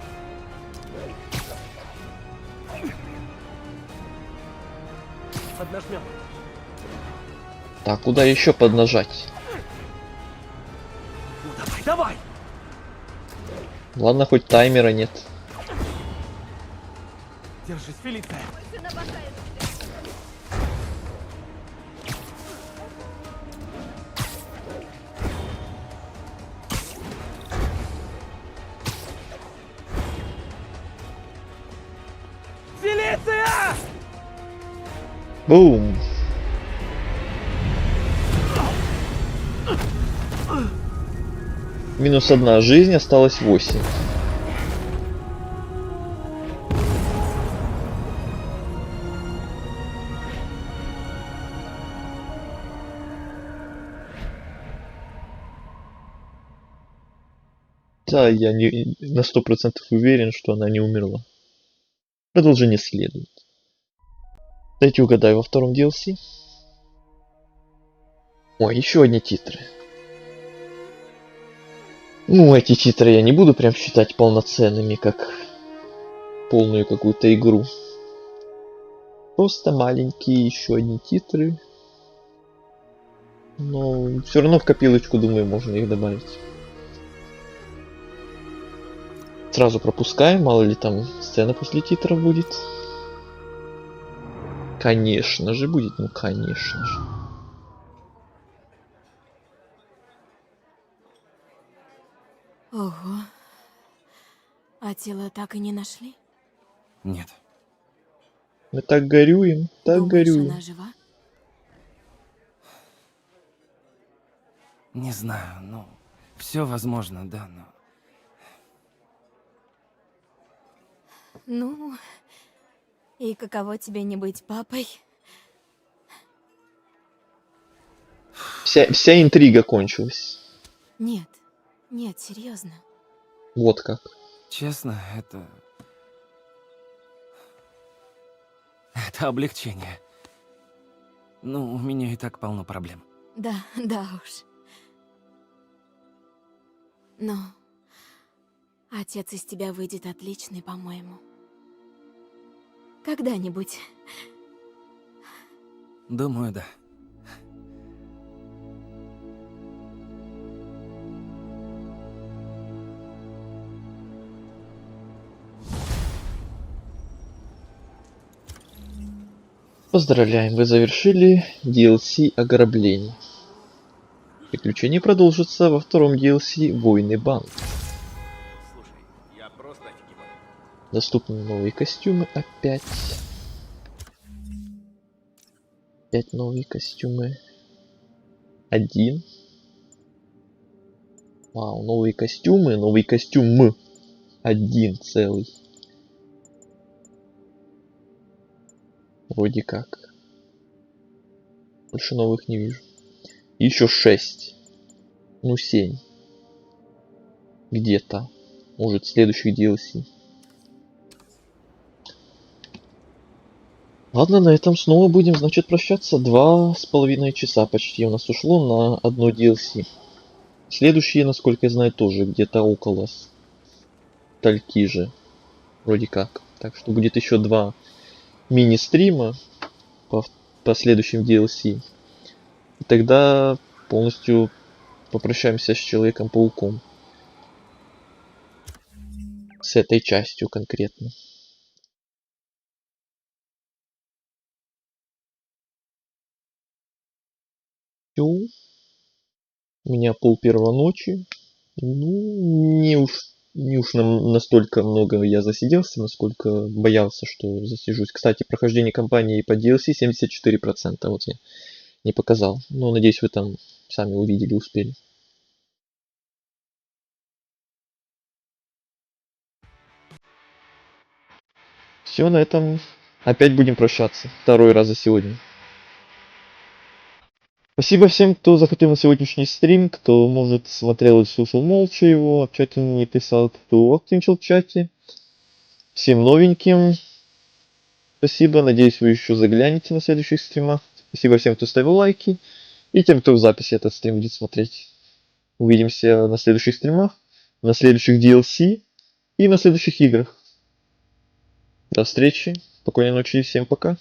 Поднажмем. Так, куда еще поднажать? Ну давай, давай! Ладно, хоть таймера нет. Держись, Фелиция. Фелиция! Бум! Минус 1 жизнь, осталось 8. Да, я не на 100% уверен, что она не умерла. Продолжение следует. Дайте угадаю во втором DLC. Ой, еще одни титры. Ну, эти титры я не буду прям считать полноценными, как полную какую-то игру. Просто маленькие еще одни титры. Но все равно в копилочку, думаю, можно их добавить. сразу пропускаем, мало ли там сцена после титров будет. Конечно же будет, ну конечно же. Ого. А тело так и не нашли? Нет. Мы так горюем, так Думаешь, горюем. она жива? Не знаю, ну, все возможно, да, но... Ну, и каково тебе не быть папой? Вся интрига кончилась. Нет, нет, серьезно. Вот как. Честно, это облегчение. Ну, у меня и так полно проблем. Да, да уж. Но отец из тебя выйдет отличный, по-моему. Когда-нибудь. Думаю, да. Поздравляем, вы завершили DLC ограбление. Приключения продолжатся во втором DLC Войны банк. Я просто офигеваю. Доступны новые костюмы опять. Опять новые костюмы. Один. Вау, новые костюмы, новый костюм. Один целый. Вроде как. Больше новых не вижу. Еще 6. Ну 7. Где-то. Может, в следующих DLC. Ладно, на этом снова будем, значит, прощаться. 2,5 часа почти у нас ушло на одно DLC. Следующие, насколько я знаю, тоже где-то около стольки же. Вроде как. Так что будет еще 2 мини-стрима по следующим DLC. И тогда полностью попрощаемся с Человеком-пауком. С этой частью конкретно. Всё. У меня 1:30 ночи. Ну, не уж настолько много я засиделся, насколько боялся, что засижусь. Кстати, прохождение кампании по DLC 74%. Вот я не показал. Но надеюсь, вы там сами увидели, успели. Все, на этом опять будем прощаться. Второй раз за сегодня. Спасибо всем, кто захотел на сегодняшний стрим, кто, может, смотрел и слушал молча его, обязательно не писал, кто активничал в чате. Всем новеньким спасибо, надеюсь, вы еще заглянете на следующих стримах. Спасибо всем, кто ставил лайки, и тем, кто в записи этот стрим будет смотреть. Увидимся на следующих стримах, на следующих DLC и на следующих играх. До встречи, спокойной ночи и всем пока.